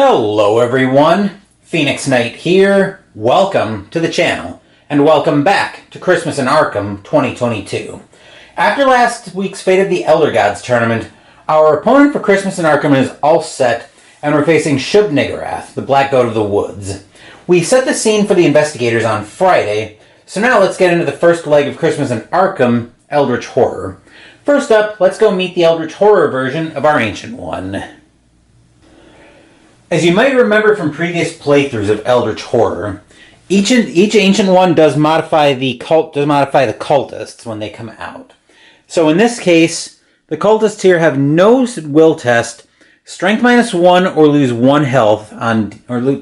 Hello everyone, Phoenix Knight here. Welcome to the channel, and welcome back to Christmas in Arkham 2022. After last week's Fate of the Elder Gods tournament, our opponent for Christmas in Arkham is all set, and we're facing Shub-Niggurath, the Black Goat of the Woods. We set the scene for the investigators on Friday, so now let's get into the first leg of Christmas in Arkham, Eldritch Horror. First up, let's go meet the Eldritch Horror version of our Ancient One. As you might remember from previous playthroughs of Eldritch Horror, each Ancient One does modify the cultists when they come out. So in this case, the cultists here have no will test, strength -1 or lose 1 health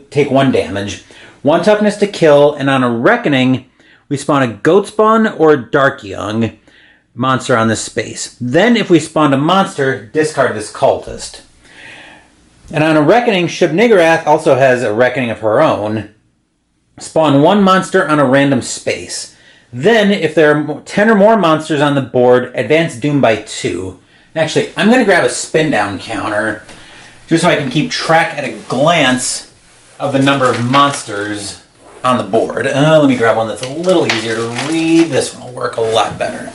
take 1 damage, 1 toughness to kill, and on a reckoning, we spawn a goat spawn or a dark young monster on this space. Then if we spawn a monster, discard this cultist. And on a reckoning, Shub-Niggurath also has a reckoning of her own. Spawn 1 monster on a random space. Then, if there are 10 or more monsters on the board, advance Doom by 2. Actually, I'm going to grab a spin down counter, just so I can keep track at a glance of the number of monsters on the board. Let me grab one that's a little easier to read. This one will work a lot better.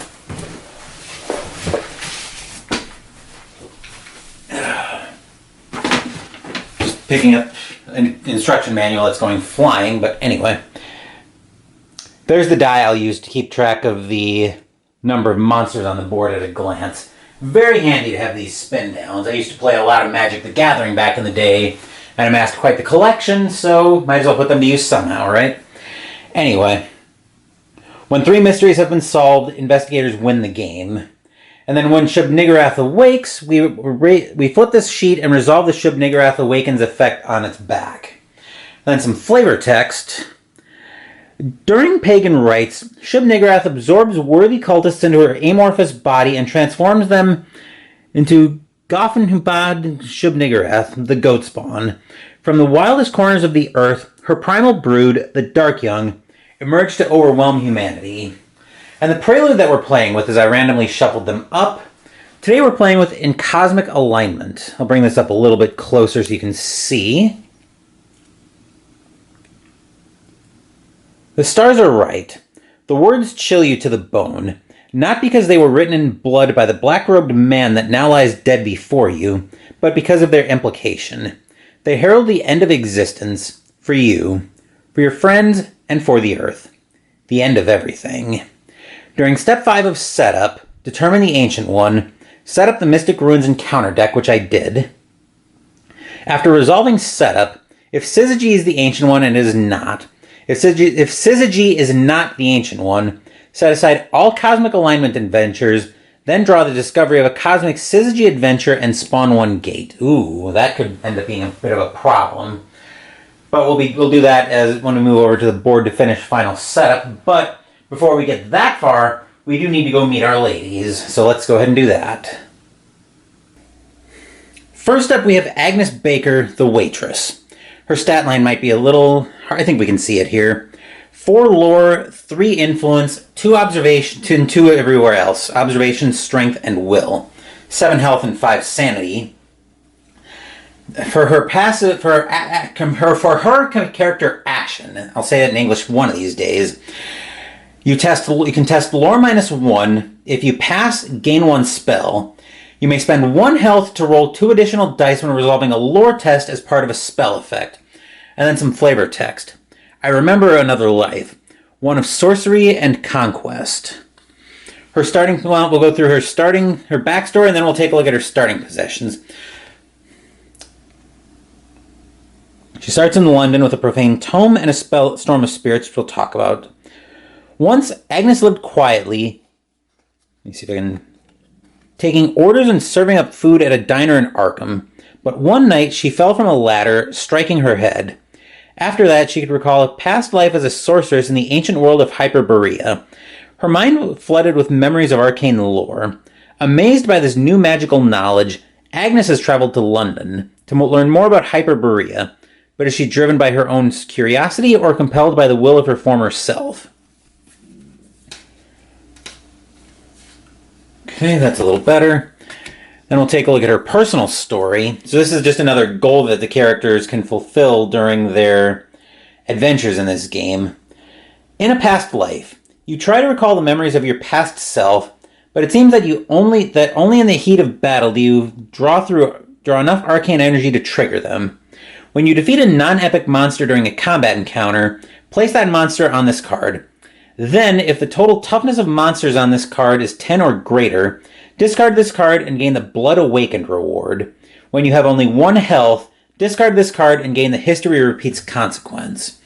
Picking up an instruction manual that's going flying, but anyway. There's the die I'll use to keep track of the number of monsters on the board at a glance. Very handy to have these spin downs. I used to play a lot of Magic the Gathering back in the day, and amassed quite the collection, so might as well put them to use somehow, right? Anyway, when 3 mysteries have been solved, investigators win the game. And then when Shub-Niggurath awakes, we flip this sheet and resolve the Shub-Niggurath Awakens effect on its back. Then some flavor text. During pagan rites, Shub-Niggurath absorbs worthy cultists into her amorphous body and transforms them into Gothenhubad Shub-Niggurath, the goat spawn. From the wildest corners of the earth, her primal brood, the Dark Young, emerged to overwhelm humanity. And the prelude that we're playing with is I randomly shuffled them up. Today we're playing with In Cosmic Alignment. I'll bring this up a little bit closer so you can see. The stars are right. The words chill you to the bone, not because they were written in blood by the black-robed man that now lies dead before you, but because of their implication. They herald the end of existence, for you, for your friends, and for the earth. The end of everything. During Step 5 of Setup, determine the Ancient One, set up the Mystic Ruins encounter deck, which I did. After resolving Setup, if Syzygy is the Ancient One and it is not, if Syzygy is not the Ancient One, set aside all Cosmic Alignment adventures, then draw the discovery of a Cosmic Syzygy adventure and spawn 1 gate. Ooh, that could end up being a bit of a problem. But we'll do that when we move over to the board to finish final setup. But before we get that far, we do need to go meet our ladies, so let's go ahead and do that. First up, we have Agnes Baker, the waitress. Her stat line might be a little, I think we can see it here. 4 lore, 3 influence, 2 observation, and 2 everywhere else. Observation, strength, and will. 7 health and 5 sanity. For her character action, I'll say it in English one of these days. You can test lore -1. If you pass, gain 1 spell. You may spend 1 health to roll 2 additional dice when resolving a lore test as part of a spell effect. And then some flavor text. I remember another life. 1 of sorcery and conquest. We'll go through her backstory, and then we'll take a look at her starting possessions. She starts in London with a profane tome and a storm of spirits, which we'll talk about. Once, Agnes lived quietly, let me see if I can, taking orders and serving up food at a diner in Arkham, but one night she fell from a ladder, striking her head. After that, she could recall a past life as a sorceress in the ancient world of Hyperborea. Her mind flooded with memories of arcane lore. Amazed by this new magical knowledge, Agnes has traveled to London to learn more about Hyperborea, but is she driven by her own curiosity or compelled by the will of her former self? Okay, that's a little better. Then we'll take a look at her personal story. So this is just another goal that the characters can fulfill during their adventures in this game. In a past life, you try to recall the memories of your past self, but it seems that only in the heat of battle do you draw enough arcane energy to trigger them. When you defeat a non-epic monster during a combat encounter, place that monster on this card. Then, if the total toughness of monsters on this card is 10 or greater, discard this card and gain the Blood Awakened reward. When you have only 1 health, discard this card and gain the History Repeats consequence.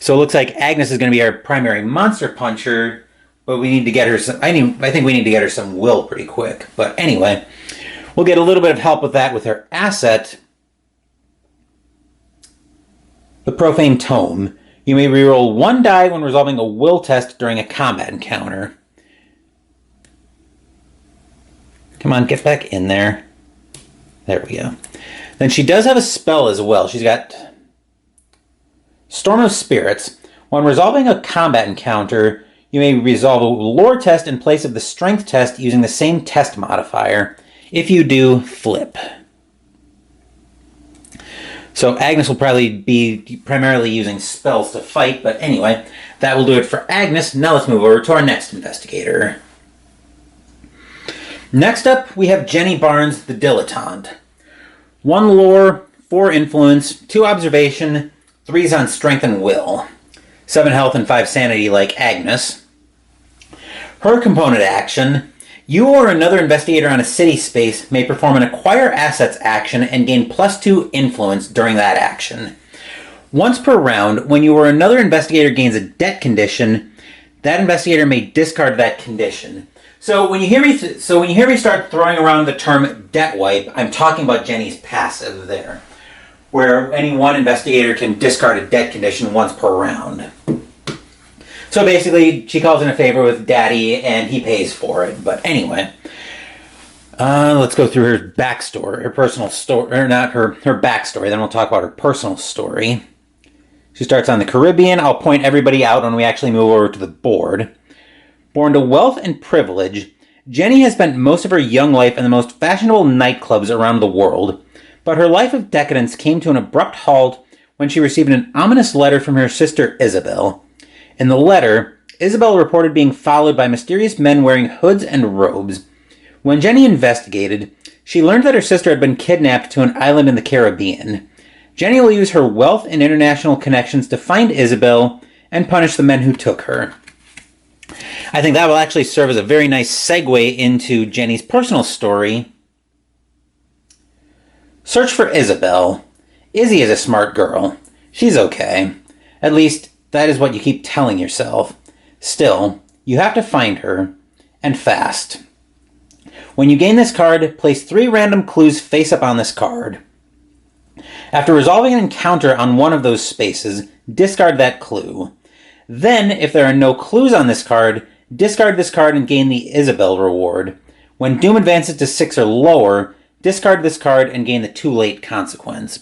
So it looks like Agnes is going to be our primary monster puncher, but we need to get her some... I think we need to get her some will pretty quick. But anyway, we'll get a little bit of help with that with her asset, the Profane Tome. You may reroll 1 die when resolving a will test during a combat encounter. Come on, get back in there. There we go. Then she does have a spell as well. She's got Storm of Spirits. When resolving a combat encounter, you may resolve a lore test in place of the strength test using the same test modifier. If you do, flip. So Agnes will probably be primarily using spells to fight, but anyway, that will do it for Agnes. Now let's move over to our next investigator. Next up, we have Jenny Barnes, the Dilettante. 1 lore, 4 influence, 2 observation, 3's on strength and will. 7 health and 5 sanity like Agnes. Her component action: you or another investigator on a city space may perform an Acquire Assets action and gain +2 influence during that action. Once per round, when you or another investigator gains a debt condition, that investigator may discard that condition. So when you hear me start throwing around the term debt wipe, I'm talking about Jenny's passive there, where any one investigator can discard a debt condition once per round. So basically, she calls in a favor with Daddy, and he pays for it. But anyway, let's go through her backstory, her personal story, or not her backstory. Then we'll talk about her personal story. She starts on the Caribbean. I'll point everybody out when we actually move over to the board. Born to wealth and privilege, Jenny has spent most of her young life in the most fashionable nightclubs around the world, but her life of decadence came to an abrupt halt when she received an ominous letter from her sister Isabel. In the letter, Isabel reported being followed by mysterious men wearing hoods and robes. When Jenny investigated, she learned that her sister had been kidnapped to an island in the Caribbean. Jenny will use her wealth and international connections to find Isabel and punish the men who took her. I think that will actually serve as a very nice segue into Jenny's personal story. Search for Isabel. Izzy is a smart girl. She's okay. At least, that is what you keep telling yourself. Still, you have to find her, and fast. When you gain this card, place 3 random clues face up on this card. After resolving an encounter on one of those spaces, discard that clue. Then, if there are no clues on this card, discard this card and gain the Isabel reward. When Doom advances to 6 or lower, discard this card and gain the Too Late consequence.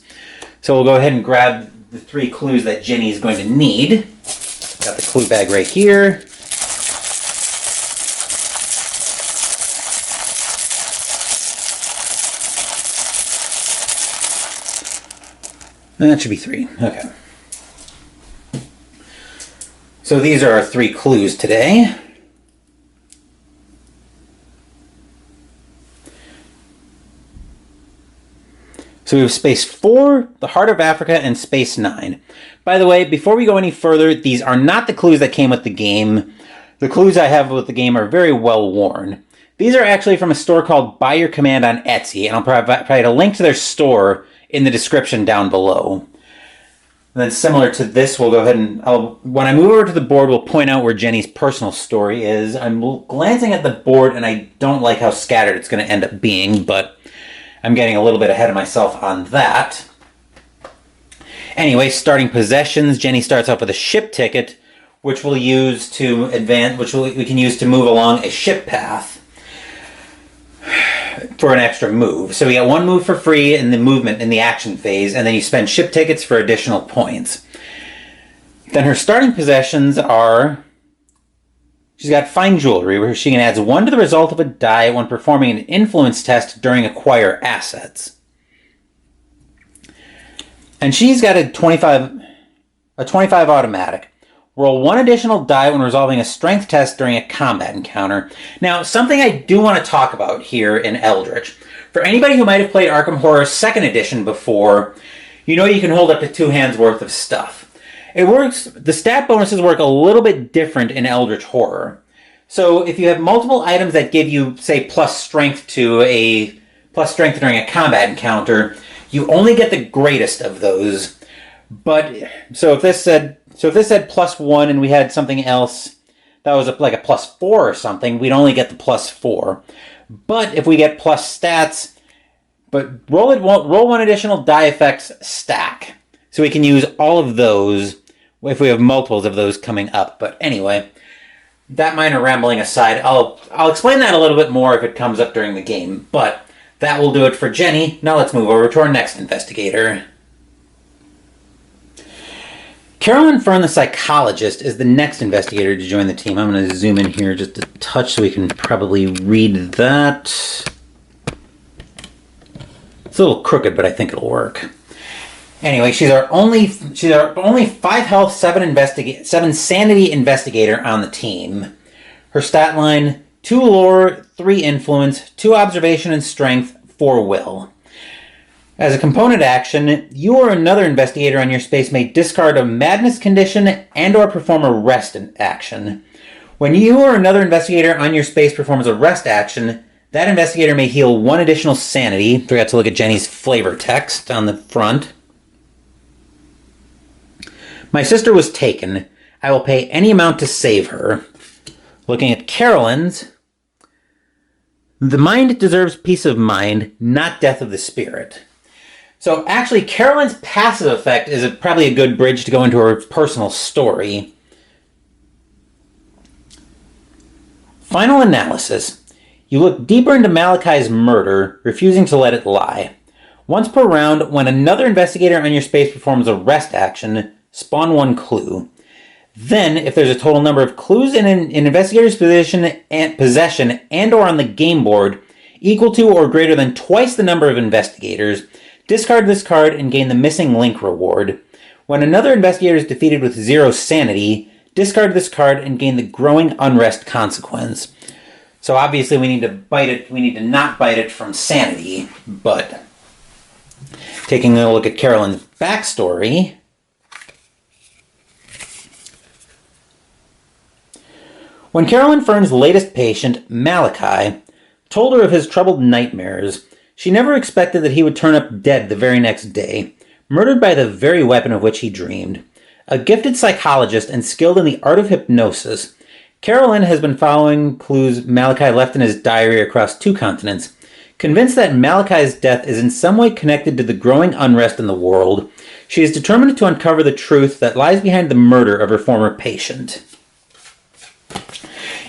So we'll go ahead and grab the 3 clues that Jenny is going to need. Got the clue bag right here. And that should be 3. Okay. So these are our 3 clues today. So we have Space 4, the Heart of Africa, and Space 9. By the way, before we go any further, these are not the clues that came with the game. The clues I have with the game are very well worn. These are actually from a store called Buy Your Command on Etsy, and I'll provide a link to their store in the description down below. And then similar to this, we'll go ahead and, when I move over to the board, we'll point out where Jenny's personal story is. I'm glancing at the board, and I don't like how scattered it's going to end up being, but I'm getting a little bit ahead of myself on that. Anyway, starting possessions, Jenny starts off with a ship ticket, which we'll use to advance, we can use to move along a ship path for an extra move. So we get 1 move for free in the movement in the action phase, and then you spend ship tickets for additional points. Then her starting possessions are She's got Fine Jewelry, where she can add 1 to the result of a die when performing an influence test during Acquire Assets. And she's got a 25 automatic. Roll 1 additional die when resolving a strength test during a combat encounter. Now, something I do want to talk about here in Eldritch. For anybody who might have played Arkham Horror 2nd Edition before, you know you can hold up to 2 hands worth of stuff. The stat bonuses work a little bit different in Eldritch Horror. So if you have multiple items that give you, say, plus strength during a combat encounter, you only get the greatest of those. But so if this said +1 and we had something else that was like a +4 or something, we'd only get the +4. But if we get plus stats, but roll 1 additional die effects stack. So we can use all of those if we have multiples of those coming up. But anyway, that minor rambling aside, I'll explain that a little bit more if it comes up during the game. But that will do it for Jenny. Now let's move over to our next investigator. Carolyn Fern, the psychologist, is the next investigator to join the team. I'm going to zoom in here just a touch so we can probably read that. It's a little crooked, but I think it'll work. Anyway, she's our only 5 health, 7 sanity investigator on the team. Her stat line: 2 lore, 3 influence, 2 observation and strength, 4 will. As a component action, you or another investigator on your space may discard a madness condition and/or perform a rest action. When you or another investigator on your space performs a rest action, that investigator may heal 1 additional sanity. Forgot to look at Jenny's flavor text on the front. My sister was taken. I will pay any amount to save her. Looking at Carolyn's, the mind deserves peace of mind, not death of the spirit. So actually, Carolyn's passive effect is probably a good bridge to go into her personal story. Final analysis. You look deeper into Malachi's murder, refusing to let it lie. Once per round, when another investigator on your space performs a rest action, spawn 1 clue. Then, if there's a total number of clues in an investigator's possession and or on the game board equal to or greater than twice the number of investigators, discard this card and gain the missing link reward. When another investigator is defeated with 0 sanity, discard this card and gain the growing unrest consequence. So obviously we need to not bite it from sanity, but taking a look at Carolyn's backstory, when Carolyn Fern's latest patient, Malachi, told her of his troubled nightmares, she never expected that he would turn up dead the very next day, murdered by the very weapon of which he dreamed. A gifted psychologist and skilled in the art of hypnosis, Carolyn has been following clues Malachi left in his diary across 2 continents. Convinced that Malachi's death is in some way connected to the growing unrest in the world, she is determined to uncover the truth that lies behind the murder of her former patient.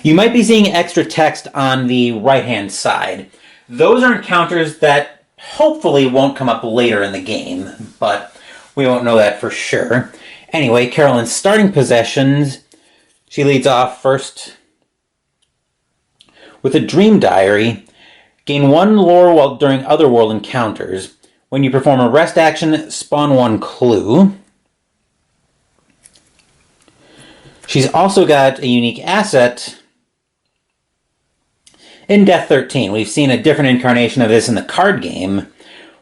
You might be seeing extra text on the right-hand side. Those are encounters that hopefully won't come up later in the game, but we won't know that for sure. Anyway, Carolyn's starting possessions, she leads off first with a dream diary. Gain 1 lore during otherworld encounters. When you perform a rest action, spawn 1 clue. She's also got a unique asset in Death 13. We've seen a different incarnation of this in the card game.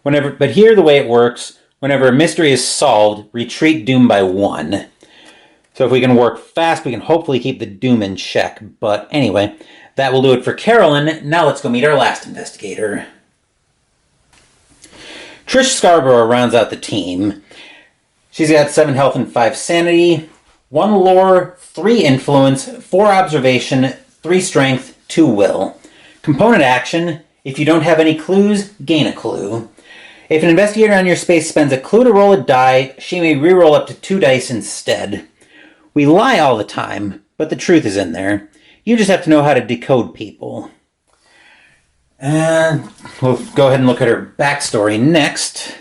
But here the way it works, whenever a mystery is solved, retreat doom by 1. So if we can work fast, we can hopefully keep the doom in check. But anyway, that will do it for Carolyn. Now let's go meet our last investigator. Trish Scarborough rounds out the team. She's got 7 health and 5 sanity, 1 lore, 3 influence, 4 observation, 3 strength, 2 will. Component action: if you don't have any clues, gain a clue. If an investigator on your space spends a clue to roll a die, she may reroll up to 2 dice instead. We lie all the time, but the truth is in there. You just have to know how to decode people. And we'll go ahead and look at her backstory next.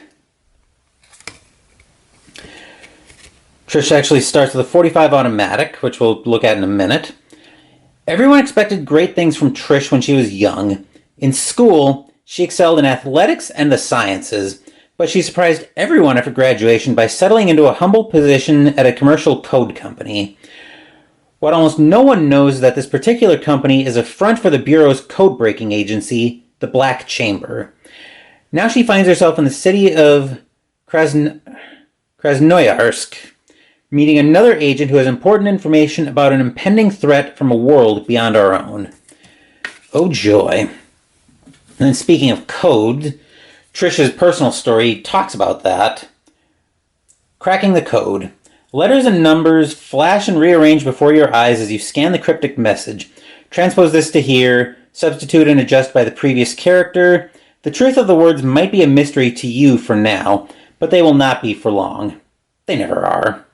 Trish actually starts with a 45 automatic, which we'll look at in a minute. Everyone expected great things from Trish when she was young. In school, she excelled in athletics and the sciences, but she surprised everyone after graduation by settling into a humble position at a commercial code company. What almost no one knows is that this particular company is a front for the Bureau's code-breaking agency, the Black Chamber. Now she finds herself in the city of Krasnoyarsk, meeting another agent who has important information about an impending threat from a world beyond our own. Oh joy. And then speaking of code, Trish's personal story talks about that. Cracking the code. Letters and numbers flash and rearrange before your eyes as you scan the cryptic message. Transpose this to here, substitute and adjust by the previous character. The truth of the words might be a mystery to you for now, but they will not be for long. They never are.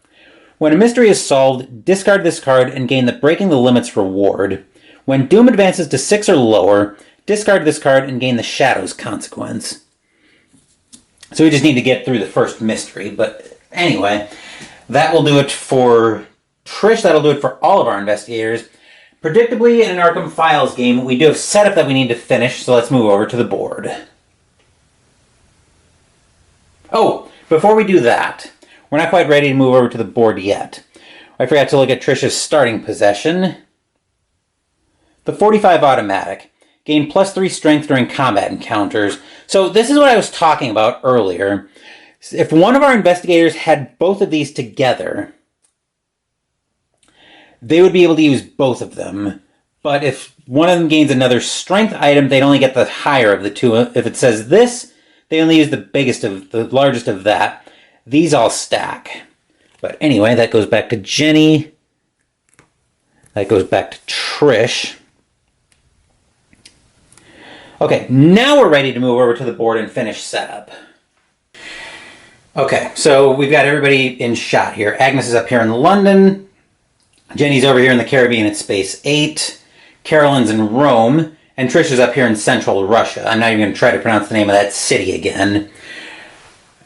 When a mystery is solved, discard this card and gain the Breaking the Limits reward. When Doom advances to 6 or lower, discard this card and gain the Shadows consequence. So we just need to get through the first mystery, but anyway, that will do it for Trish, that'll do it for all of our investigators. Predictably, in an Arkham Files game, we do have setup that we need to finish, so let's move over to the board. Oh, before we do that, we're not quite ready to move over to the board yet. I forgot to look at Trish's starting possession. The 45 automatic. Gain +3 strength during combat encounters. So this is what I was talking about earlier. If one of our investigators had both of these together, they would be able to use both of them. But if one of them gains another strength item, they'd only get the higher of the two. If it says this, they only use the largest of that. These all stack. But anyway, that goes back to Jenny. That goes back to Trish. Okay, now we're ready to move over to the board and finish setup. Okay, so we've got everybody in shot here. Agnes is up here in London. Jenny's over here in the Caribbean at Space 8. Carolyn's in Rome. And Trish is up here in Central Russia. I'm not even going to try to pronounce the name of that city again.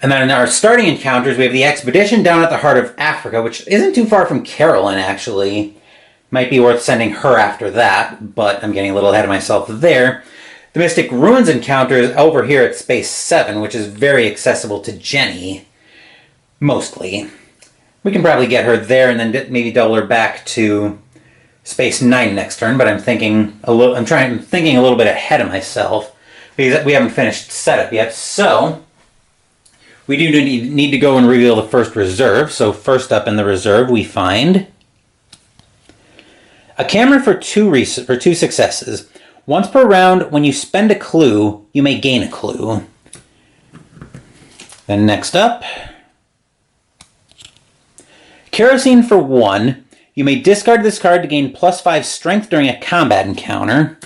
And then in our starting encounters, we have the expedition down at the heart of Africa, which isn't too far from Carolyn, actually. Might be worth sending her after that, but I'm getting a little ahead of myself there. The Mystic Ruins encounter is over here at Space 7, which is very accessible to Jenny. Mostly. We can probably get her there and then maybe double her back to Space 9 next turn, but I'm thinking a little bit ahead of myself because we haven't finished setup yet. So we do need to go and reveal the first reserve. So first up in the reserve, we find a camera for two successes. Once per round, when you spend a clue, you may gain a clue. Then next up, kerosene for 1. You may discard this card to gain +5 strength during a combat encounter.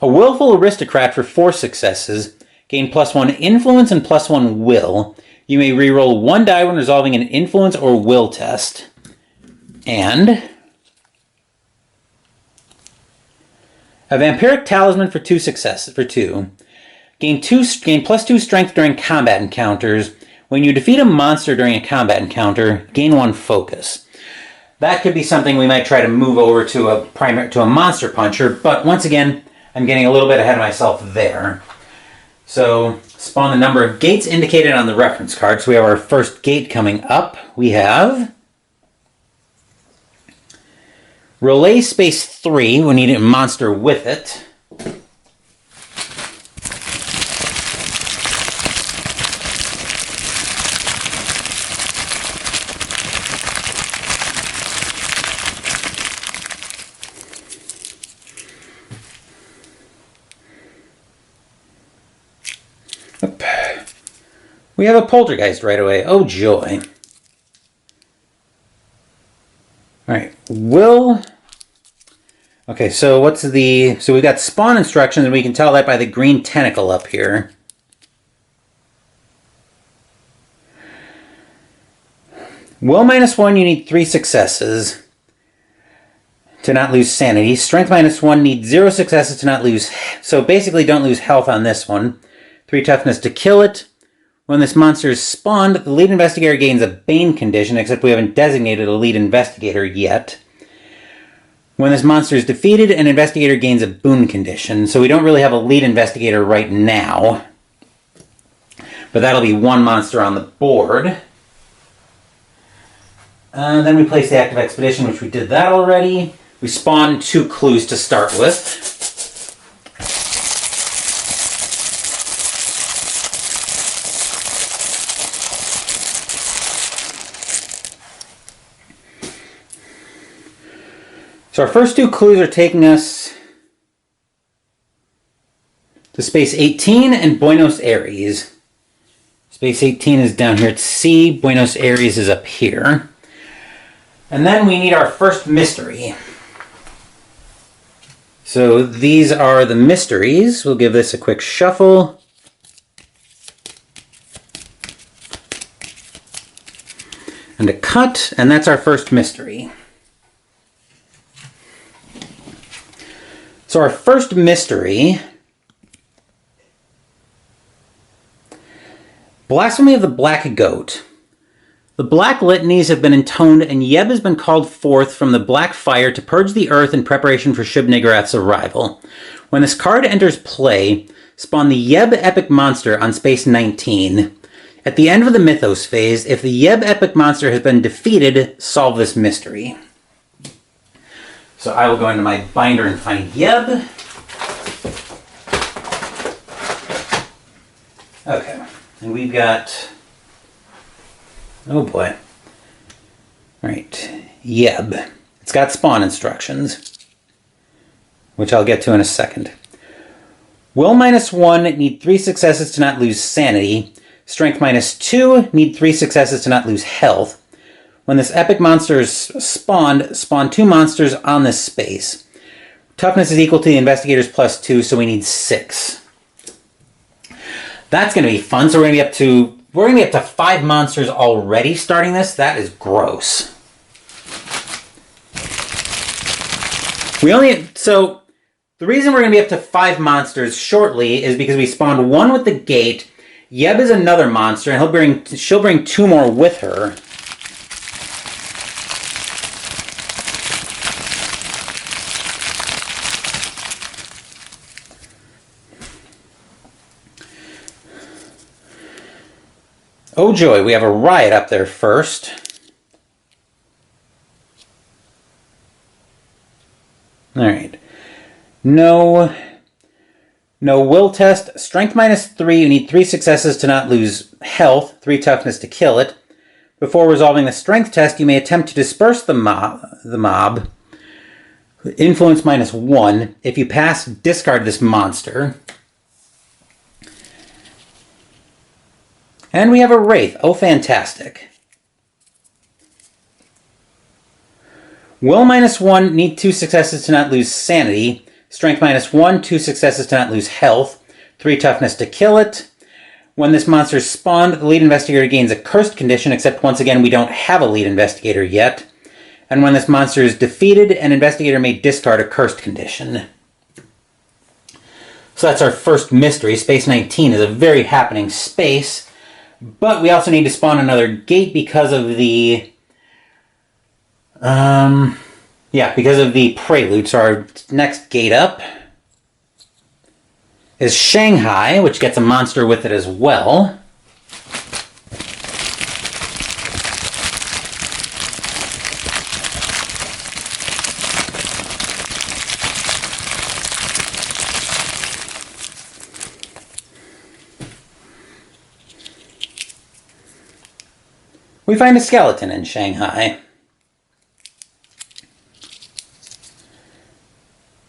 A willful aristocrat for 4 successes. Gain +1 influence and +1 will. You may reroll 1 die when resolving an influence or will test. And a vampiric talisman for 2 successes. Gain +2 strength during combat encounters. When you defeat a monster during a combat encounter, gain 1 focus. That could be something we might try to move over to a monster puncher, but once again, I'm getting a little bit ahead of myself there. So, spawn the number of gates indicated on the reference card. So we have our first gate coming up. We have Relay Space 3. We need a monster with it. We have a poltergeist right away. Oh, joy. Alright, okay, so so we've got spawn instructions, and we can tell that by the green tentacle up here. Will -1, you need 3 successes to not lose sanity. Strength -1, need 0 successes to not lose, so basically don't lose health on this one. 3 toughness to kill it. When this monster is spawned, the lead investigator gains a Bane condition, except we haven't designated a lead investigator yet. When this monster is defeated, an investigator gains a boon condition, so we don't really have a lead investigator right now. But that'll be one monster on the board. Then we place the active expedition, which we did that already. We spawn 2 clues to start with. So our first 2 clues are taking us to Space 18 and Buenos Aires. Space 18 is down here at C, Buenos Aires is up here. And then we need our first mystery. So these are the mysteries. We'll give this a quick shuffle. And a cut, and that's our first mystery. So our first mystery, Blasphemy of the Black Goat. The Black Litanies have been intoned, and Yeb has been called forth from the Black Fire to purge the earth in preparation for Shub-Niggurath's arrival. When this card enters play, spawn the Yeb Epic Monster on Space 19. At the end of the Mythos phase, if the Yeb Epic Monster has been defeated, solve this mystery. So I will go into my binder and find Yeb. Okay, and we've got, oh boy. All right, Yeb. It's got spawn instructions, which I'll get to in a second. Will -1, need 3 successes to not lose sanity. Strength -2, need 3 successes to not lose health. When this epic monster is spawned, spawn 2 monsters on this space. Toughness is equal to the investigator's +2, so we need 6. That's going to be fun. So we're going to be up to 5 monsters already starting this. That is gross. So the reason we're going to be up to 5 monsters shortly is because we spawned 1 with the gate. Yeb is another monster, and she'll bring 2 more with her. Oh joy, we have a riot up there first. Alright. No will test. Strength -3, you need 3 successes to not lose health, 3 toughness to kill it. Before resolving the strength test, you may attempt to disperse the mob. Influence -1. If you pass, discard this monster. And we have a Wraith. Oh, fantastic. Will -1, need 2 successes to not lose sanity. Strength -1, 2 successes to not lose health. 3 toughness to kill it. When this monster is spawned, the lead investigator gains a cursed condition, except once again we don't have a lead investigator yet. And when this monster is defeated, an investigator may discard a cursed condition. So that's our first mystery. Space 19 is a very happening space. But we also need to spawn another gate because of the because of the prelude. So our next gate up is Shanghai, which gets a monster with it as well. We find a skeleton in Shanghai.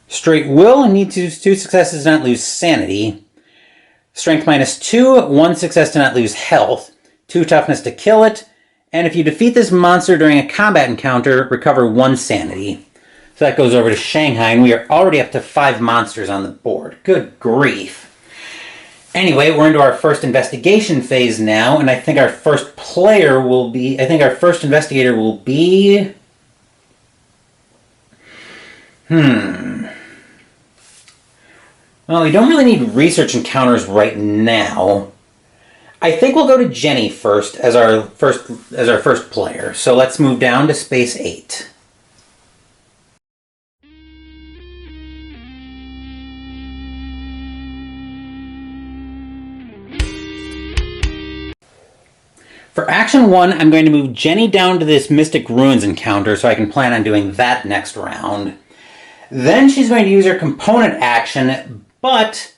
Straight will, need 2 successes to not lose sanity. Strength -2, 1 success to not lose health. 2 toughness to kill it. And if you defeat this monster during a combat encounter, recover 1 sanity. So that goes over to Shanghai, and we are already up to 5 monsters on the board. Good grief. Anyway, we're into our first investigation phase now, and I think our first investigator will be... Well, we don't really need research encounters right now. I think we'll go to Jenny first as our first player. So let's move down to space 8. For action 1, I'm going to move Jenny down to this Mystic Ruins encounter so I can plan on doing that next round. Then she's going to use her component action, but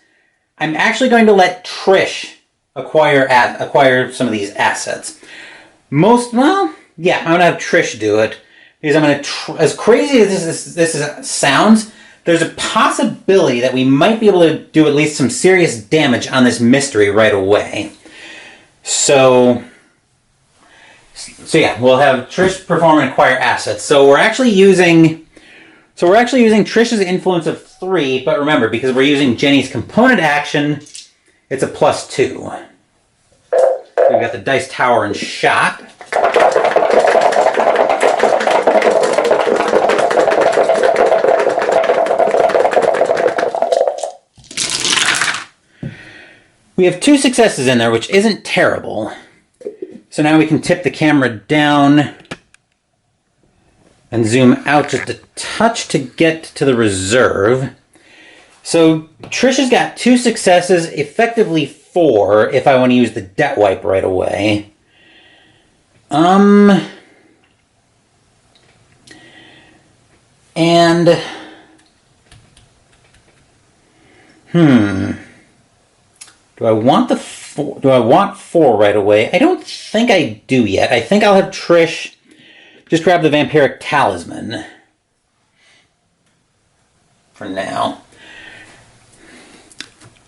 I'm actually going to let Trish acquire some of these assets. I'm going to have Trish do it, because I'm going to, as crazy as this sounds, there's a possibility that we might be able to do at least some serious damage on this mystery right away. So yeah, we'll have Trish perform and acquire assets. So we're actually using Trish's influence of 3, but remember, because we're using Jenny's component action, it's a +2. We've got the dice tower and shot. We have 2 successes in there, which isn't terrible. So now we can tip the camera down and zoom out just a touch to get to the reserve. So Trish has got 2 successes, effectively 4 if I want to use the debt wipe right away. And do I want 4 right away? I don't think I do yet. I think I'll have Trish just grab the Vampiric Talisman for now.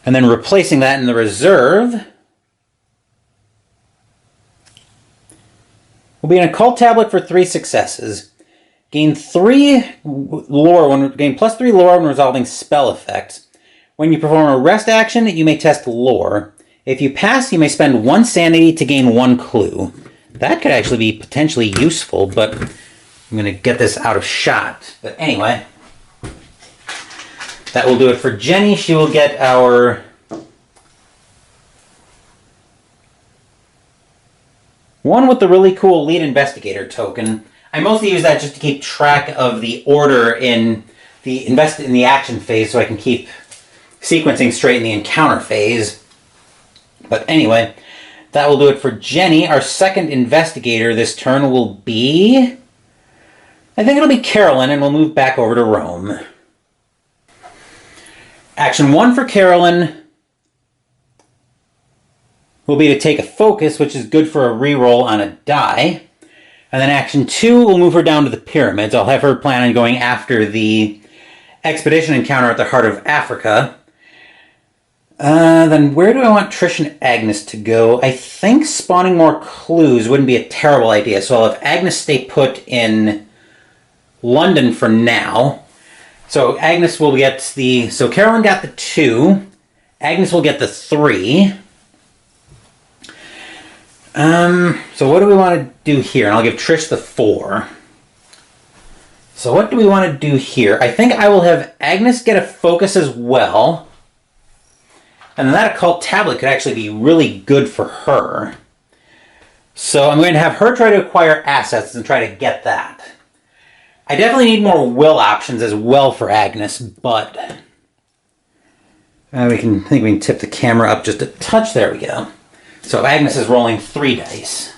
And then replacing that in the reserve will be an Occult Tablet for 3 successes. Gain 3 lore gain +3 lore when resolving spell effects. When you perform a rest action, you may test lore. If you pass, you may spend 1 sanity to gain 1 clue. That could actually be potentially useful, but I'm going to get this out of shot. But anyway, that will do it for Jenny. She will get our one with the really cool lead investigator token. I mostly use that just to keep track of the order in the action phase, so I can keep sequencing straight in the encounter phase. But anyway, that will do it for Jenny. Our second investigator this turn will be, I think it'll be Carolyn, and we'll move back over to Rome. Action 1 for Carolyn will be to take a focus, which is good for a reroll on a die. And then action 2 will move her down to the pyramids. I'll have her plan on going after the expedition encounter at the heart of Africa. Then where do I want Trish and Agnes to go? I think spawning more clues wouldn't be a terrible idea. So I'll have Agnes stay put in London for now. So Agnes will get so Carolyn got the 2. Agnes will get the 3. So what do we want to do here? And I'll give Trish the 4. So what do we want to do here? I think I will have Agnes get a focus as well. And then that Occult Tablet could actually be really good for her. So I'm going to have her try to acquire assets and try to get that. I definitely need more will options as well for Agnes, but I think we can tip the camera up just a touch. There we go. So Agnes is rolling 3 dice.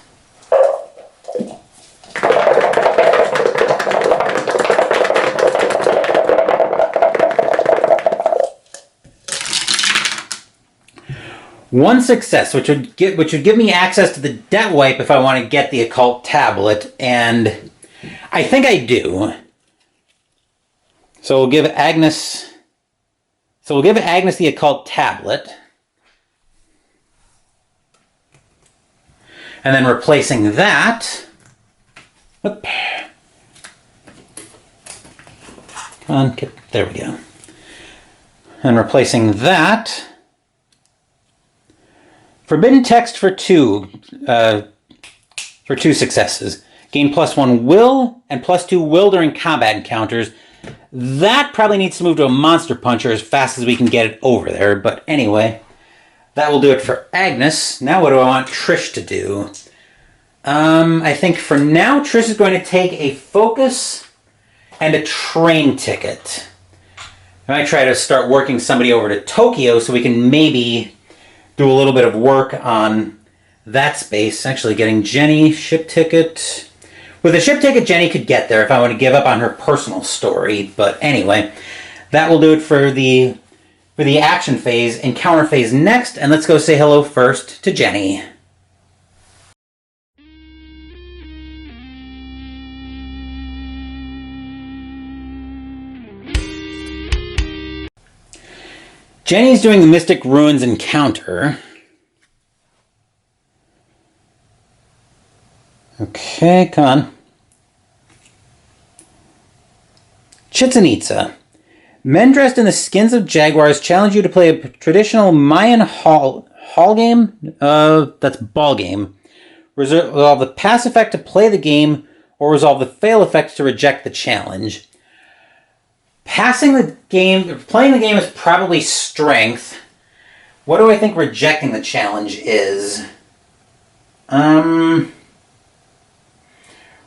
One success, which would give me access to the debt wipe if I want to get the Occult Tablet, and I think I do. So we'll give Agnes the Occult Tablet. And then replacing that, come on, there we go. And replacing that, Forbidden Text for 2 successes. Gain +1 will and +2 will during combat encounters. That probably needs to move to a Monster Puncher as fast as we can get it over there. But anyway, That will do it for Agnes. Now what do I want Trish to do? I think for now, Trish is going to take a focus and a train ticket. I might try to start working somebody over to Tokyo so we can maybe do a little bit of work on that space. Actually, getting Jenny ship ticket. With a ship ticket, Jenny could get there if I want to give up on her personal story. But anyway, that will do it for the action phase. Encounter phase next, and let's go say hello first to Jenny. Jenny's doing the Mystic Ruins encounter. Okay, come on. Chichen Itza. Men dressed in the skins of jaguars challenge you to play a traditional Mayan hall game. That's ball game. Resolve the pass effect to play the game, or resolve the fail effect to reject the challenge. Passing the game, playing the game is probably strength. What do I think rejecting the challenge is?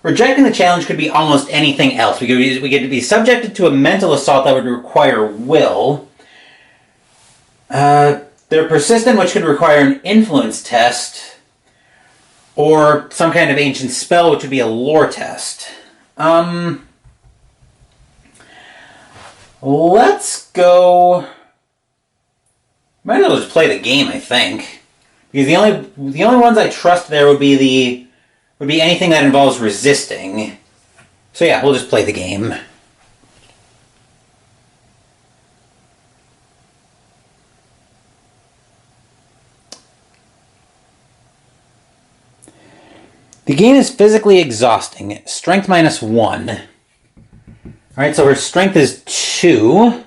Rejecting the challenge could be almost anything else. We get to be subjected to a mental assault that would require will. They're persistent, which could require an influence test. Or some kind of ancient spell, which would be a lore test. Let's go... Might as well just play the game, I think. Because the only ones I trust there would be anything that involves resisting. So yeah, we'll just play the game. The game is physically exhausting. Strength -1. Alright, so her strength is 2.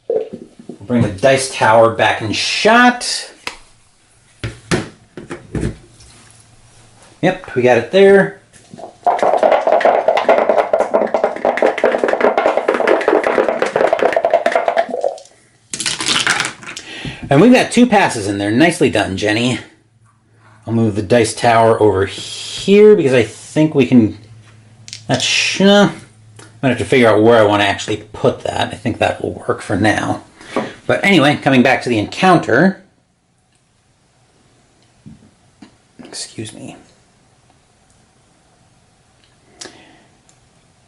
We'll bring the dice tower back in shot. Yep, we got it there. And we've got 2 passes in there. Nicely done, Jenny. I'll move the dice tower over here because I think we can... I'm going to have to figure out where I want to actually put that. I think that will work for now. But anyway, coming back to the encounter. Excuse me.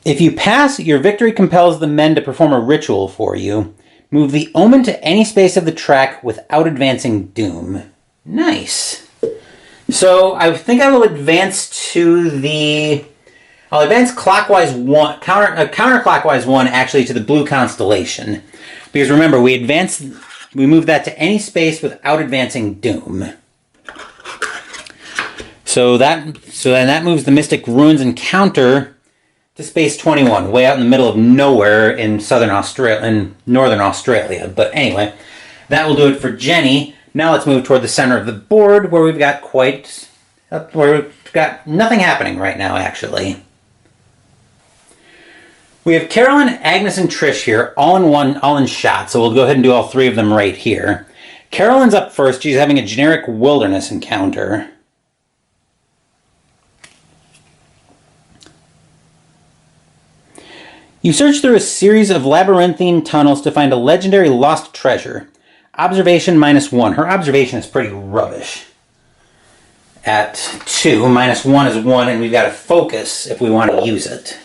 If you pass, your victory compels the men to perform a ritual for you. Move the omen to any space of the track without advancing doom. Nice. So I think I will advance to the... I'll advance clockwise 1, counterclockwise 1 actually to the blue constellation. Because remember, we moved that to any space without advancing doom. So then that moves the Mystic Ruins encounter to space 21, way out in the middle of nowhere in northern Australia. But anyway, that will do it for Jenny. Now let's move toward the center of the board where we've got nothing happening right now, actually. We have Carolyn, Agnes, and Trish here, all in shot, so we'll go ahead and do all 3 of them right here. Carolyn's up first. She's having a generic wilderness encounter. You search through a series of labyrinthine tunnels to find a legendary lost treasure. Observation -1. Her observation is pretty rubbish. At 2, -1 is 1, and we've got to focus if we want to use it.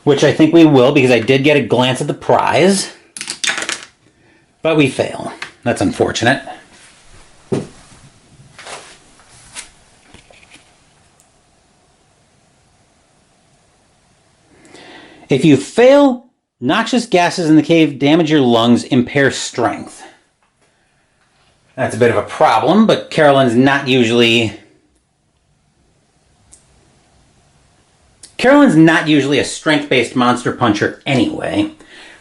Which I think we will, because I did get a glance at the prize. But we fail. That's unfortunate. If you fail, noxious gases in the cave damage your lungs, impair strength. That's a bit of a problem, but Carolyn's not usually a strength-based monster puncher anyway.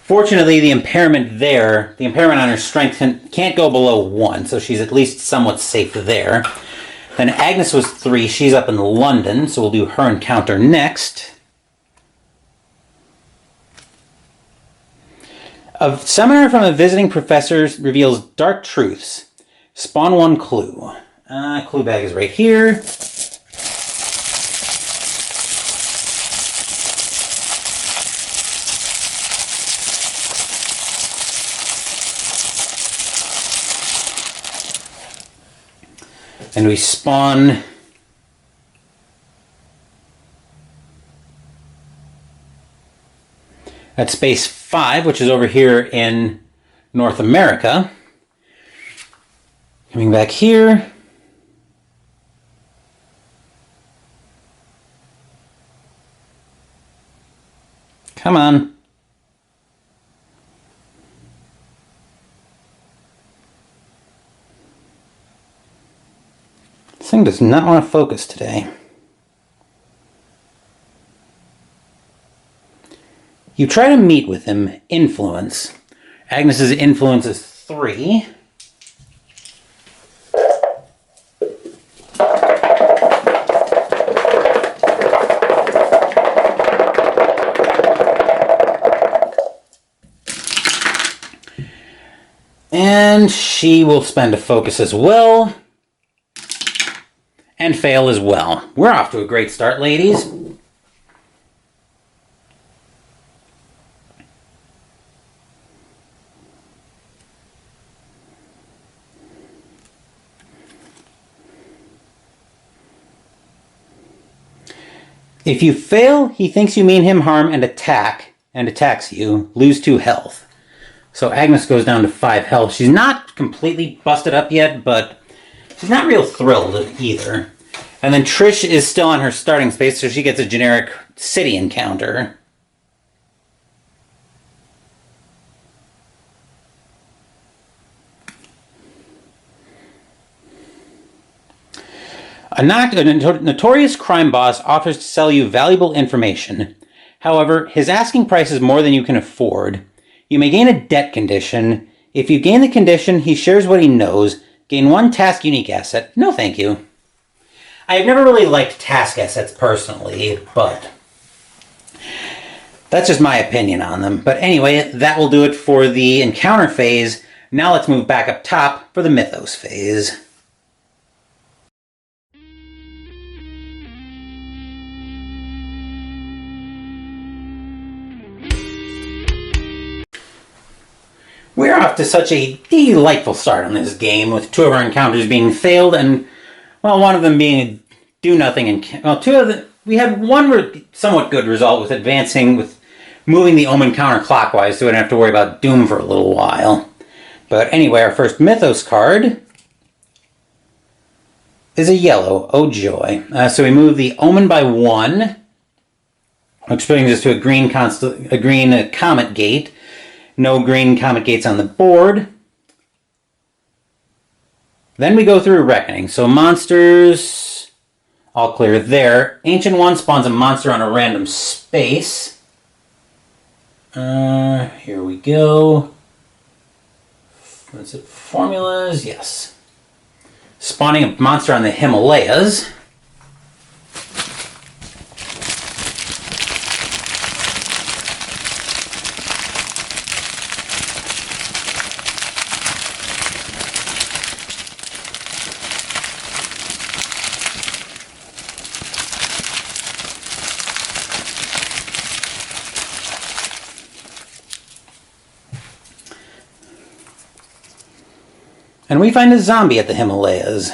Fortunately, the impairment on her strength can't go below 1, so she's at least somewhat safe there. Then Agnes was 3, she's up in London, so we'll do her encounter next. A seminar from a visiting professor reveals dark truths. Spawn one clue. Clue bag is right here. And we spawn at space 5, which is over here in North America. Coming back here. Come on. This thing does not want to focus today. You try to meet with him. Influence. Agnes's influence is 3. And she will spend a focus as well. And fail as well. We're off to a great start, ladies. If you fail, he thinks you mean him harm and attacks you. Lose 2 health. So Agnes goes down to 5 health. She's not completely busted up yet, but she's not real thrilled either. And then Trish is still on her starting space, so she gets a generic city encounter. A notorious crime boss offers to sell you valuable information. However, his asking price is more than you can afford. You may gain a debt condition. If you gain the condition, he shares what he knows. Gain 1 task unique asset. No thank you. I've never really liked task assets personally, but that's just my opinion on them. But anyway, that will do it for the encounter phase. Now let's move back up top for the mythos phase. We're off to such a delightful start on this game, with 2 of our encounters being failed, and, well, one of them being a do-nothing, and, well, 2 of them, we had one somewhat good result with advancing, with moving the Omen counterclockwise, so we didn't have to worry about Doom for a little while. But anyway, our first Mythos card is a yellow. Oh joy. So we move the Omen by 1, which brings us to a green Comet Gate. No green Comet Gates on the board. Then we go through Reckoning. So monsters, all clear there. Ancient One spawns a monster on a random space. Here we go. What's it? Formulas? Yes. Spawning a monster on the Himalayas. And we find a zombie at the Himalayas.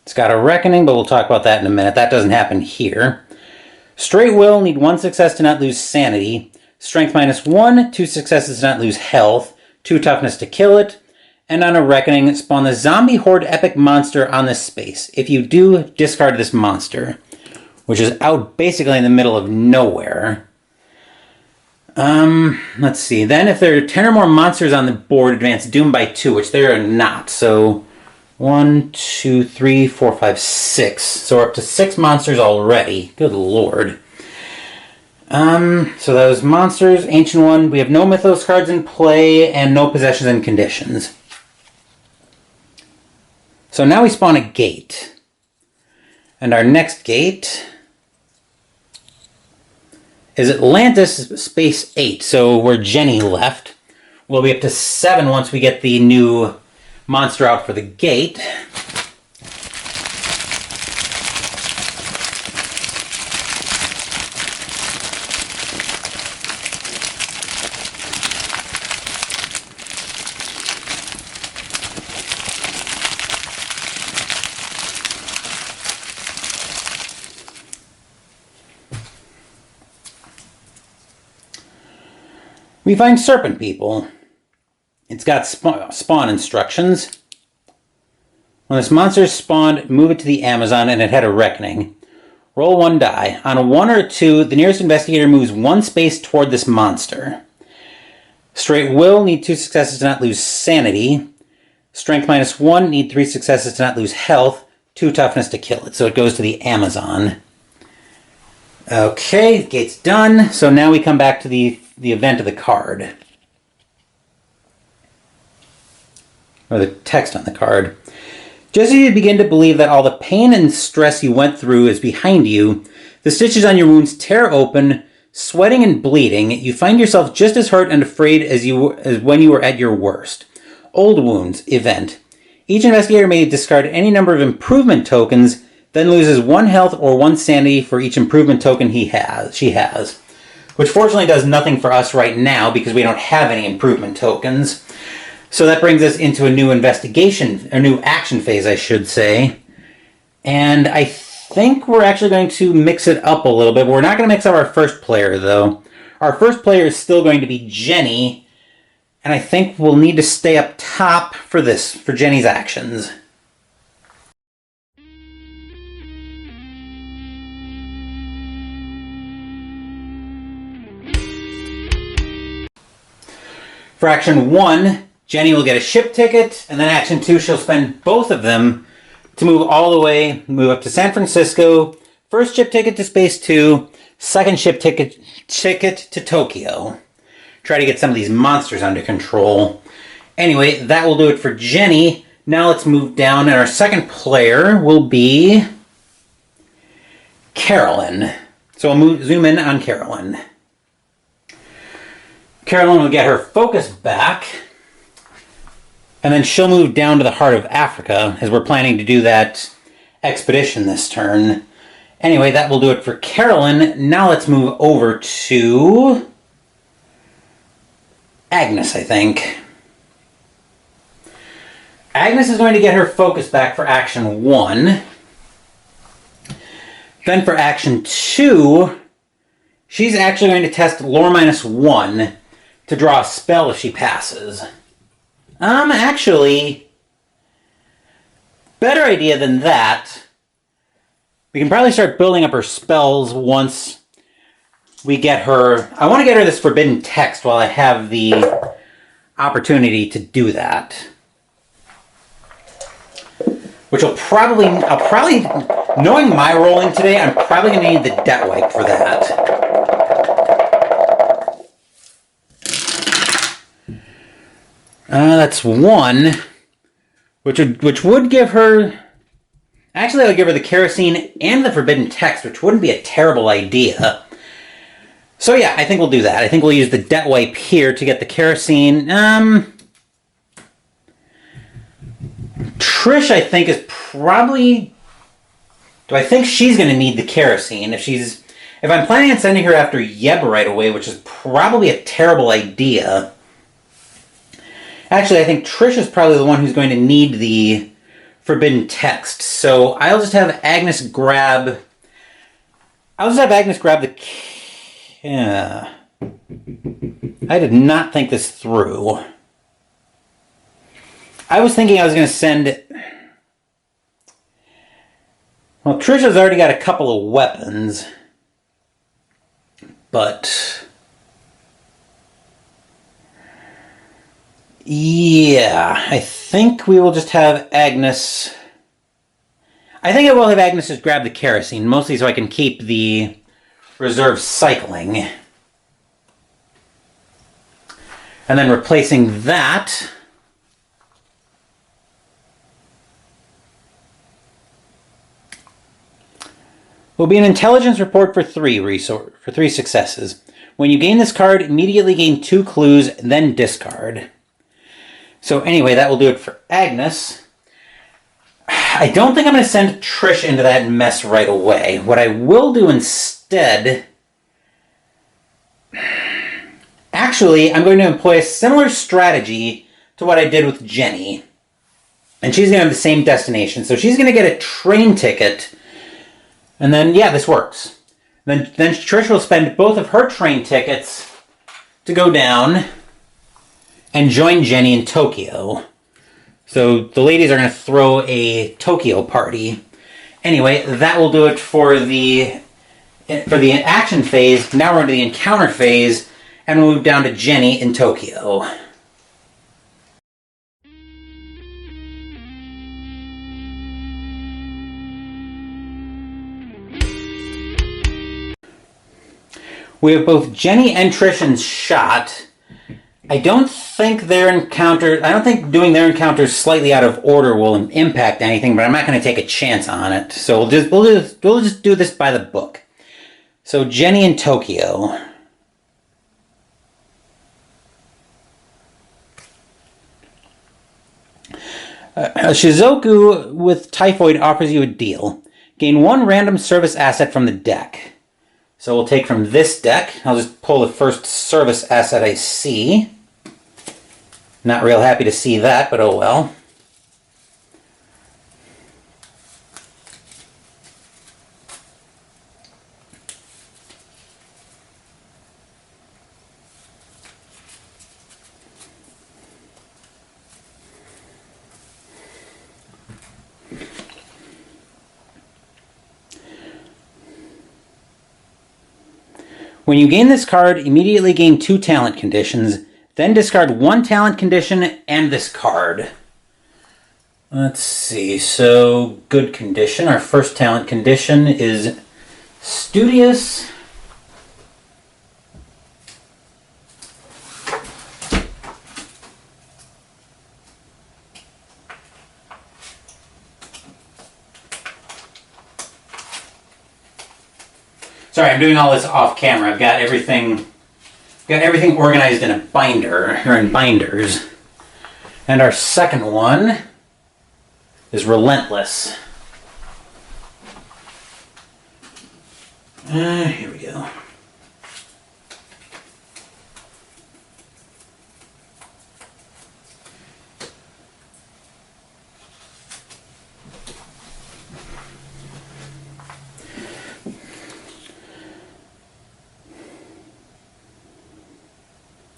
It's got a Reckoning, but we'll talk about that in a minute. That doesn't happen here. Straight Will, need 1 success to not lose sanity. Strength -1, 2 successes to not lose health. 2 toughness to kill it. And on a Reckoning, spawn the Zombie Horde Epic Monster on this space. If you do, discard this monster, which is out basically in the middle of nowhere. Let's see. Then if there are 10 or more monsters on the board, advance Doom by 2, which there are not. So 1, 2, 3, 4, 5, 6. So we're up to 6 monsters already. Good lord. So those monsters, Ancient One, we have no Mythos cards in play and no possessions and conditions. So now we spawn a gate. And our next gate is Atlantis Space 8. So where Jenny left. We'll be up to 7 once we get the new monster out for the gate. We find Serpent People. It's got spawn instructions. When this monster is spawned, move it to the Amazon and it had a reckoning. Roll 1 die. On a 1 or a 2, the nearest investigator moves 1 space toward this monster. Straight will, need 2 successes to not lose sanity. Strength -1, need 3 successes to not lose health. 2 toughness to kill it. So it goes to the Amazon. Okay, gate's done. So now we come back to the event of the card. Or the text on the card. Just as you begin to believe that all the pain and stress you went through is behind you, the stitches on your wounds tear open, sweating and bleeding. You find yourself just as hurt and afraid as when you were at your worst. Old wounds, event. Each investigator may discard any number of improvement tokens, then loses 1 health or 1 sanity for each improvement token she has. Which fortunately does nothing for us right now because we don't have any improvement tokens. So that brings us into a new investigation, a new action phase, I should say. And I think we're actually going to mix it up a little bit. We're not going to mix up our first player, though. Our first player is still going to be Jenny. And I think we'll need to stay up top for this, for Jenny's actions. For action 1, Jenny will get a ship ticket, and then action 2, she'll spend both of them to move all the way, move up to San Francisco, first ship ticket to Space 2, second ship ticket to Tokyo. Try to get some of these monsters under control. Anyway, that will do it for Jenny. Now let's move down, and our second player will be Carolyn. So we'll zoom in on Carolyn. Carolyn will get her focus back, and then she'll move down to the heart of Africa, as we're planning to do that expedition this turn. Anyway, that will do it for Carolyn. Now let's move over to Agnes, I think. Agnes is going to get her focus back for action 1. Then for action 2, she's actually going to test lore -1 to draw a spell if she passes. Actually, better idea than that. We can probably start building up her spells once we get her... I want to get her this forbidden text while I have the opportunity to do that. Which I'll probably, knowing my rolling today, I'm probably going to need the debt wipe for that. That's 1, which would give her... Actually, I'll give her the kerosene and the forbidden text, which wouldn't be a terrible idea. So yeah, I think we'll do that. I think we'll use the debt wipe here to get the kerosene. Trish, I think, is probably... Do I think she's going to need the kerosene? If I'm planning on sending her after Yeb right away, which is probably a terrible idea... Actually, I think Trish is probably the one who's going to need the forbidden text. So I'll just have Agnes grab... the... Yeah. I did not think this through. I was thinking I was going to send... Well, Trish has already got a couple of weapons. But... Yeah, I think we will just have Agnes... I think I will have Agnes just grab the kerosene, mostly so I can keep the reserve cycling. And then replacing that... will be an intelligence report for 3 successes. When you gain this card, immediately gain 2 clues, then discard. So anyway, that will do it for Agnes. I don't think I'm going to send Trish into that mess right away. What I will do instead... Actually, I'm going to employ a similar strategy to what I did with Jenny. And she's going to have the same destination. So she's going to get a train ticket. And then, yeah, this works. Then Trish will spend both of her train tickets to go down and join Jenny in Tokyo. So the ladies are going to throw a Tokyo party. Anyway, that will do it for the action phase. Now we're into the encounter phase, and we'll move down to Jenny in Tokyo. We have both Jenny and Trish shot. I don't think doing their encounters slightly out of order will impact anything, but I'm not going to take a chance on it. So we'll just do this by the book. So Jenny in Tokyo. Shizuku with Typhoid offers you a deal. Gain 1 random service asset from the deck. So we'll take from this deck. I'll just pull the first service asset I see. Not real happy to see that, but oh well. When you gain this card, immediately gain 2 talent conditions, then discard 1 talent condition and this card. Let's see, so good condition. Our first talent condition is Studious. Sorry, I'm doing all this off camera. I've got everything organized in a binder, or in binders. And our second one is Relentless. Here we go.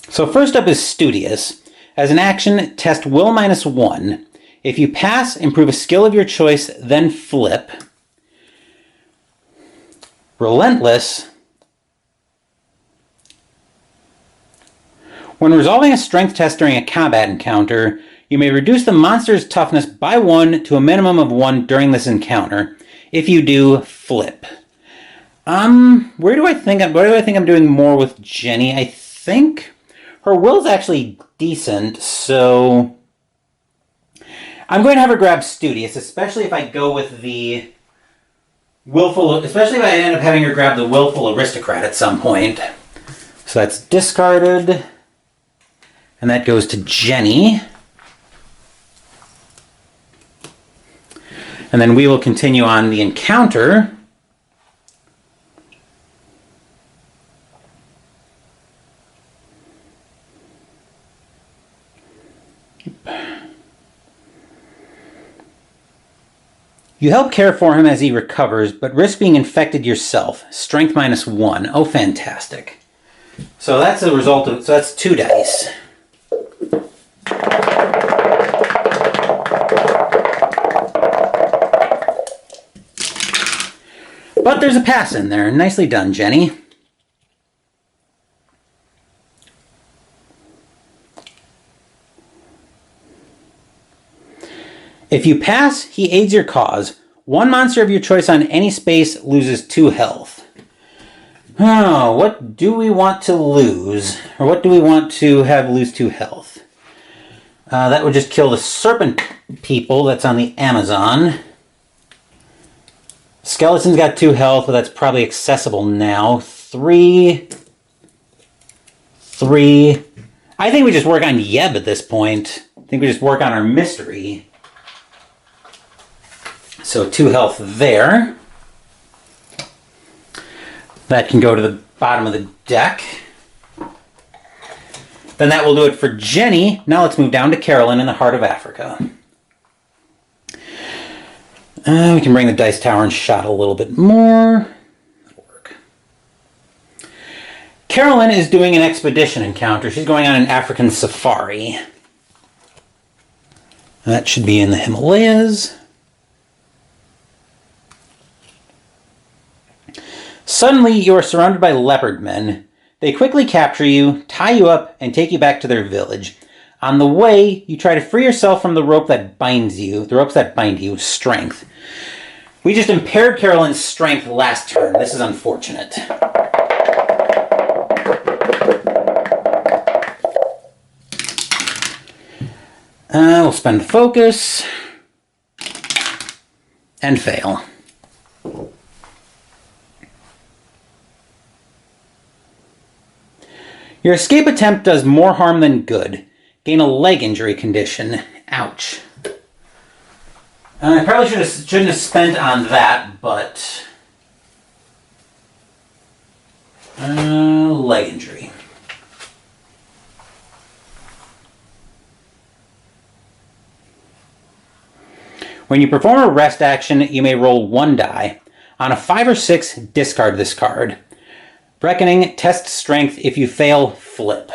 So first up is Studious. As an action, test Will -1. If you pass, improve a skill of your choice, then flip. Relentless. When resolving a strength test during a combat encounter, you may reduce the monster's toughness by 1 to a minimum of 1 during this encounter. If you do, flip. Where do I think I'm doing more with Jenny? I think her will's actually decent, so I'm going to have her grab Studious, especially if I go with the willful, especially if I end up having her grab the willful aristocrat at some point. So that's discarded, and that goes to Jenny. And then we will continue on the encounter. You help care for him as he recovers, but risk being infected yourself. Strength -1. Oh, fantastic. So that's a result of, so that's 2 dice. But there's a pass in there. Nicely done, Jenny. If you pass, he aids your cause. 1 monster of your choice on any space loses 2 health. Oh, what do we want to lose? Or what do we want to have lose 2 health? That would just kill the serpent people that's on the Amazon. Skeleton's got 2 health, but that's probably accessible now. 3. I think we just work on Yeb at this point. I think we just work on our mystery. So 2 health there. That can go to the bottom of the deck. Then that will do it for Jenny. Now let's move down to Carolyn in the heart of Africa. We can bring the dice tower and shot a little bit more. That'll work. Carolyn is doing an expedition encounter. She's going on an African safari. That should be in the Himalayas. Suddenly, you are surrounded by leopard men. They quickly capture you, tie you up, and take you back to their village. On the way, you try to free yourself from the rope that binds you. The ropes that bind you, strength. We just impaired Carolyn's strength last turn. This is unfortunate. We'll spend the focus. And fail. Your escape attempt does more harm than good. Gain a leg injury condition. Ouch. I probably shouldn't have spent on that, but... leg injury. When you perform a rest action, you may roll 1 die. On a 5 or 6, discard this card. Reckoning, test strength. If you fail, flip.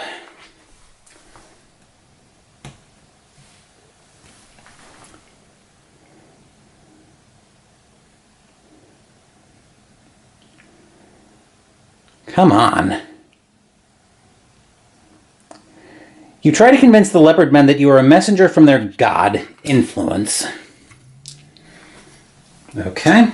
Come on. You try to convince the leopard men that you are a messenger from their god, Influence. Okay.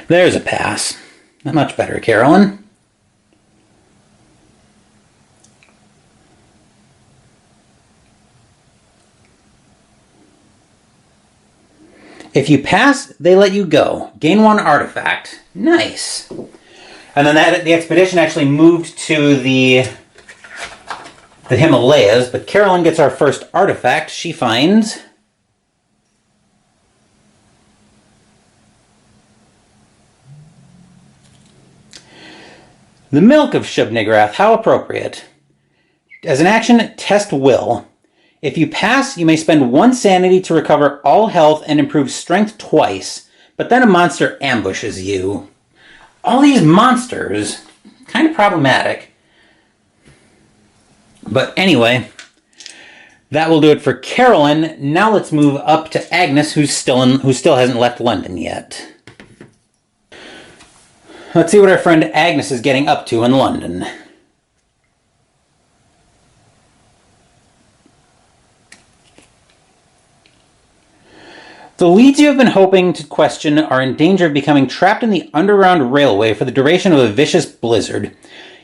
There's a pass. Not much better, Carolyn. If you pass, they let you go. Gain 1 artifact. Nice. And then the expedition actually moved to the Himalayas, but Carolyn gets our first artifact. She finds... the milk of Shub-Niggurath. How appropriate. As an action, test will. If you pass, you may spend 1 sanity to recover all health and improve strength twice, but then a monster ambushes you. All these monsters, kind of problematic. But anyway, that will do it for Carolyn. Now let's move up to Agnes, who still hasn't left London yet. Let's see what our friend Agnes is getting up to in London. The leads you have been hoping to question are in danger of becoming trapped in the underground railway for the duration of a vicious blizzard.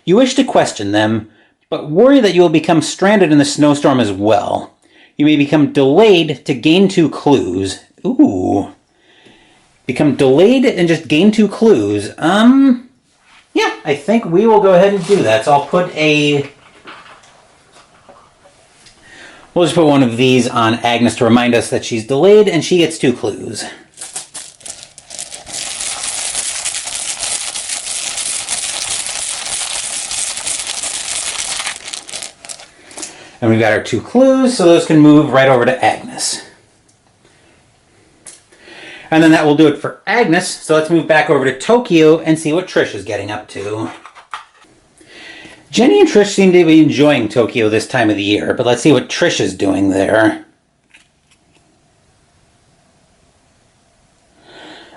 You wish to question them, but worry that you will become stranded in the snowstorm as well. You may become delayed to gain 2 clues. Ooh. Become delayed and just gain 2 clues. Yeah, I think we will go ahead and do that. So I'll put we'll just put one of these on Agnes to remind us that she's delayed, and she gets 2 clues. And we've got our 2 clues, so those can move right over to Agnes. And then that will do it for Agnes, so let's move back over to Tokyo and see what Trish is getting up to. Jenny and Trish seem to be enjoying Tokyo this time of the year, but let's see what Trish is doing there.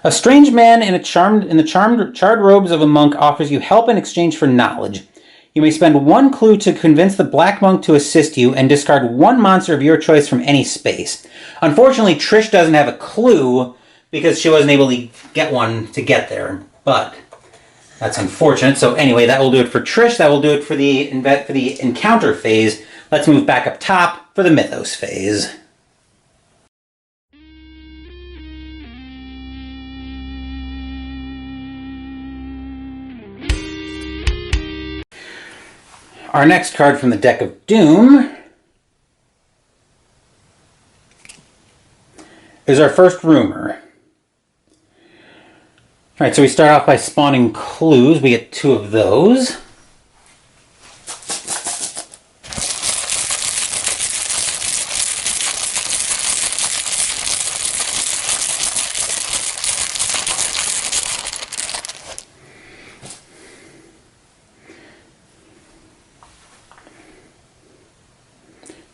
A strange man in the charred robes of a monk offers you help in exchange for knowledge. You may spend 1 clue to convince the black monk to assist you and discard 1 monster of your choice from any space. Unfortunately, Trish doesn't have a clue because she wasn't able to get one to get there, but That's unfortunate. So anyway, that will do it for Trish. That will do it for the encounter phase. Let's move back up top for the Mythos phase. Our next card from the Deck of Doom is our first rumor. Alright, so we start off by spawning clues. We get 2 of those.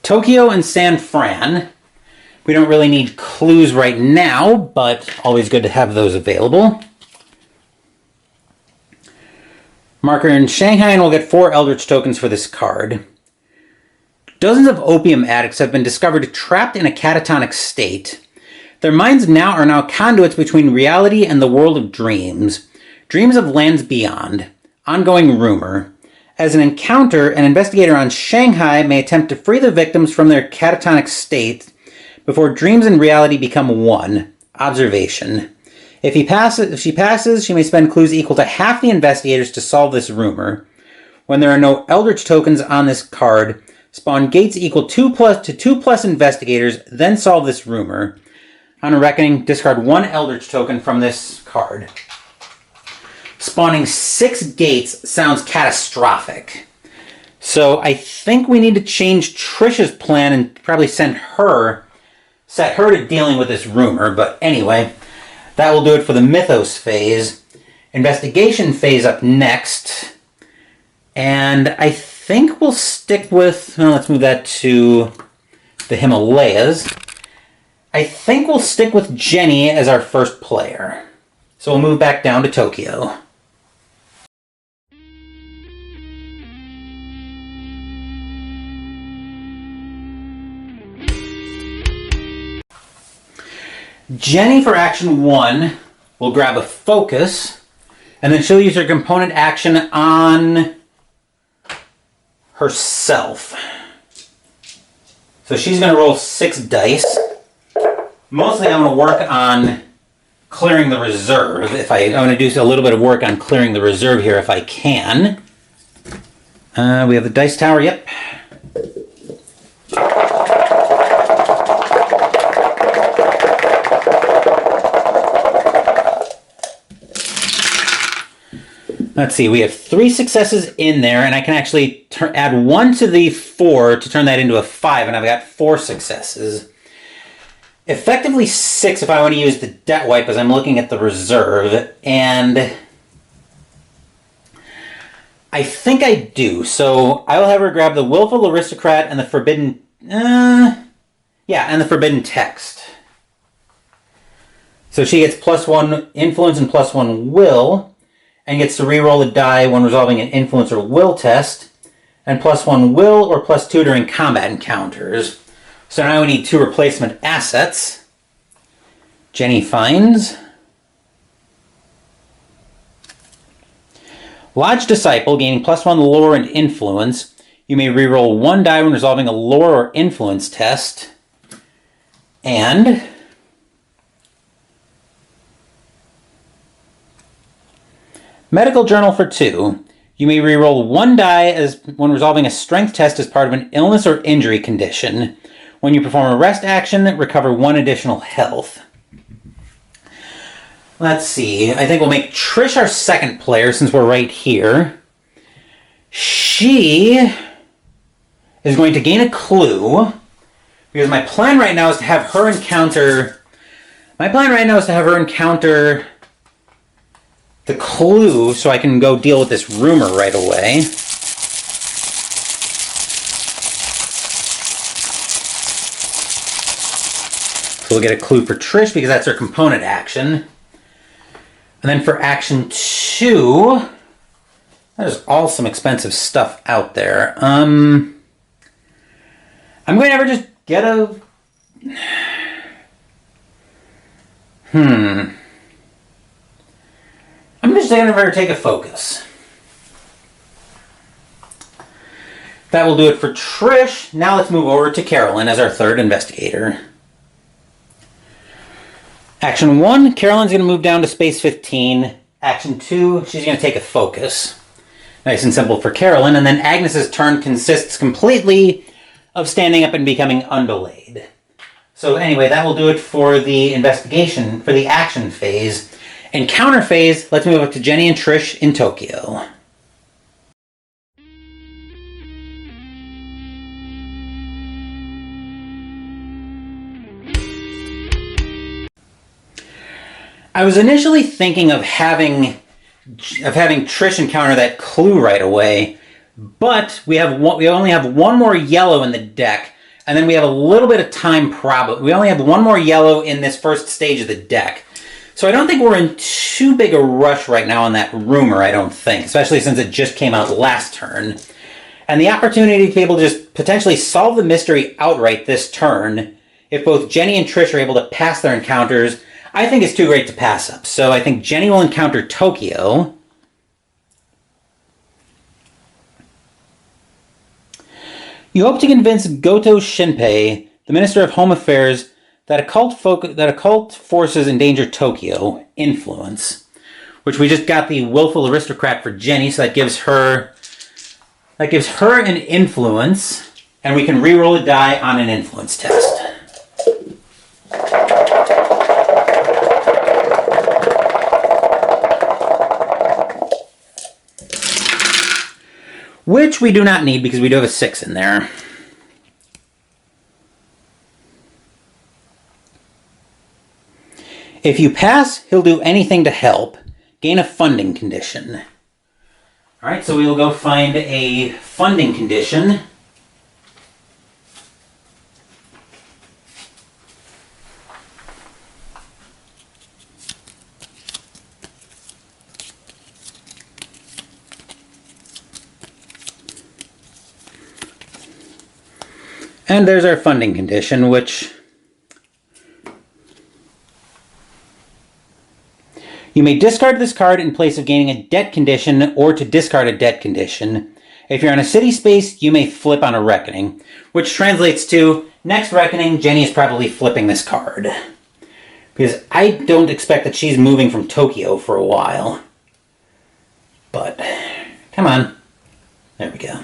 Tokyo and San Fran. We don't really need clues right now, but always good to have those available. Marker in Shanghai, and we'll get 4 Eldritch tokens for this card. Dozens of opium addicts have been discovered trapped in a catatonic state. Their minds are now conduits between reality and the world of dreams. Dreams of lands beyond. Ongoing rumor. As an encounter, an investigator on Shanghai may attempt to free the victims from their catatonic state before dreams and reality become one. Observation. If she passes, she may spend clues equal to half the investigators to solve this rumor. When there are no Eldritch tokens on this card, spawn gates equal 2 plus investigators, then solve this rumor. On a reckoning, discard 1 Eldritch token from this card. Spawning 6 gates sounds catastrophic. So I think we need to change Trish's plan and probably set her to dealing with this rumor. But anyway, that will do it for the Mythos phase. Investigation phase up next. And I think we'll stick with, well, let's move that to the Himalayas. I think we'll stick with Jenny as our first player. So we'll move back down to Tokyo. Jenny, for action 1, will grab a focus, and then she'll use her component action on herself. So she's going to roll 6 dice. Mostly I'm going to work on clearing the reserve. I'm going to do a little bit of work on clearing the reserve here if I can. We have the dice tower, yep. Let's see, we have 3 successes in there, and I can actually add 1 to the 4 to turn that into a 5, and I've got 4 successes. Effectively 6 if I want to use the debt wipe as I'm looking at the reserve, and I think I do. So I will have her grab the Willful Aristocrat and the Forbidden... and the Forbidden Text. So she gets +1 Influence and +1 Will, and gets to reroll the die when resolving an Influence or Will test, and +1 Will or +2 during combat encounters. So now we need 2 replacement assets. Jenny finds Lodge Disciple, gaining +1 Lore and Influence. You may reroll 1 die when resolving a Lore or Influence test. And Medical Journal for 2. You may reroll 1 die when resolving a Strength test as part of an illness or injury condition. When you perform a rest action, recover 1 additional health. Let's see. I think we'll make Trish our second player since we're right here. She is going to gain a clue because my plan right now is to have her encounter... the clue so I can go deal with this rumor right away. So we'll get a clue for Trish because that's her component action. And then for action 2, there's all some expensive stuff out there. I'm going to ever just get a... I'm going to just going to take a focus. That will do it for Trish. Now let's move over to Carolyn as our third investigator. Action 1, Carolyn's going to move down to space 15. Action 2, she's going to take a focus. Nice and simple for Carolyn. And then Agnes's turn consists completely of standing up and becoming undelayed. So anyway, that will do it for the investigation, for the action phase. In counter phase, let's move up to Jenny and Trish in Tokyo. I was initially thinking of having Trish encounter that clue right away, but we only have one more yellow in the deck, and then we have a little bit of time problem. We only have one more yellow in this first stage of the deck. So I don't think we're in too big a rush right now on that rumor, I don't think, especially since it just came out last turn. And the opportunity to be able to just potentially solve the mystery outright this turn, if both Jenny and Trish are able to pass their encounters, I think it's too great to pass up. So I think Jenny will encounter Tokyo. You hope to convince Goto Shinpei, the Minister of Home Affairs, that occult forces endanger Tokyo. Influence. Which we just got the willful aristocrat for Jenny, so that gives her an influence, and we can re-roll a die on an influence test. Which we do not need because we do have a 6 in there. If you pass, he'll do anything to help. Gain a funding condition. Alright, so we will go find a funding condition. And there's our funding condition, which you may discard this card in place of gaining a debt condition or to discard a debt condition. If you're on a city space, you may flip on a reckoning, which translates to next reckoning, Jenny is probably flipping this card. Because I don't expect that she's moving from Tokyo for a while. But, come on. There we go.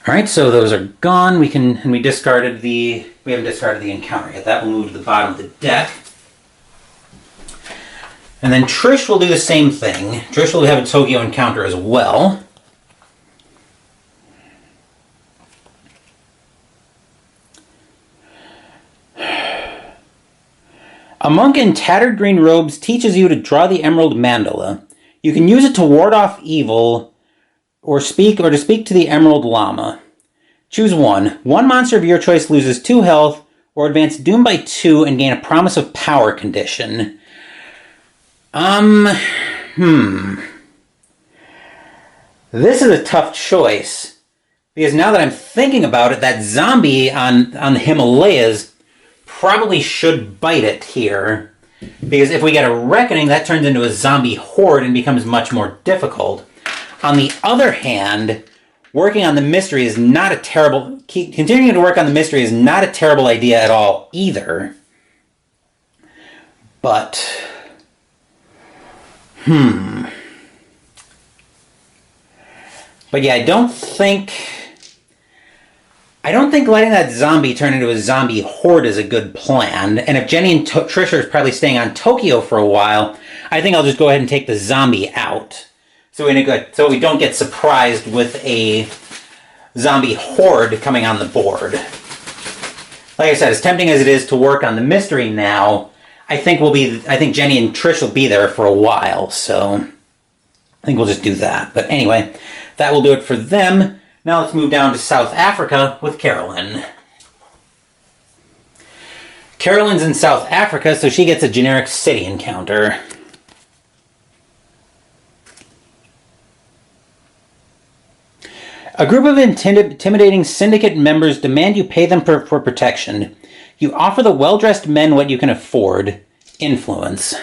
Alright, so those are gone. We haven't discarded the encounter yet. That will move to the bottom of the deck. And then Trish will do the same thing. Trish will have a Tokyo encounter as well. A monk in tattered green robes teaches you to draw the emerald mandala. You can use it to ward off evil or to speak to the Emerald Llama. Choose one. One monster of your choice loses 2 health, or advance Doom by 2 and gain a Promise of Power condition. This is a tough choice. Because now that I'm thinking about it, that zombie on the Himalayas probably should bite it here. Because if we get a Reckoning, that turns into a zombie horde and becomes much more difficult. On the other hand, working on the mystery is not a terrible... Continuing to work on the mystery is not a terrible idea at all, either. But... But yeah, I don't think letting that zombie turn into a zombie horde is a good plan. And if Jenny and Trish are probably staying on Tokyo for a while, I think I'll just go ahead and take the zombie out. So we don't get surprised with a zombie horde coming on the board. Like I said, as tempting as it is to work on the mystery now, I think Jenny and Trish will be there for a while, so I think we'll just do that. But anyway, that will do it for them. Now let's move down to South Africa with Carolyn. Carolyn's in South Africa, so she gets a generic city encounter. A group of intimidating syndicate members demand you pay them for protection. You offer the well-dressed men what you can afford. Influence.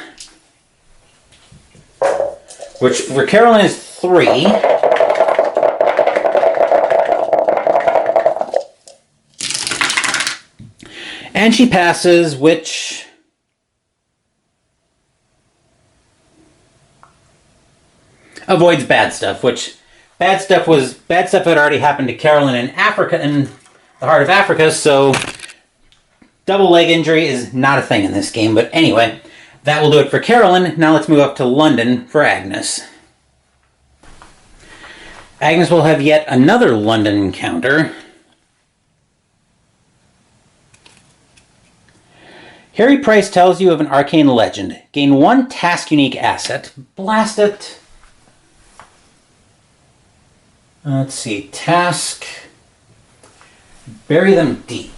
which for Carolyn is 3. And she passes, which avoids bad stuff, which bad stuff had already happened to Carolyn in Africa, in the heart of Africa, so double leg injury is not a thing in this game. But anyway, that will do it for Carolyn. Now let's move up to London for Agnes. Agnes will have yet another London encounter. Harry Price tells you of an arcane legend. Gain 1 task-unique asset. Blast it. Let's see. Task. Bury them deep.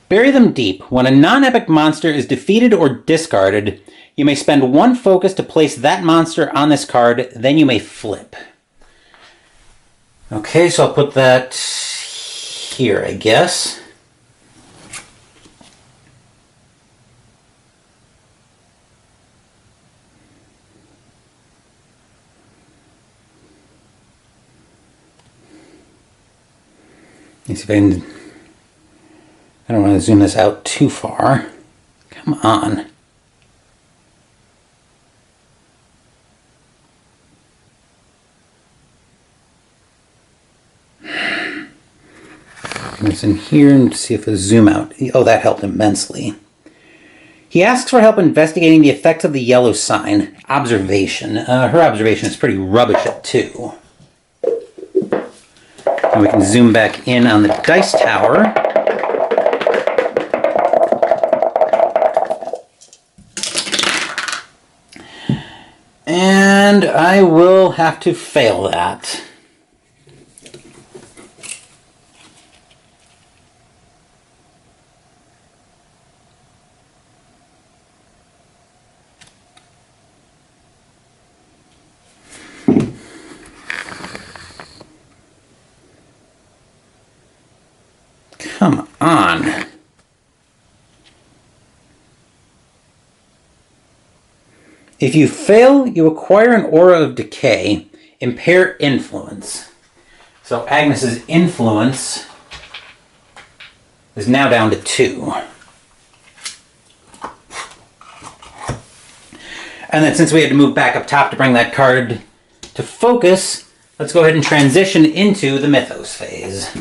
Bury them deep. When a non-epic monster is defeated or discarded, you may spend 1 focus to place that monster on this card, then you may flip. Okay, so I'll put that here, I guess. Let me see if I can... I don't want to zoom this out too far. Come on. Bring this in here and see if it'll zoom out. Oh, that helped immensely. He asks for help investigating the effects of the yellow sign. Observation. Her observation is pretty rubbish at 2. And we can zoom back in on the dice tower. And I will have to fail that. Come on. If you fail, you acquire an aura of decay. Impair influence. So Agnes's influence is now down to 2. And then since we had to move back up top to bring that card to focus, let's go ahead and transition into the Mythos phase.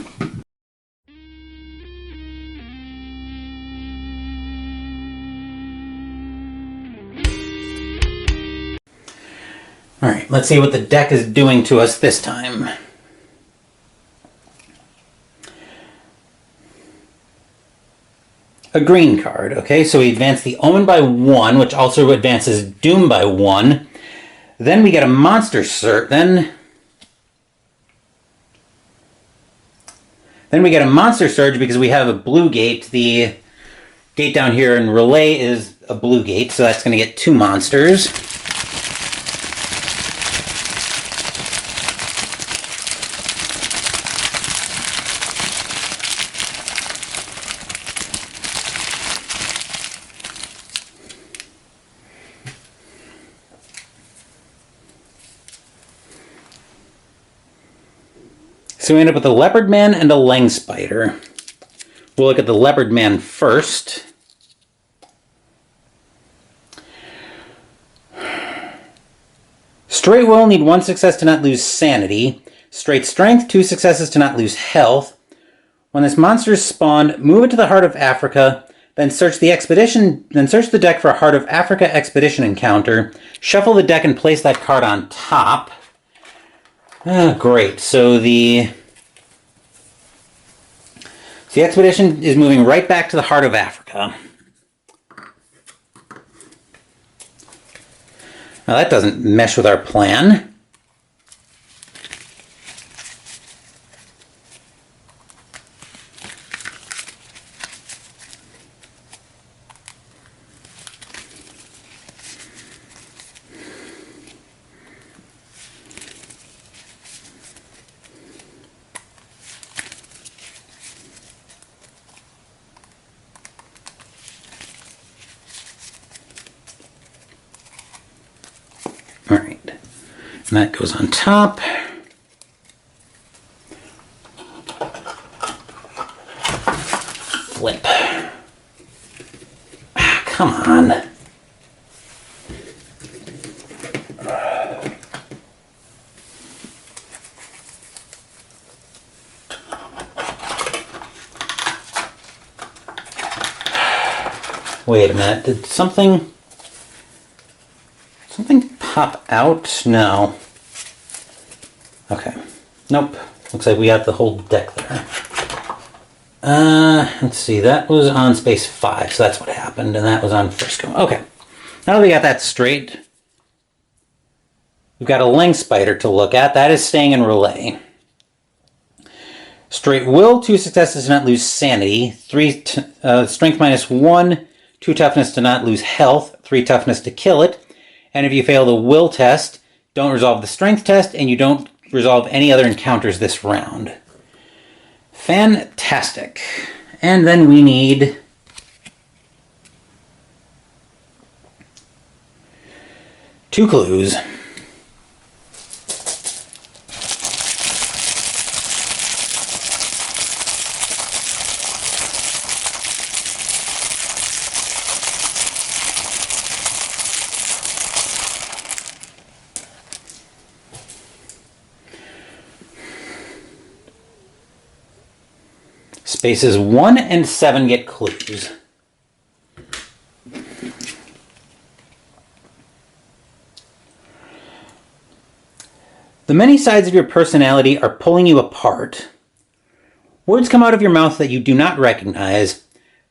Alright, let's see what the deck is doing to us this time. A green card. Okay, so we advance the Omen by 1, which also advances Doom by 1. Then we get a Monster Surge. Then we get a Monster Surge because we have a blue gate. The gate down here in Relay is a blue gate, so that's going to get 2 monsters. So we end up with a Leopard Man and a Leng Spider. We'll look at the Leopard Man first. Straight Will, need 1 success to not lose sanity. Straight Strength, 2 successes to not lose health. When this monster is spawned, move it to the Heart of Africa, then search the deck for a Heart of Africa expedition encounter. Shuffle the deck and place that card on top. Great. So the expedition is moving right back to the Heart of Africa. Now that doesn't mesh with our plan. And that goes on top. Flip. Ah, come on. Wait a minute, did something pop out? No. Okay. Nope. Looks like we got the whole deck there. Let's see, that was on space 5, so that's what happened, and that was on first go. Okay. Now that we got that straight, we've got a length spider to look at. That is staying in relay. Straight will, 2 successes to not lose sanity, 3 strength -1, 2 toughness to not lose health, 3 toughness to kill it. And if you fail the will test, don't resolve the strength test, and you don't resolve any other encounters this round. Fantastic. And then we need two clues. Spaces 1 and 7 get clues. The many sides of your personality are pulling you apart. Words come out of your mouth that you do not recognize.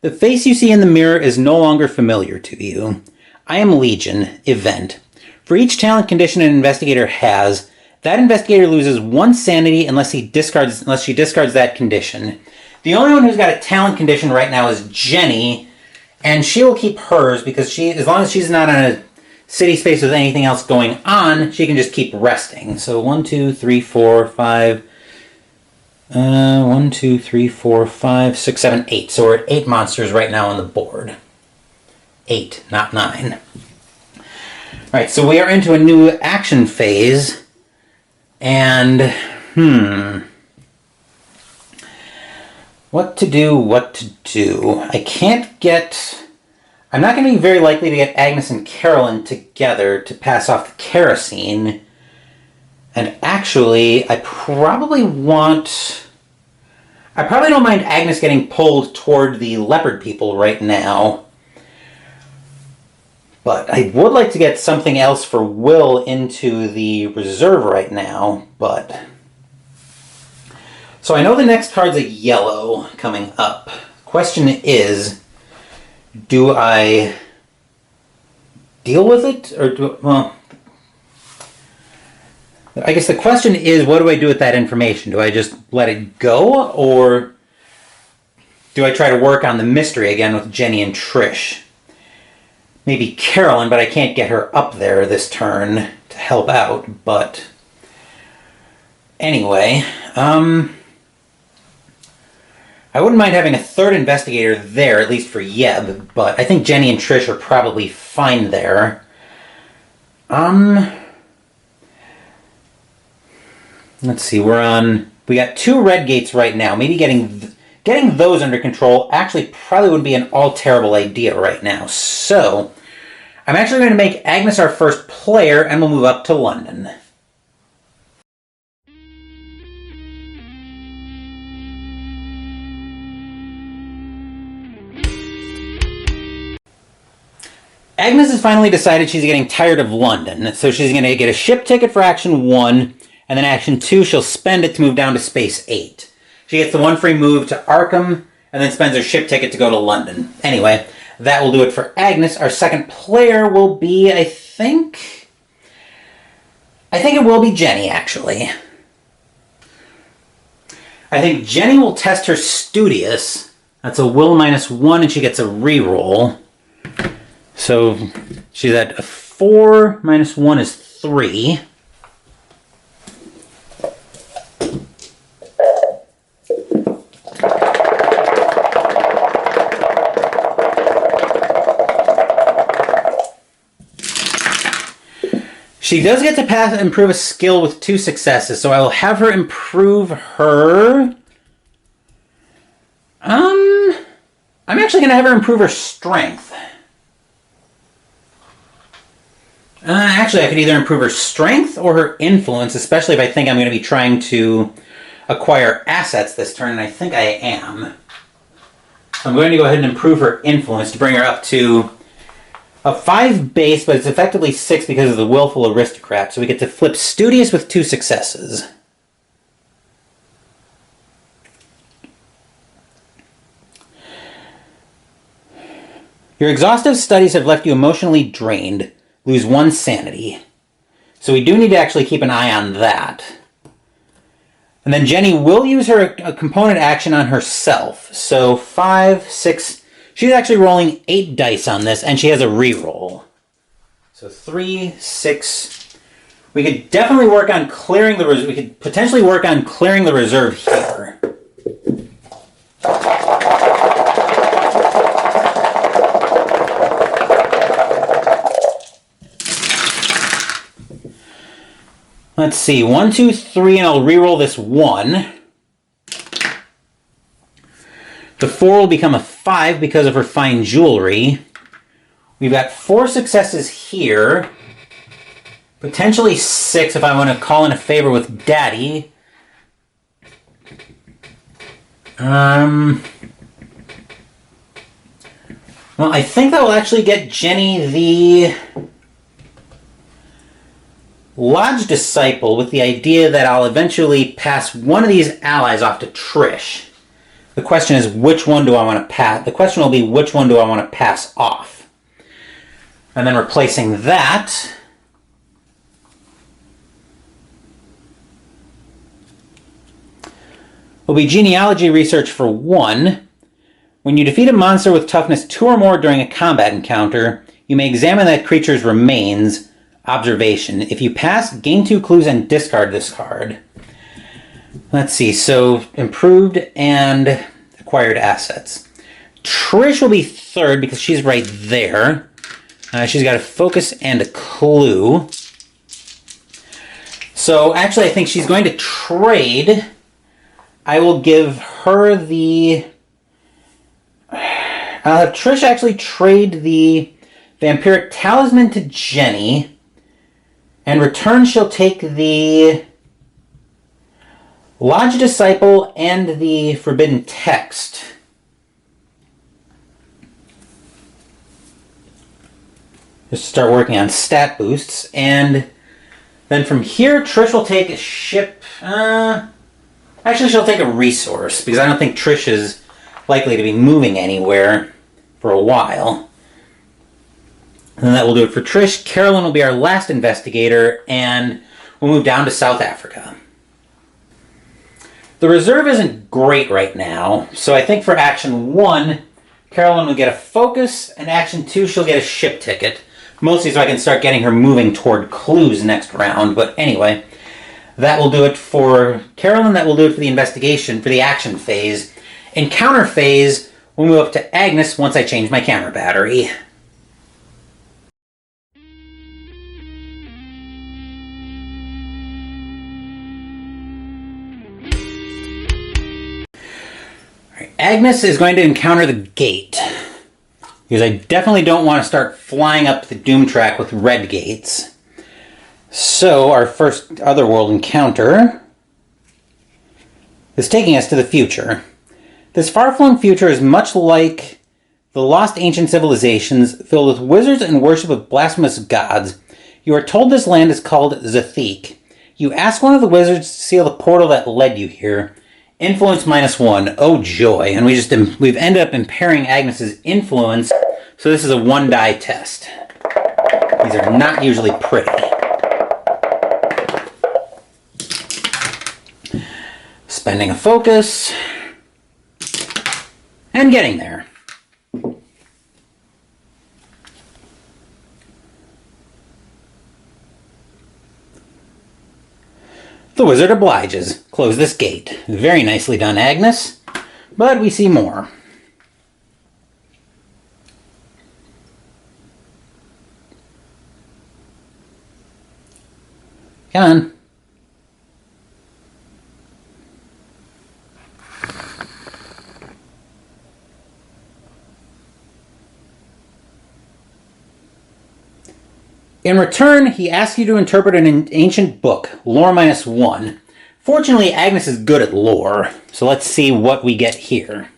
The face you see in the mirror is no longer familiar to you. I am Legion, event. For each talent condition an investigator has, that investigator loses 1 sanity unless she discards that condition. The only one who's got a talent condition right now is Jenny, and she will keep hers because as long as she's not on a city space with anything else going on, she can just keep resting. So 1, 2, 3, 4, 5. 1, 2, 3, 4, 5, 6, 7, 8. So we're at 8 monsters right now on the board. 8, not 9. Alright, so we are into a new action phase. And, what to do. I'm not going to be very likely to get Agnes and Carolyn together to pass off the kerosene. And actually, I probably don't mind Agnes getting pulled toward the leopard people right now. But I would like to get something else for Will into the reserve right now, but... So I know the next card's a yellow coming up. Question is, do I deal with it? I guess the question is, what do I do with that information? Do I just let it go, or do I try to work on the mystery again with Jenny and Trish? Maybe Carolyn, but I can't get her up there this turn to help out, but... Anyway, I wouldn't mind having a third investigator there, at least for Yeb, but I think Jenny and Trish are probably fine there. Let's see, we got 2 red gates right now. Maybe getting those under control actually probably would be an all-terrible idea right now. So, I'm actually going to make Agnes our first player, and we'll move up to London. Agnes has finally decided she's getting tired of London, so she's going to get a ship ticket for Action 1, and then Action 2 she'll spend it to move down to Space 8. She gets the 1 free move to Arkham, and then spends her ship ticket to go to London. Anyway, that will do it for Agnes. Our second player will be, I think it will be Jenny, actually. I think Jenny will test her Studious. That's a will -1, and she gets a reroll. So she's at a 4, -1 is 3. She does get to improve a skill with 2 successes, so I will have her improve her... I'm actually going to have her improve her strength. Actually, I could either improve her strength or her influence, especially if I think I'm going to be trying to acquire assets this turn, and I think I am. So I'm going to go ahead and improve her influence to bring her up to a 5 base, but it's effectively 6 because of the Willful Aristocrat, so we get to flip Studious with 2 successes. Your exhaustive studies have left you emotionally drained. Lose 1 sanity. So we do need to actually keep an eye on that. And then Jenny will use her a component action on herself. So 5, 6... She's actually rolling 8 dice on this, and she has a reroll. So 3, 6... We could definitely work on clearing the reserve. We could potentially work on clearing the reserve here. Let's see, 1, 2, 3, and I'll reroll this 1. The 4 will become a 5 because of her fine jewelry. We've got 4 successes here. Potentially 6 if I want to call in a favor with Daddy. Well, I think that will actually get Jenny the Lodge Disciple with the idea that I'll eventually pass one of these allies off to Trish. The question is, which one do I want to pass? The question will be, which one do I want to pass off? And then replacing that will be Genealogy Research for 1. When you defeat a monster with toughness 2 or more during a combat encounter, you may examine that creature's remains. Observation. If you pass, gain 2 clues and discard this card. Let's see, so improved and acquired assets. Trish will be 3rd because she's right there. She's got a focus and a clue. So actually I think she's going to trade. I will give her the... I'll have Trish actually trade the Vampiric Talisman to Jenny. In return, she'll take the Lodge Disciple and the Forbidden Text. Just start working on stat boosts. And then from here, Trish will take a ship. Actually, she'll take a resource, because I don't think Trish is likely to be moving anywhere for a while. And that will do it for Trish. Carolyn will be our last investigator, and we'll move down to South Africa. The reserve isn't great right now, so I think for Action 1, Carolyn will get a focus, and Action 2, she'll get a ship ticket. Mostly so I can start getting her moving toward clues next round, but anyway, that will do it for Carolyn, that will do it for the investigation, for the action phase. In counter phase, we'll move up to Agnes once I change my camera battery. Agnes is going to encounter the gate, because I definitely don't want to start flying up the Doom track with red gates. So our first Otherworld encounter is taking us to the future. This far-flung future is much like the lost ancient civilizations, filled with wizards and worship of blasphemous gods. You are told this land is called Zathik. You ask one of the wizards to seal the portal that led you here. Influence -1. Oh joy. And we've ended up impairing Agnes's influence, so this is a 1-die test. These are not usually pretty. Spending a focus. And getting there. The wizard obliges. Close this gate. Very nicely done, Agnes. But we see more. Come on. In return, he asks you to interpret an ancient book, lore -1. Fortunately, Agnes is good at lore, so let's see what we get here.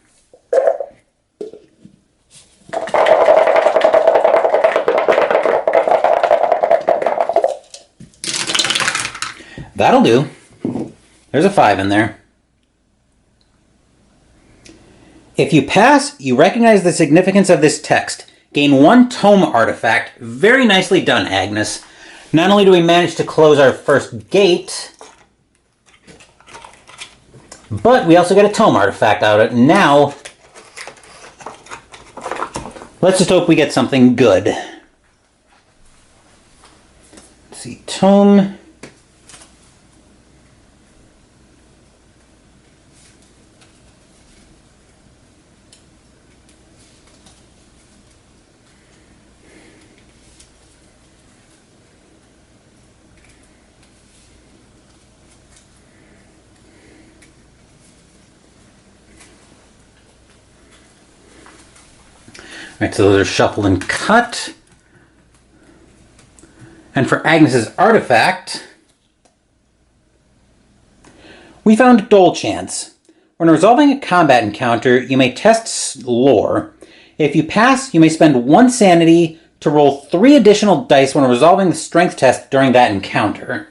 That'll do. There's a 5 in there. If you pass, you recognize the significance of this text. Gain 1 tome artifact. Very nicely done, Agnes. Not only do we manage to close our first gate, but we also get a tome artifact out of it. Now, let's just hope we get something good. Let's see, tome. Alright, so those are shuffled and cut. And for Agnes's artifact, we found Dole Chance. When resolving a combat encounter, you may test lore. If you pass, you may spend 1 sanity to roll 3 additional dice when resolving the strength test during that encounter.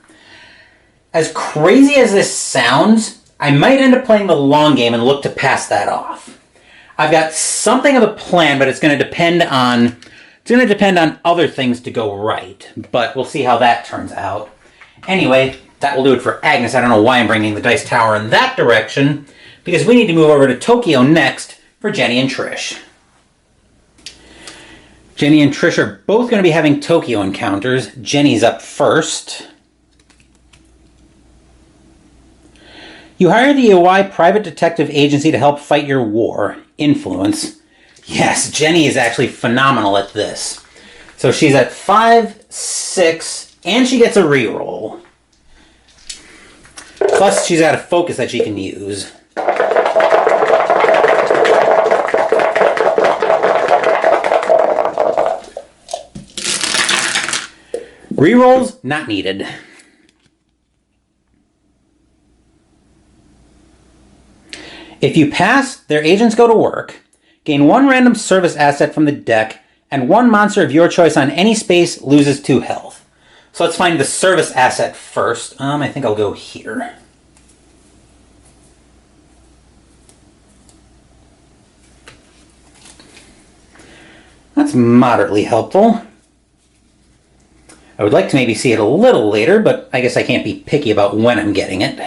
As crazy as this sounds, I might end up playing the long game and look to pass that off. I've got something of a plan, but it's going to depend on other things to go right. But we'll see how that turns out. Anyway, that will do it for Agnes. I don't know why I'm bringing the dice tower in that direction, because we need to move over to Tokyo next for Jenny and Trish. Jenny and Trish are both going to be having Tokyo encounters. Jenny's up first. You hire the OI private detective agency to help fight your war. Influence. Yes, Jenny is actually phenomenal at this. So she's at 5, 6, and she gets a reroll. Plus, she's got a focus that she can use. Rerolls, not needed. If you pass, their agents go to work. Gain 1 random service asset from the deck, and 1 monster of your choice on any space loses 2 health. So let's find the service asset first. I think I'll go here. That's moderately helpful. I would like to maybe see it a little later, but I guess I can't be picky about when I'm getting it.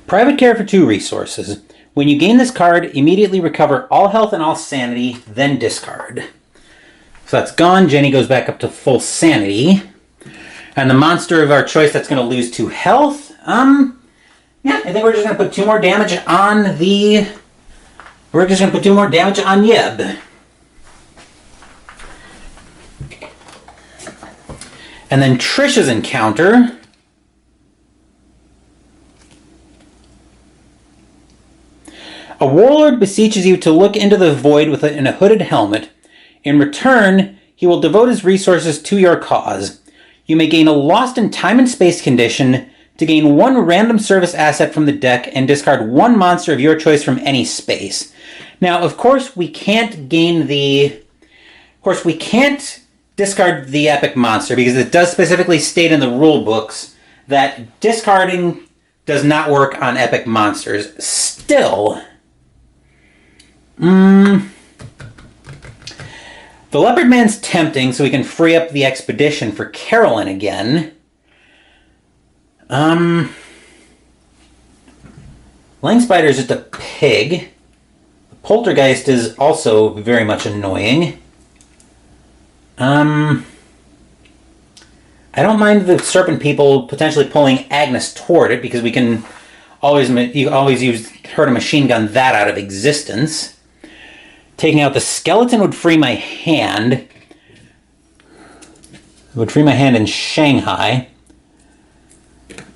Private care for 2 resources. When you gain this card, immediately recover all health and all sanity, then discard. So that's gone. Jenny goes back up to full sanity. And the monster of our choice that's going to lose 2 health. Yeah, I think we're just going to put 2 more damage on the... We're just going to put 2 more damage on Yeb. And then Trish's encounter... A warlord beseeches you to look into the void in a hooded helmet. In return, he will devote his resources to your cause. You may gain a lost in time and space condition to gain 1 random service asset from the deck and discard 1 monster of your choice from any space. Now, of course, we can't discard the epic monster because it does specifically state in the rule books that discarding does not work on epic monsters. Still... The Leopard Man's tempting, so we can free up the expedition for Carolyn again. Lang Spider is just a pig. The poltergeist is also very much annoying. I don't mind the serpent people potentially pulling Agnes toward it, because we can always hurt a machine gun that out of existence. Taking out the skeleton would free my hand. It would free my hand in Shanghai.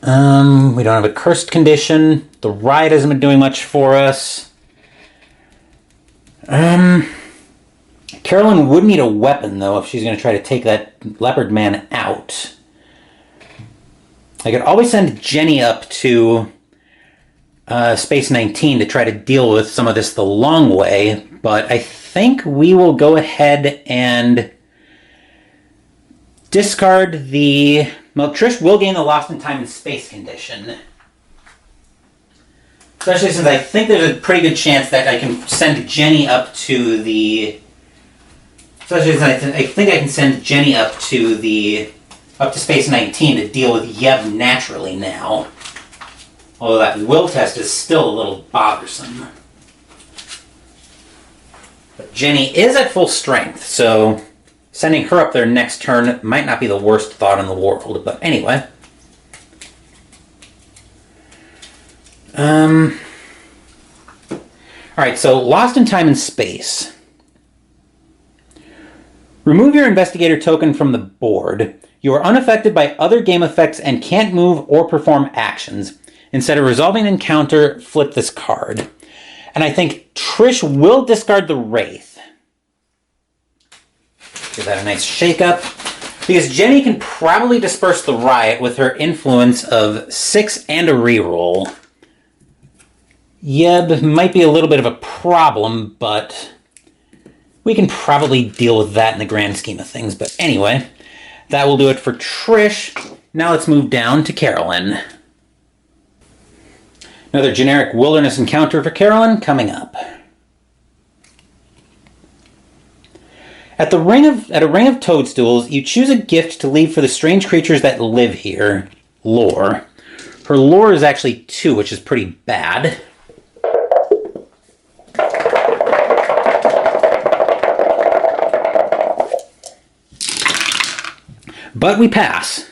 We don't have a cursed condition. The riot hasn't been doing much for us. Carolyn would need a weapon, though, if she's going to try to take that leopard man out. I could always send Jenny up to Space 19 to try to deal with some of this the long way, but I think we will go ahead and discard the... Well, Trish will gain the Lost in Time and Space condition. Especially since I think there's a pretty good chance that I can send Jenny up to the... Especially since I think I can send Jenny up to Space 19 to deal with Yeb naturally now. Although that will test is still a little bothersome. But Jenny is at full strength, so sending her up there next turn might not be the worst thought in the world. But anyway. Alright, so Lost in Time and Space. Remove your investigator token from the board. You are unaffected by other game effects and can't move or perform actions. Instead of resolving an encounter, flip this card. And I think Trish will discard the Wraith. Give that a nice shake-up. Because Jenny can probably disperse the riot with her influence of 6 and a reroll. Yeb might be a little bit of a problem, but we can probably deal with that in the grand scheme of things. But anyway, that will do it for Trish. Now let's move down to Carolyn. Another generic wilderness encounter for Carolyn coming up. At a ring of toadstools, you choose a gift to leave for the strange creatures that live here. Lore. Her lore is actually 2, which is pretty bad. But we pass.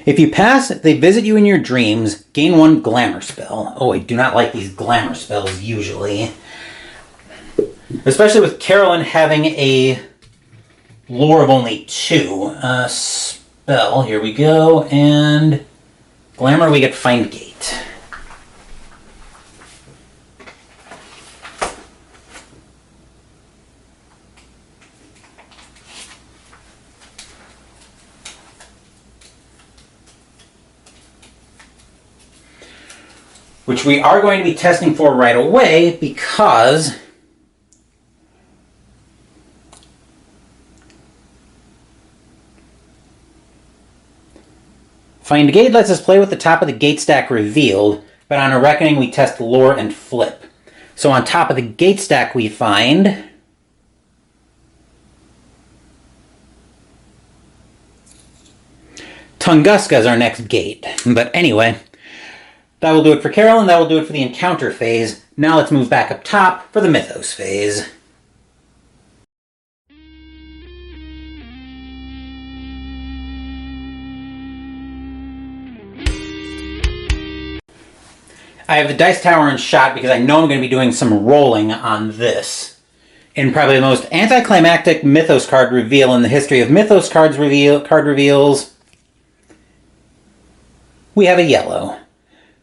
If you pass, they visit you in your dreams, gain 1 glamour spell. Oh, I do not like these glamour spells usually. Especially with Carolyn having a lore of only 2. Spell, here we go, and glamour we get Find Gate. Which we are going to be testing for right away because Find Gate lets us play with the top of the gate stack revealed, but on a Reckoning we test lore and flip. So on top of the gate stack we find Tunguska is our next gate. But anyway, that will do it for Carolyn, that will do it for the encounter phase. Now let's move back up top for the Mythos phase. I have the Dice Tower in shot because I know I'm going to be doing some rolling on this. In probably the most anticlimactic Mythos card reveal in the history of Mythos card reveals, we have a yellow.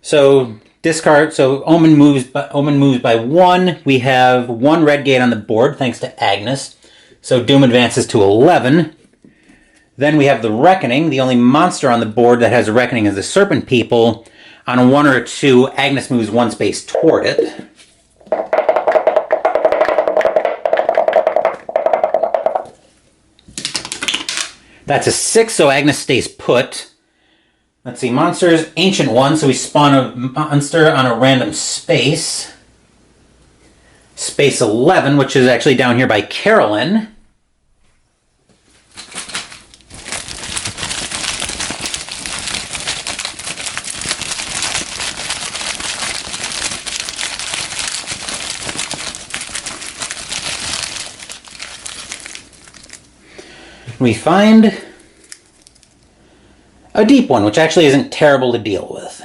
So discard. So Omen moves by 1. We have 1 red gate on the board thanks to Agnes. So Doom advances to 11. Then we have the Reckoning. The only monster on the board that has a Reckoning is the Serpent People. On a 1 or a 2, Agnes moves 1 space toward it. That's a 6, so Agnes stays put. Let's see, monsters, Ancient 1, so we spawn a monster on a random space. Space 11, which is actually down here by Carolyn. we find a deep one, which actually isn't terrible to deal with.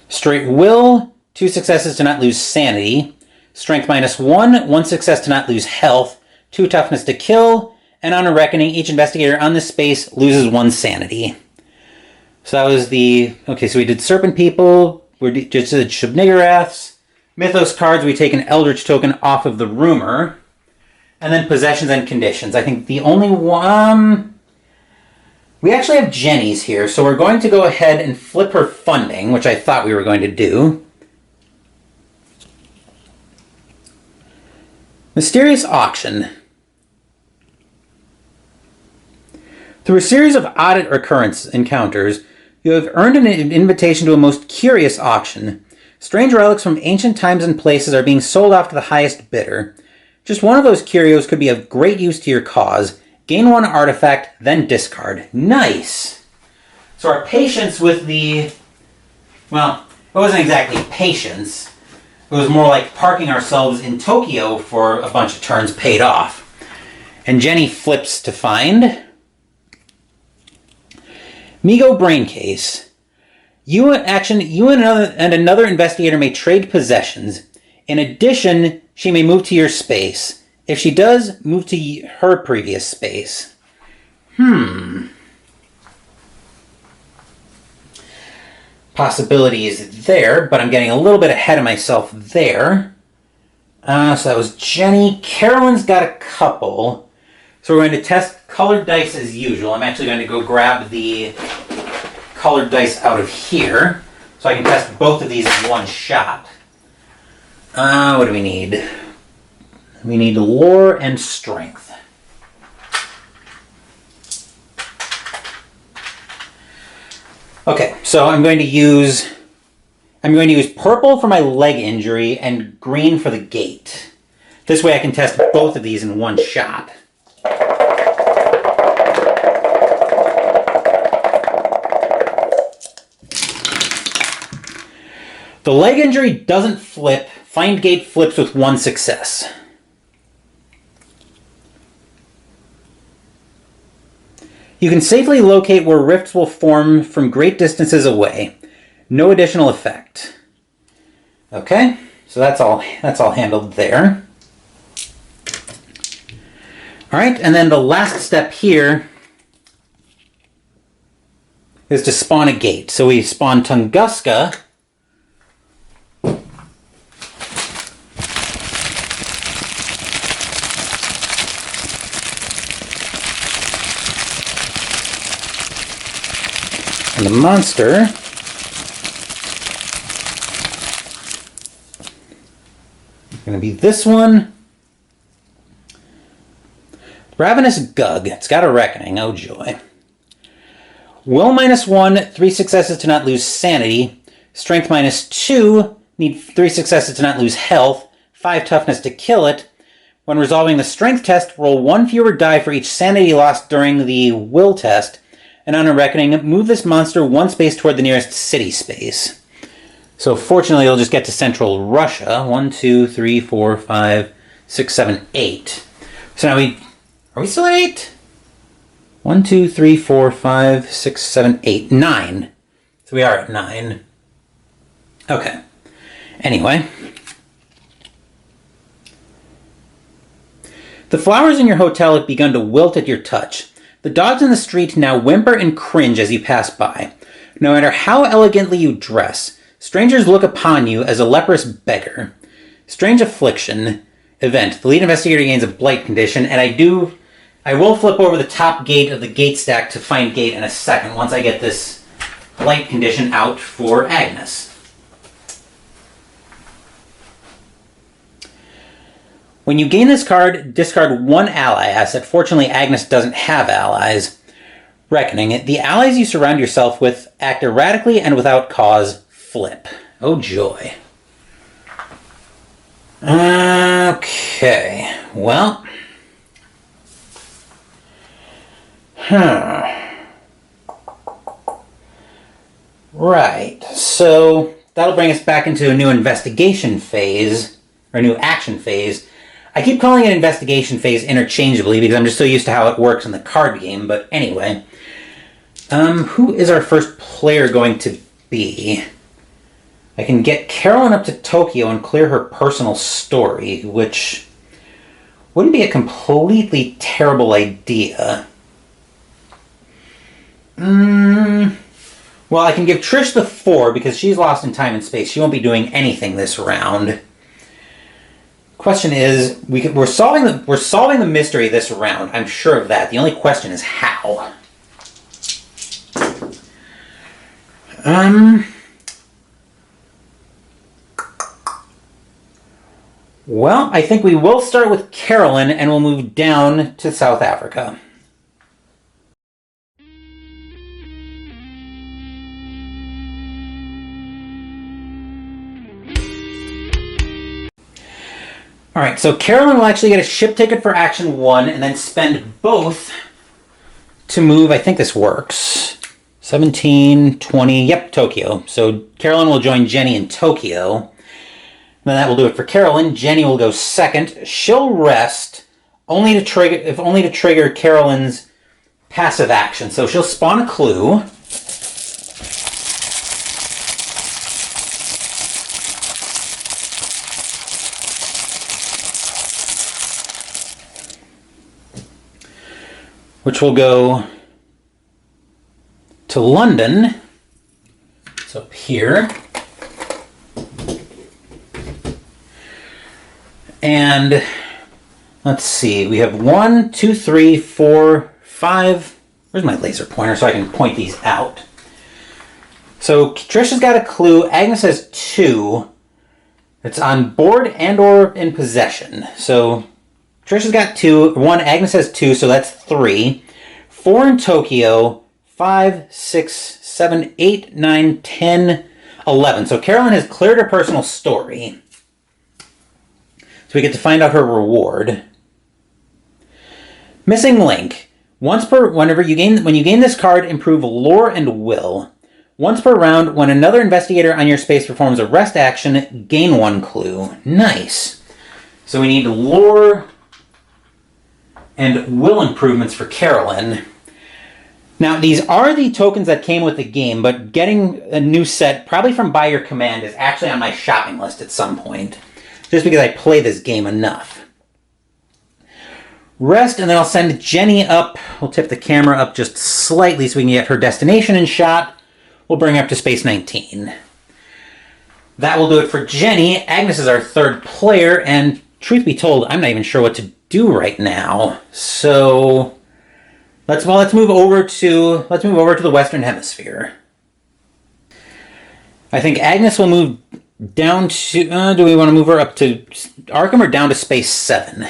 Straight will, 2 successes to not lose sanity. Strength -1, 1 success to not lose health, 2 toughness to kill, and on a reckoning, each investigator on this space loses 1 sanity. So that was the... Okay, so we did Serpent People, we just did Shub-Nigguraths. Mythos cards, we take an Eldritch token off of the Rumor. And then Possessions and Conditions. I think the only one... We actually have Jenny's here, so we're going to go ahead and flip her funding, which I thought we were going to do. Mysterious Auction. Through a series of odd occurrence encounters, you have earned an invitation to a most curious auction. Strange relics from ancient times and places are being sold off to the highest bidder. Just one of those curios could be of great use to your cause. Gain 1 artifact, then discard. Nice! So our patience with the... Well, it wasn't exactly patience. It was more like parking ourselves in Tokyo for a bunch of turns paid off. And Jenny flips to find... Migo Braincase. You and another investigator may trade possessions. In addition, she may move to your space. If she does, move to her previous space. Possibilities there, but I'm getting a little bit ahead of myself there. So that was Jenny. Carolyn's got a couple. So we're going to test colored dice as usual. I'm actually going to go grab the colored dice out of here so I can test both of these in one shot. What do we need? We need lore and strength. Okay, so I'm going to use purple for my leg injury and green for the gate. This way I can test both of these in one shot. The leg injury doesn't flip. Find gate flips with 1 success. You can safely locate where rifts will form from great distances away. No additional effect. Okay, so that's all handled there. All right, and then the last step here is to spawn a gate. So we spawn Tunguska. And the monster is going to be this one. Ravenous Gug. It's got a reckoning. Oh joy. Will -1, 3 successes to not lose sanity. Strength -2, need 3 successes to not lose health. 5 toughness to kill it. When resolving the strength test, roll 1 fewer die for each sanity lost during the will test. And on a reckoning, move this monster 1 space toward the nearest city space. So fortunately, it'll just get to central Russia. 1, 2, 3, 4, 5, 6, 7, 8. So now are we still at 8? 1, 2, 3, 4, 5, 6, 7, 8, 9. So we are at 9. Okay. Anyway. The flowers in your hotel have begun to wilt at your touch. The dogs in the street now whimper and cringe as you pass by. No matter how elegantly you dress, strangers look upon you as a leprous beggar. Strange Affliction event. The lead investigator gains a blight condition, and I will flip over the top gate of the gate stack to find gate in a second once I get this blight condition out for Agnes. When you gain this card, discard 1 ally asset. Fortunately, Agnes doesn't have allies. Reckoning. The allies you surround yourself with act erratically and without cause. Flip. Oh joy. Okay. Well. Right. So that'll bring us back into a new investigation phase, or a new action phase. I keep calling it investigation phase interchangeably because I'm just so used to how it works in the card game, but anyway. Who is our first player going to be? I can get Carolyn up to Tokyo and clear her personal story, which wouldn't be a completely terrible idea. Well, I can give Trish the 4 because she's lost in time and space. She won't be doing anything this round. Question is, we're solving the mystery this round. I'm sure of that. The only question is how. Well, I think we will start with Carolyn and we'll move down to South Africa. Alright, so Carolyn will actually get a ship ticket for Action 1 and then spend both to move, I think this works, 17, 20, yep, Tokyo. So Carolyn will join Jenny in Tokyo. Then that will do it for Carolyn. Jenny will go second. She'll rest, only to trigger Carolyn's passive action. So she'll spawn a clue. Which will go to London. It's up here. And let's see, we have 1, 2, 3, 4, 5. Where's my laser pointer so I can point these out? So Trish has got a clue. Agnes has 2. It's on board and or in possession. So Trish has got 2. 1, Agnes has 2, so that's 3. 4 in Tokyo. 5, 6, 7, 8, 9, 10, 11. So Carolyn has cleared her personal story. So we get to find out her reward. Missing link. When you gain this card, improve lore and will. Once per round, when another investigator on your space performs a rest action, gain 1 clue. Nice. So we need lore and will improvements for Carolyn. Now, these are the tokens that came with the game, but getting a new set, probably from By Your Command, is actually on my shopping list at some point. Just because I play this game enough. Rest, and then I'll send Jenny up. We'll tip the camera up just slightly so we can get her destination in shot. We'll bring her up to space 19. That will do it for Jenny. Agnes is our third player, and truth be told, I'm not even sure what to do right now. So let's move over to the Western Hemisphere. I think Agnes will move down to, do we want to move her up to Arkham or down to space 7?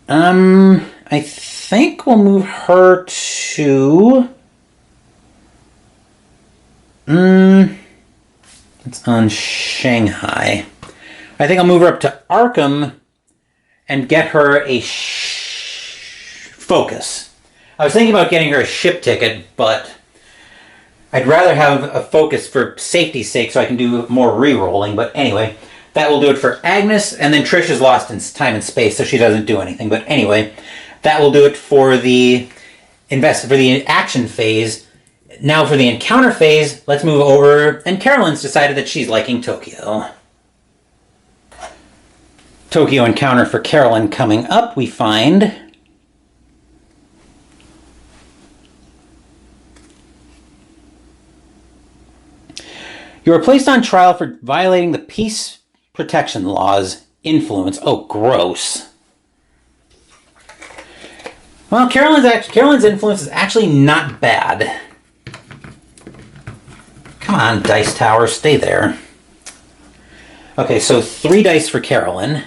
I think we'll move her to, it's on Shanghai. I think I'll move her up to Arkham and get her a focus. I was thinking about getting her a ship ticket, but I'd rather have a focus for safety's sake so I can do more re-rolling. But anyway, that will do it for Agnes. And then Trish is lost in time and space, so she doesn't do anything. But anyway, that will do it for the action phase. Now for the encounter phase, let's move over. And Carolyn's decided that she's liking Tokyo. Tokyo encounter for Carolyn coming up, we find you are placed on trial for violating the peace protection laws. Influence. Oh, gross. Well, Carolyn's influence is actually not bad. Come on, Dice Tower, stay there. Okay, so 3 dice for Carolyn.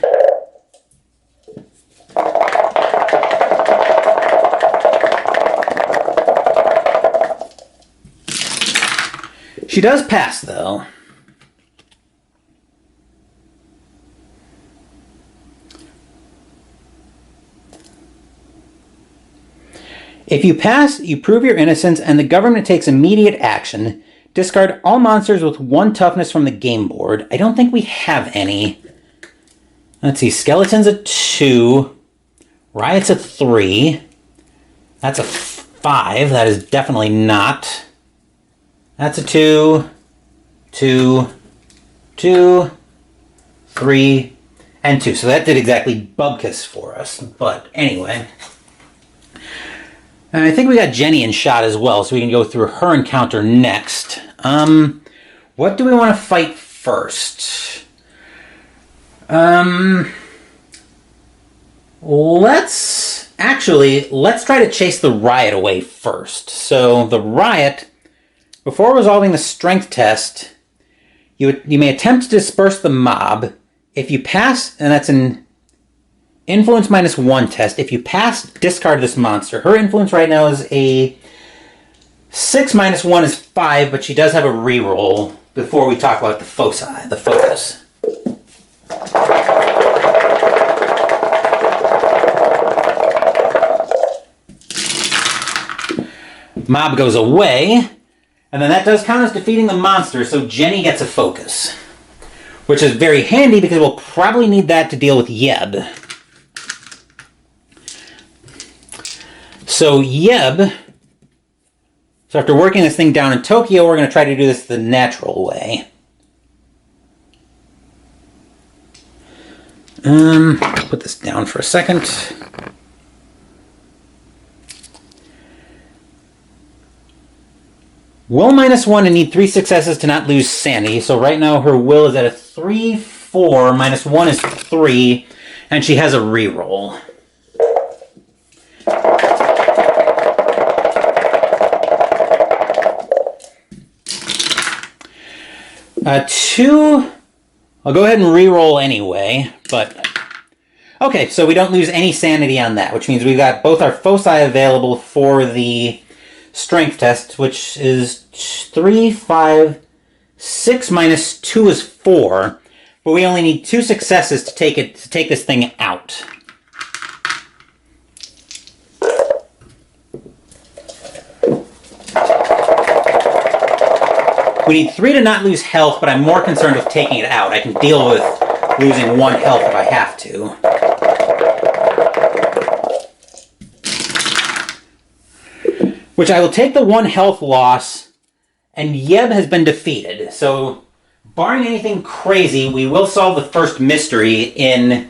She does pass, though. If you pass, you prove your innocence and the government takes immediate action. Discard all monsters with 1 toughness from the game board. I don't think we have any. Let's see, Skeleton's a 2. Riot's a 3. That's a 5. That is definitely not. That's a 2. 2. 2. 3. And 2. So that did exactly Bubkiss for us. But anyway. And I think we got Jenny in shot as well, so we can go through her encounter next. What do we want to fight first? Let's try to chase the Riot away first. So the Riot, before resolving the strength test, you may attempt to disperse the mob. If you pass, and that's an influence -1 test. If you pass, discard this monster. Her influence right now is a 6 -1 is 5, but she does have a reroll before we talk about the foci, the focus. Mob goes away, and then that does count as defeating the monster, so Jenny gets a focus. Which is very handy because we'll probably need that to deal with Yeb. So Yeb, so after working this thing down in Tokyo, we're going to try to do this the natural way. Put this down for a second. Will -1 and need 3 successes to not lose sanity. So right now her will is at a 3, 4, -1 is 3, and she has a reroll. 2, I'll go ahead and re-roll anyway, but... Okay, so we don't lose any sanity on that, which means we've got both our foci available for the strength test, which is 3, 5, 6 minus 2 is 4, but we only need 2 successes to take this thing out. We need 3 to not lose health, but I'm more concerned with taking it out. I can deal with losing 1 health if I have to. Which I will take the 1 health loss, and Yeb has been defeated. So, barring anything crazy, we will solve the first mystery in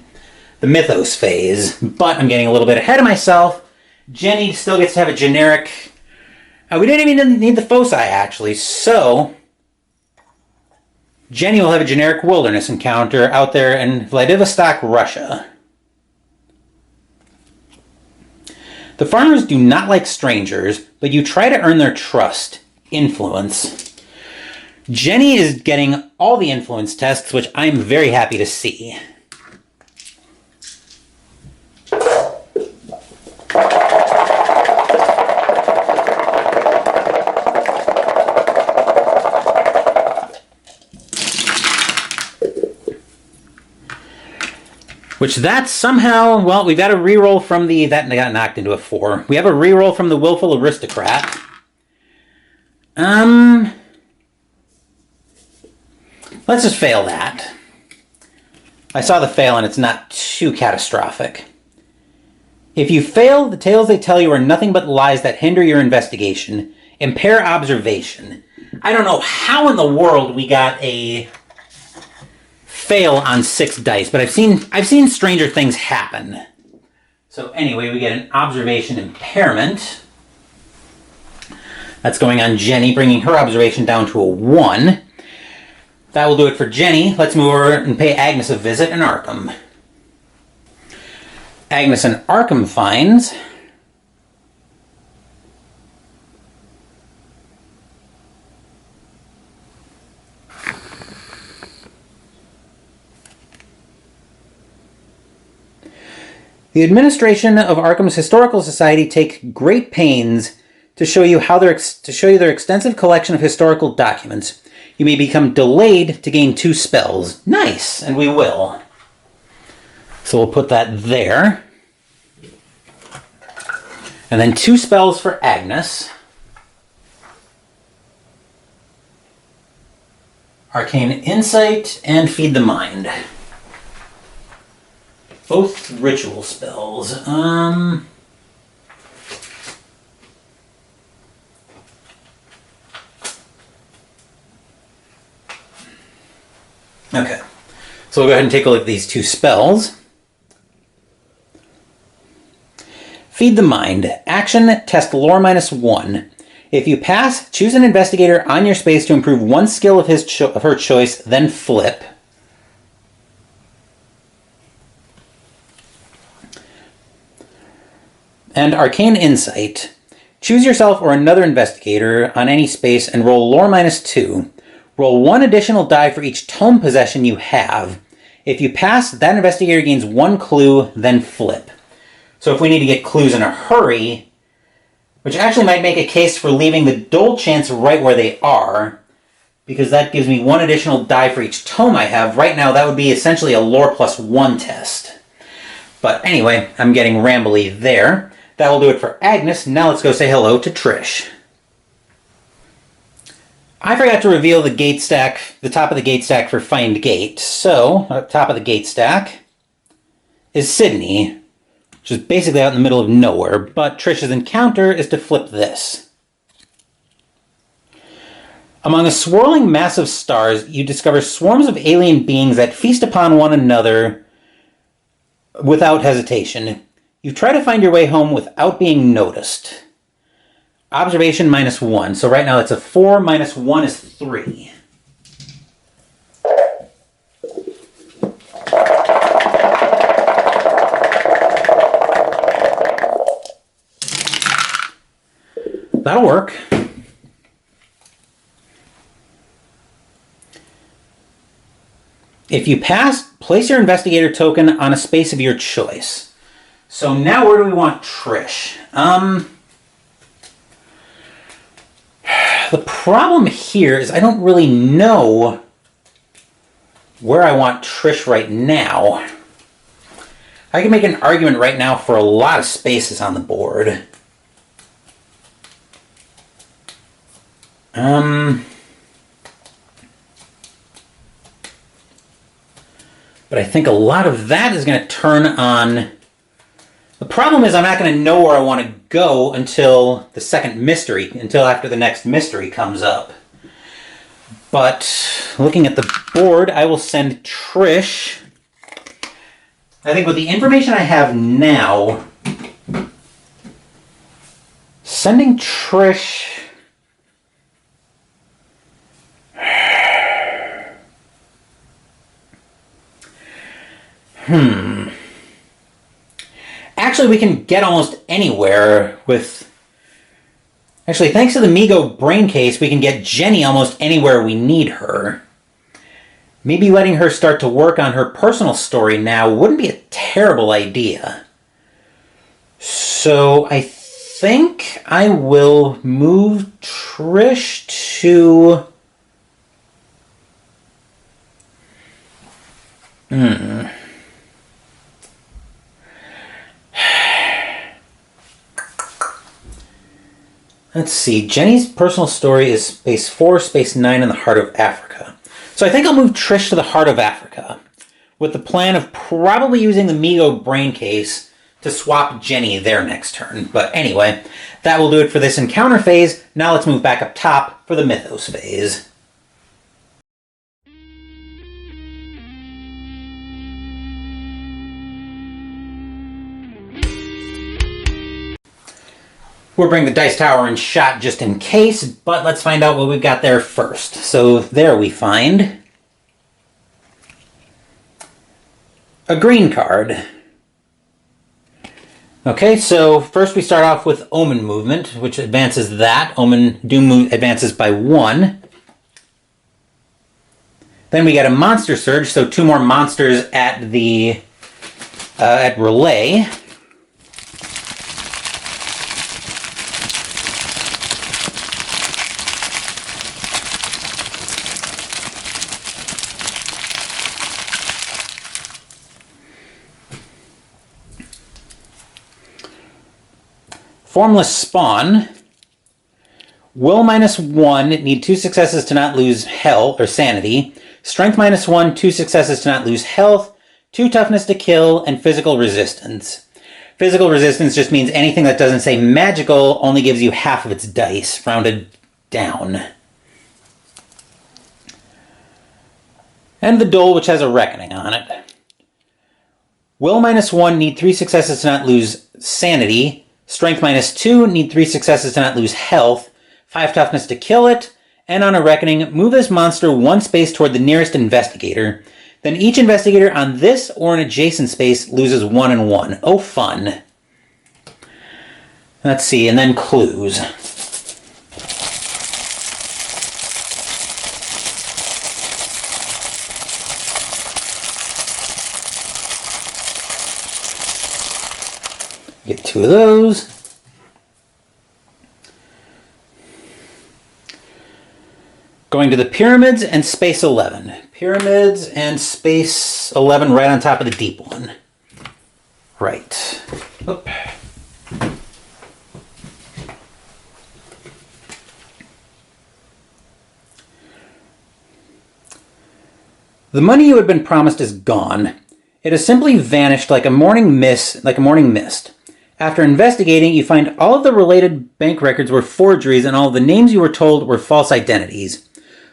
the Mythos phase. But I'm getting a little bit ahead of myself. Jenny still gets to have a generic... we didn't even need the foci, actually. So, Jenny will have a generic wilderness encounter out there in Vladivostok, Russia. The farmers do not like strangers, but you try to earn their trust. Influence. Jenny is getting all the influence tests, which I'm very happy to see. Which that somehow, well, we've got a reroll from the, that got knocked into a 4. We have a reroll from the Willful Aristocrat. Let's just fail that. I saw the fail and it's not too catastrophic. If you fail, the tales they tell you are nothing but lies that hinder your investigation, impair observation. I don't know how in the world we got a fail on 6 dice, but I've seen stranger things happen. So anyway, we get an observation impairment. That's going on Jenny, bringing her observation down to a 1. That will do it for Jenny. Let's move over and pay Agnes a visit in Arkham. Agnes in Arkham finds... The administration of Arkham's Historical Society take great pains to show you their extensive collection of historical documents. You may become delayed to gain 2 spells. Nice, and we will. So we'll put that there. And then 2 spells for Agnes. Arcane Insight and Feed the Mind. Both ritual spells. Okay. So we'll go ahead and take a look at these two spells. Feed the Mind. Action, test lore -1. If you pass, choose an investigator on your space to improve one skill of his of her choice, then flip. And Arcane Insight. Choose yourself or another investigator on any space and roll lore -2. Roll one additional die for each tome possession you have. If you pass, that investigator gains one clue, then flip. So if we need to get clues in a hurry, which actually might make a case for leaving the Dole Chants right where they are, because that gives me one additional die for each tome I have. Right now, that would be essentially a lore +1 test. But anyway, I'm getting rambly there. That will do it for Agnes. Now let's go say hello to Trish. I forgot to reveal the gate stack, the top of the gate stack for Find Gate. So, up top of the gate stack is Sydney, which is basically out in the middle of nowhere, but Trish's encounter is to flip this. Among a swirling mass of stars, you discover swarms of alien beings that feast upon one another without hesitation. You try to find your way home without being noticed. Observation -1. So right now it's a 4 -1 is 3. That'll work. If you pass, place your investigator token on a space of your choice. So now where do we want Trish? The problem here is I don't really know where I want Trish right now. I can make an argument right now for a lot of spaces on the board. But I think a lot of that is going to turn on... The problem is I'm not going to know where I want to go until the second mystery, until after the next mystery comes up. But looking at the board, I will send Trish. I think with the information I have now, sending Trish... Actually, we can get almost anywhere with... Actually, thanks to the Migo brain case, we can get Jenny almost anywhere we need her. Maybe letting her start to work on her personal story now wouldn't be a terrible idea. So I think I will move Trish to... Let's see, Jenny's personal story is space 4, space 9 in the heart of Africa. So I think I'll move Trish to the heart of Africa, with the plan of probably using the Migo brain case to swap Jenny there next turn. But anyway, that will do it for this encounter phase. Now let's move back up top for the Mythos phase. We'll bring the dice tower in shot just in case, but let's find out what we've got there first. So there we find a green card. Okay, so first we start off with Omen movement, which advances that. Omen Doom advances by 1. Then we get a monster surge, so 2 more monsters at the at relay. Formless Spawn. Will -1, need 2 successes to not lose health or sanity. Strength -1, 2 successes to not lose health. 2 toughness to kill, and physical resistance. Physical resistance just means anything that doesn't say magical only gives you half of its dice, rounded down. And the Dole, which has a Reckoning on it. Will -1, need 3 successes to not lose sanity. Strength -2, need 3 successes to not lose health. 5 toughness to kill it. And on a Reckoning, move this monster 1 space toward the nearest investigator. Then each investigator on this or an adjacent space loses 1 and 1. Oh, fun. Let's see, and then clues. Get 2 of those. Going to the Pyramids and Space 11. Pyramids and Space 11 right on top of the deep one. Right. Oop. The money you had been promised is gone. It has simply vanished like a morning mist. After investigating, you find all of the related bank records were forgeries and all of the names you were told were false identities.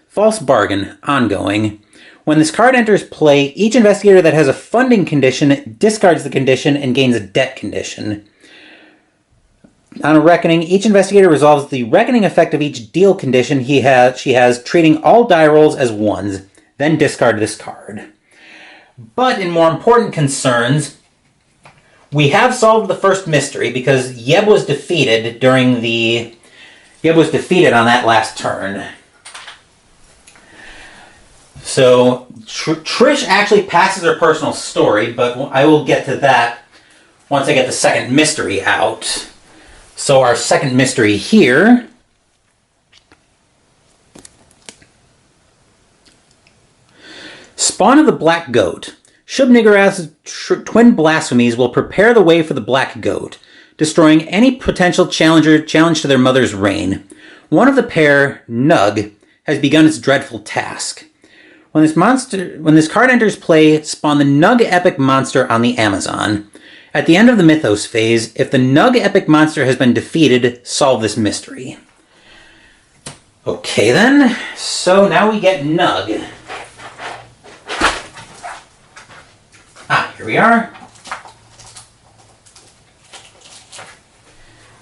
False bargain, ongoing. When this card enters play, each investigator that has a funding condition discards the condition and gains a debt condition. On a Reckoning, each investigator resolves the Reckoning effect of each deal condition she has, treating all die rolls as 1s, then discard this card. But in more important concerns, we have solved the first mystery because Yeb was defeated on that last turn. So Trish actually passes her personal story, but I will get to that once I get the second mystery out. So our second mystery here Spawn of the Black Goat. Shub-Niggurath's twin blasphemies will prepare the way for the Black Goat, destroying any potential challenge to their mother's reign. One of the pair, Nug, has begun its dreadful task. When this card enters play, spawn the Nug Epic Monster on the Amazon. At the end of the Mythos phase, if the Nug Epic Monster has been defeated, solve this mystery. Okay then, so now we get Nug. Here we are.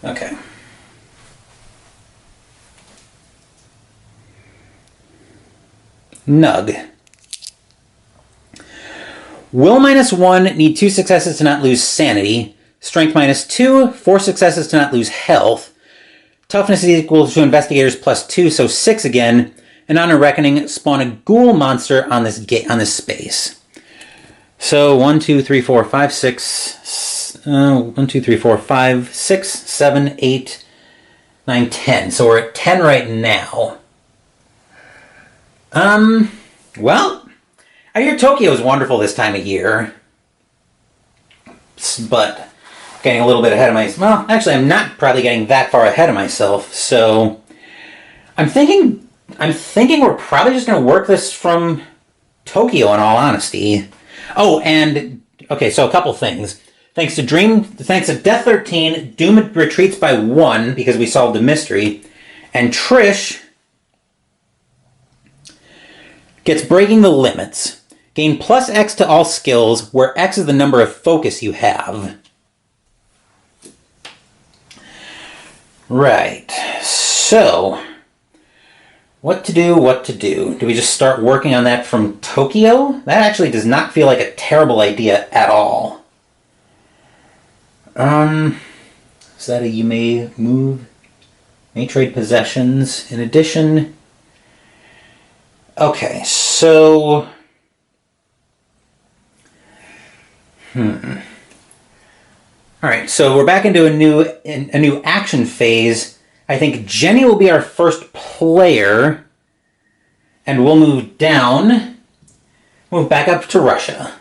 Okay. Nug. Will -1, need 2 successes to not lose sanity. Strength -2, 4 successes to not lose health. Toughness is equal to investigators +2, so 6 again. And on a Reckoning, spawn a ghoul monster on this space. So 1, 2, 3, 4, 5, 6, 1, 2, 3, 4, 5, 6, 7, 8, 9, 10. So we're at 10 right now. Well, I hear Tokyo is wonderful this time of year. But getting a little bit ahead of myself. Well, actually, I'm not probably getting that far ahead of myself. So I'm thinking we're probably just going to work this from Tokyo, in all honesty. Oh, and okay, so a couple things. Thanks to Death 13, Doom retreats by 1 because we solved a mystery, and Trish gets Breaking the Limits. Gain +X to all skills, where X is the number of focus you have. Right. So, what to do? Do we just start working on that from Tokyo? That actually does not feel like a terrible idea at all. Is that a you may move? May trade possessions. In addition... Okay, so... Alright, so we're back into a new action phase. I think Jenny will be our first player, and we'll move back up to Russia.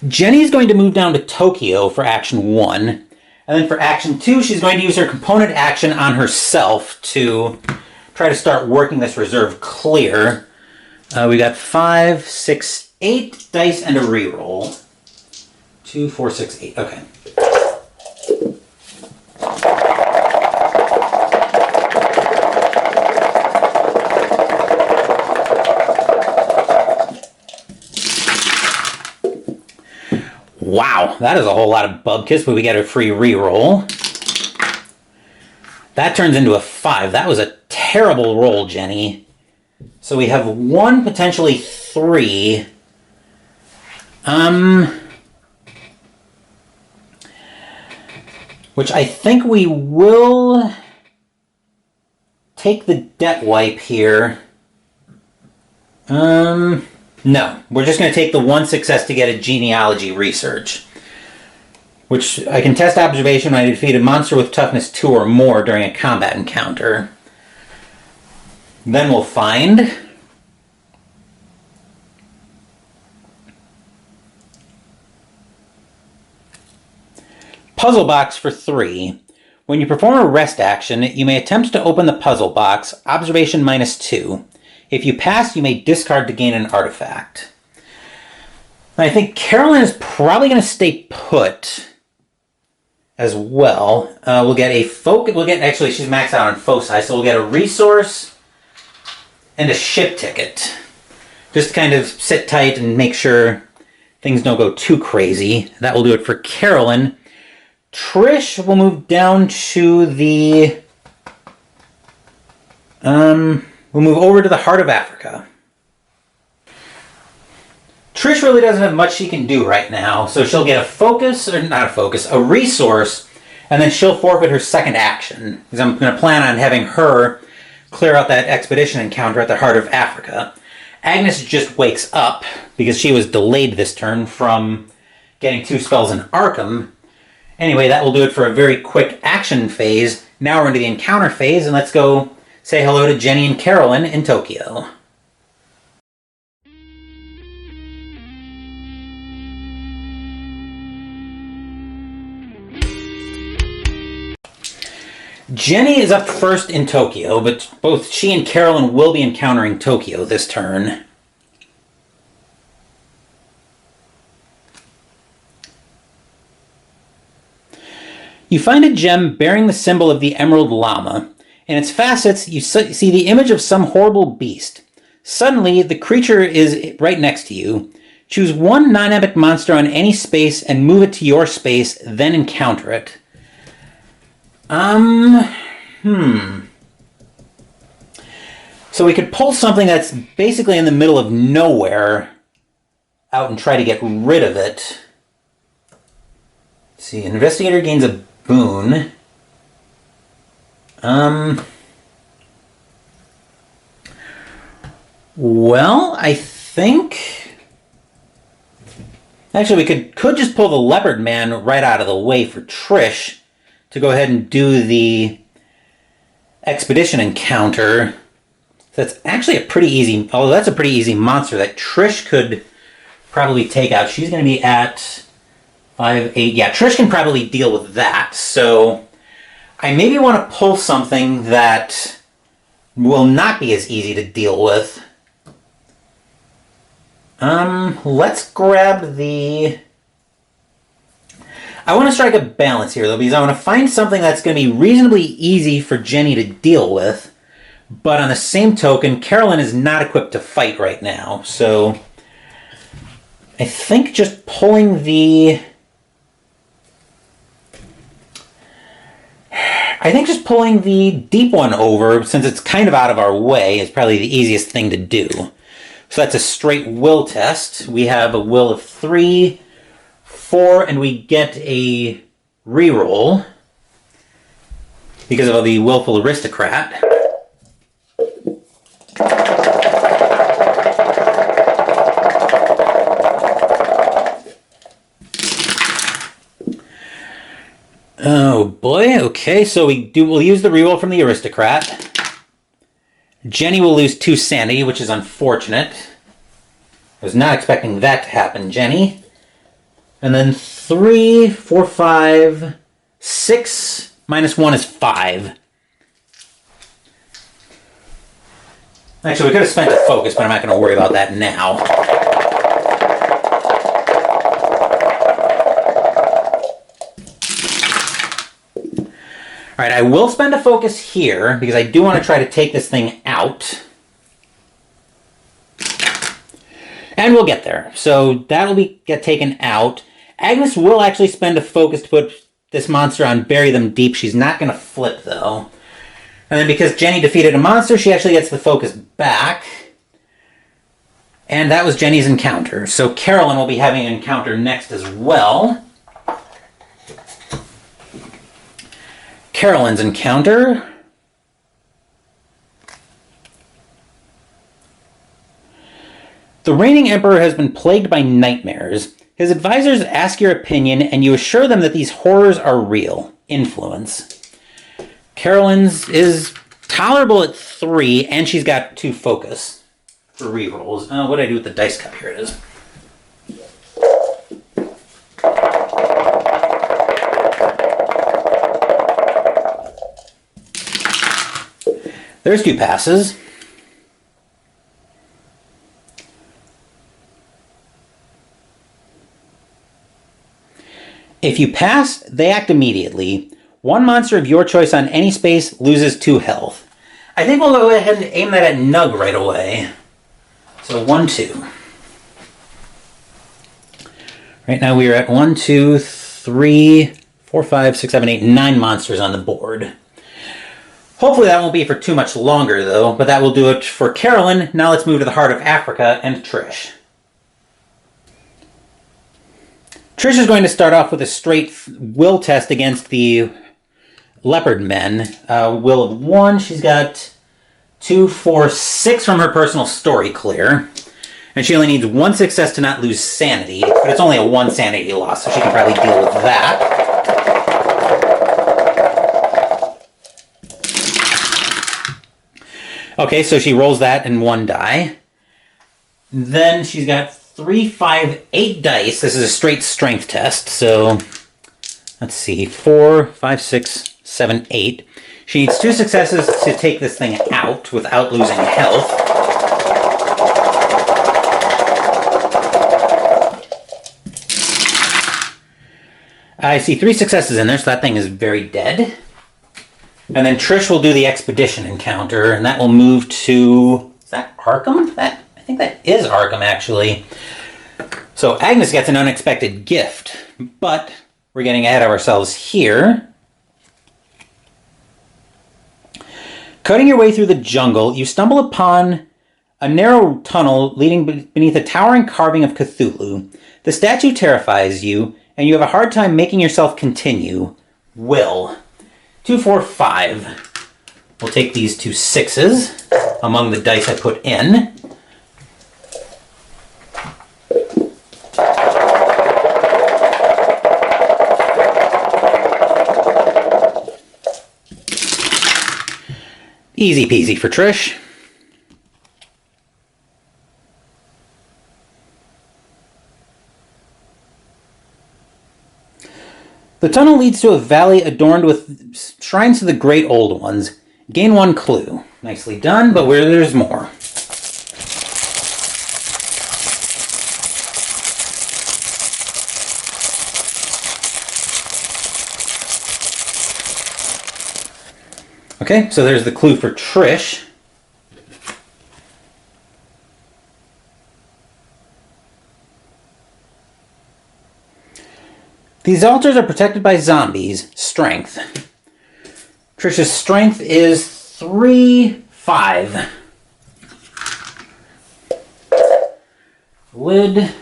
Jenny's going to move down to Tokyo for Action 1. And then for action 2, she's going to use her component action on herself to try to start working this reserve clear. We got 5, 6, 8 dice and a reroll. 2, 4, 6, 8. Okay. Wow, that is a whole lot of bubkiss, but we get a free reroll. That turns into a 5. That was a terrible roll, Jenny. So we have 1, potentially 3. Which I think we will take the debt wipe here. No, we're just going to take the 1 success to get a genealogy research. Which I can test observation when I defeat a monster with toughness 2 or more during a combat encounter. Then we'll find... Puzzle box for 3. When you perform a rest action, you may attempt to open the puzzle box, observation -2. If you pass, you may discard to gain an artifact. I think Carolyn is probably going to stay put as well. We'll get a focus. Actually, she's maxed out on foci, so we'll get a resource and a ship ticket. Just to kind of sit tight and make sure things don't go too crazy. That will do it for Carolyn. Trish will move down to the... we'll move over to the Heart of Africa. Trish really doesn't have much she can do right now, so she'll get a focus, or not a focus, a resource, and then she'll forfeit her second action. Because I'm going to plan on having her clear out that expedition encounter at the Heart of Africa. Agnes just wakes up, because she was delayed this turn from getting 2 spells in Arkham. Anyway, that will do it for a very quick action phase. Now we're into the encounter phase, and let's go say hello to Jenny and Carolyn in Tokyo. Jenny is up first in Tokyo, but both she and Carolyn will be encountering Tokyo this turn. You find a gem bearing the symbol of the Emerald Llama. In its facets, you see the image of some horrible beast. Suddenly, the creature is right next to you. Choose 1 non-epic monster on any space and move it to your space, then encounter it. So we could pull something that's basically in the middle of nowhere out and try to get rid of it. Let's see, Investigator gains a boon. Well, I think... Actually, we could just pull the Leopard Man right out of the way for Trish to go ahead and do the expedition encounter. So that's actually a pretty easy... Although that's a pretty easy monster that Trish could probably take out. She's going to be at 5, 8... Yeah, Trish can probably deal with that. So I maybe want to pull something that will not be as easy to deal with. Let's grab the... I want to strike a balance here, though, because I want to find something that's going to be reasonably easy for Jenny to deal with. But on the same token, Carolyn is not equipped to fight right now. So I think just pulling the... deep one over, since it's kind of out of our way, is probably the easiest thing to do. So that's a straight will test. We have a will of 3, 4, and we get a reroll because of the willful aristocrat. Oh boy, okay, so we'll use the reroll from the aristocrat. Jenny will lose 2 sanity, which is unfortunate. I was not expecting that to happen, Jenny. And then 3, 4, 5, 6 minus 1 is 5. Actually, we could have spent a focus, but I'm not going to worry about that now. All right, I will spend a focus here because I do want to try to take this thing out. And we'll get there. So that'll get taken out. Agnes will actually spend a focus to put this monster on Bury Them Deep. She's not going to flip, though. And then because Jenny defeated a monster, she actually gets the focus back. And that was Jenny's encounter. So Carolyn will be having an encounter next as well. Carolyn's encounter. The reigning emperor has been plagued by nightmares. His advisors ask your opinion, and you assure them that these horrors are real. Influence. Carolyn's is tolerable at 3, and she's got 2 focus for rerolls. What do I do with the dice cup? Here it is. There's 2 passes. If you pass, they act immediately. One monster of your choice on any space loses 2 health. I think we'll go ahead and aim that at Nug right away. So 1, 2. Right now we are at 1, 2, 3, 4, 5, 6, 7, 8, 9 monsters on the board. Hopefully that won't be for too much longer, though, but that will do it for Carolyn. Now let's move to the heart of Africa and Trish. Trish is going to start off with a straight will test against the leopard men. Will of 1. She's got 2, 4, 6 from her personal story clear. And she only needs 1 success to not lose sanity. But it's only a 1 sanity loss, so she can probably deal with that. Okay, so she rolls that in 1 die. Then she's got 3, 5, 8 dice. This is a straight strength test, so let's see, 4, 5, 6, 7, 8. She needs 2 successes to take this thing out without losing health. I see 3 successes in there, so that thing is very dead. And then Trish will do the expedition encounter, and that will move to... Is that Arkham? I think that is Arkham, actually. So Agnes gets an unexpected gift, but we're getting ahead of ourselves here. Cutting your way through the jungle, you stumble upon a narrow tunnel leading beneath a towering carving of Cthulhu. The statue terrifies you, and you have a hard time making yourself continue. Will. 2, 4, 5. We'll take these 2 6s among the dice I put in. Easy peasy for Trish. The tunnel leads to a valley adorned with shrines to the great old ones. Gain 1 clue. Nicely done, but where there's more. Okay, so there's the clue for Trish. These altars are protected by zombies. Strength. Trish's strength is 3, 5. Lid.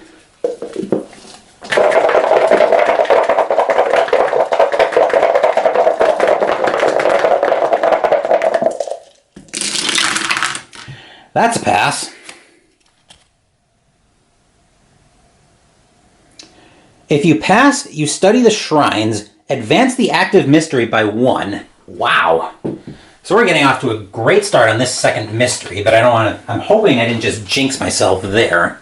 That's a pass. If you pass, you study the shrines, advance the active mystery by 1. Wow. So we're getting off to a great start on this second mystery, but I'm hoping I didn't just jinx myself there.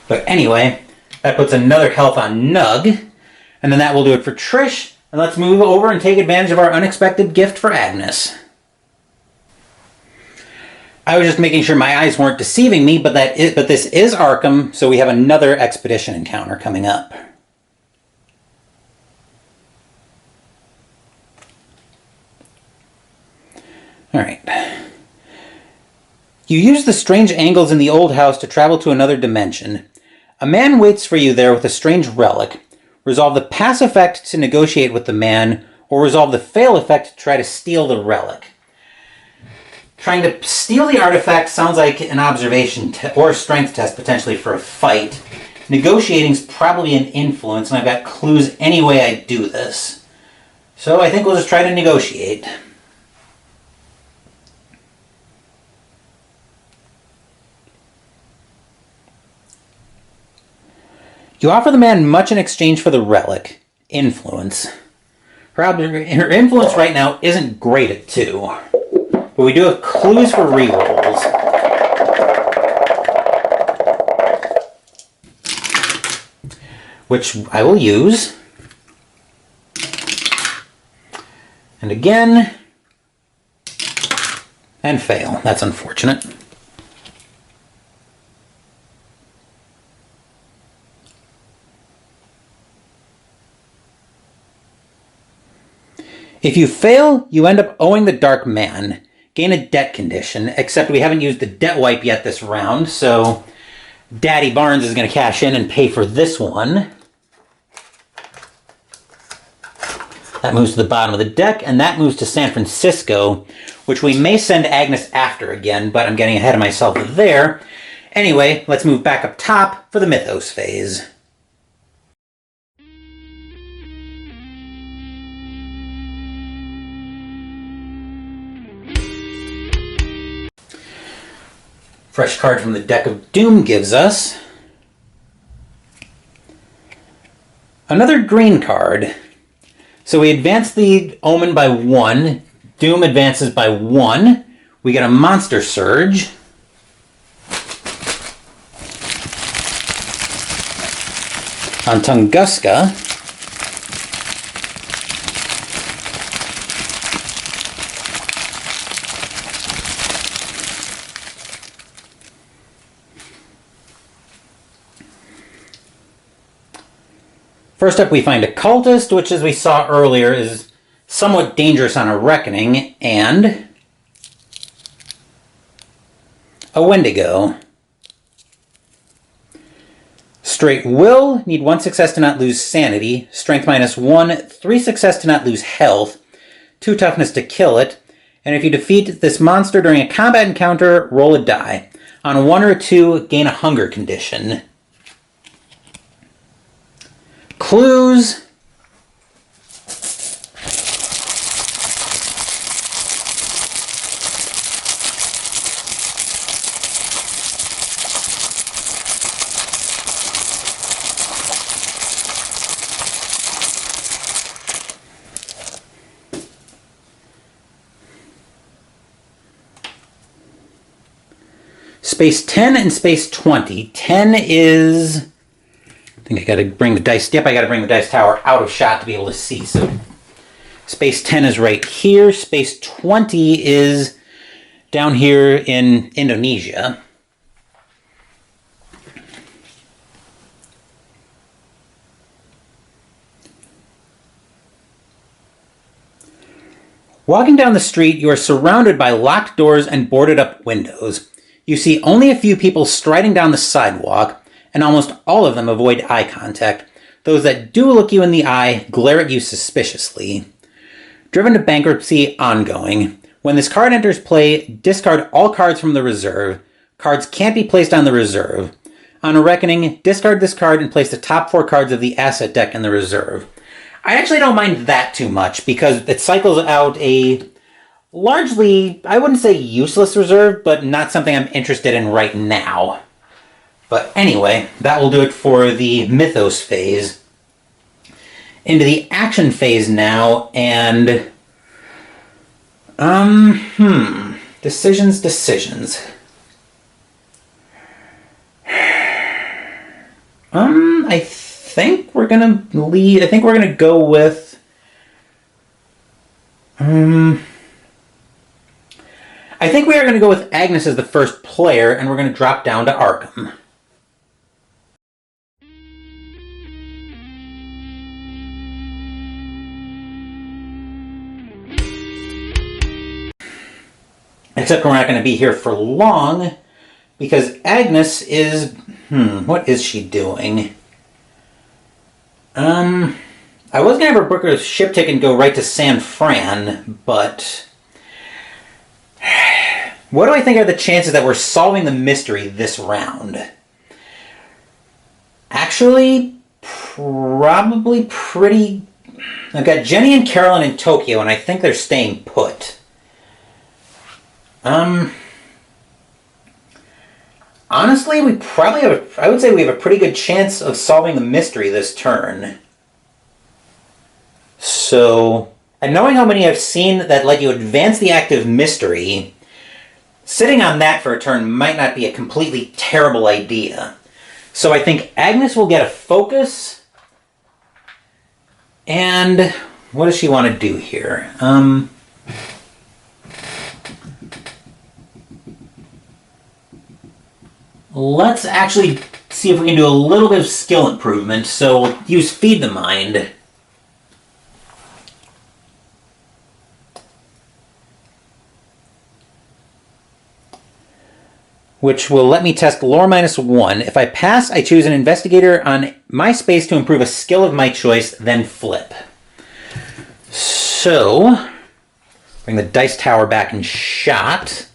But anyway, that puts another health on Nug, and then that will do it for Trish. And let's move over and take advantage of our unexpected gift for Agnes. I was just making sure my eyes weren't deceiving me, but this is Arkham, so we have another expedition encounter coming up. Alright. You use the strange angles in the old house to travel to another dimension. A man waits for you there with a strange relic. Resolve the pass effect to negotiate with the man, or resolve the fail effect to try to steal the relic. Trying to steal the artifact sounds like an observation or a strength test potentially for a fight. Negotiating's probably an influence, and I've got clues any way I do this. So I think we'll just try to negotiate. You offer the man much in exchange for the relic. Influence. Her influence right now isn't great at 2. But we do have clues for rerolls. Which I will use. And again. And fail. That's unfortunate. If you fail, you end up owing the Dark Man. Gain a debt condition, except we haven't used the debt wipe yet this round, so Daddy Barnes is going to cash in and pay for this one. That moves to the bottom of the deck, and that moves to San Francisco, which we may send Agnes after again, but I'm getting ahead of myself there. Anyway, let's move back up top for the Mythos phase. Fresh card from the Deck of Doom gives us another green card. So we advance the Omen by 1. Doom advances by 1. We get a Monster Surge. On Tunguska. First up, we find a Cultist, which, as we saw earlier, is somewhat dangerous on a Reckoning, and a Wendigo. Straight Will, need 1 success to not lose Sanity, Strength -1, 3 success to not lose Health, 2 Toughness to kill it, and if you defeat this monster during a combat encounter, roll a die. On a 1 or 2, gain a Hunger condition. Clues. Space 10 and space 20. 10 is... I think I gotta bring the dice. Yep, I gotta bring the dice tower out of shot to be able to see. So space 10 is right here. Space 20 is down here in Indonesia. Walking down the street, you are surrounded by locked doors and boarded up windows. You see only a few people striding down the sidewalk, and almost all of them avoid eye contact. Those that do look you in the eye glare at you suspiciously. Driven to bankruptcy ongoing. When this card enters play, discard all cards from the reserve. Cards can't be placed on the reserve. On a Reckoning, discard this card and place the top 4 cards of the asset deck in the reserve. I actually don't mind that too much, because it cycles out a largely, I wouldn't say useless reserve, but not something I'm interested in right now. But anyway, that will do it for the Mythos phase. Into the action phase now, and... Decisions. I think we're gonna go with I think we are going to go with Agnes as the first player, and we're going to drop down to Arkham. Except we're not going to be here for long, because Agnes is... what is she doing? I was going to have her book a ship ticket and go right to San Fran, but... what do I think are the chances that we're solving the mystery this round? Actually, probably pretty... I've got Jenny and Carolyn in Tokyo, and I think they're staying put. Honestly, we probably have I would say we have a pretty good chance of solving the mystery this turn. So, and knowing how many I've seen that let you advance the active mystery, sitting on that for a turn might not be a completely terrible idea. So I think Agnes will get a focus. And what does she want to do here? Let's actually see if we can do a little bit of skill improvement. So we'll use Feed the Mind. Which will let me test lore -1. If I pass, I choose an investigator on my space to improve a skill of my choice, then flip. So, bring the dice tower back in shot.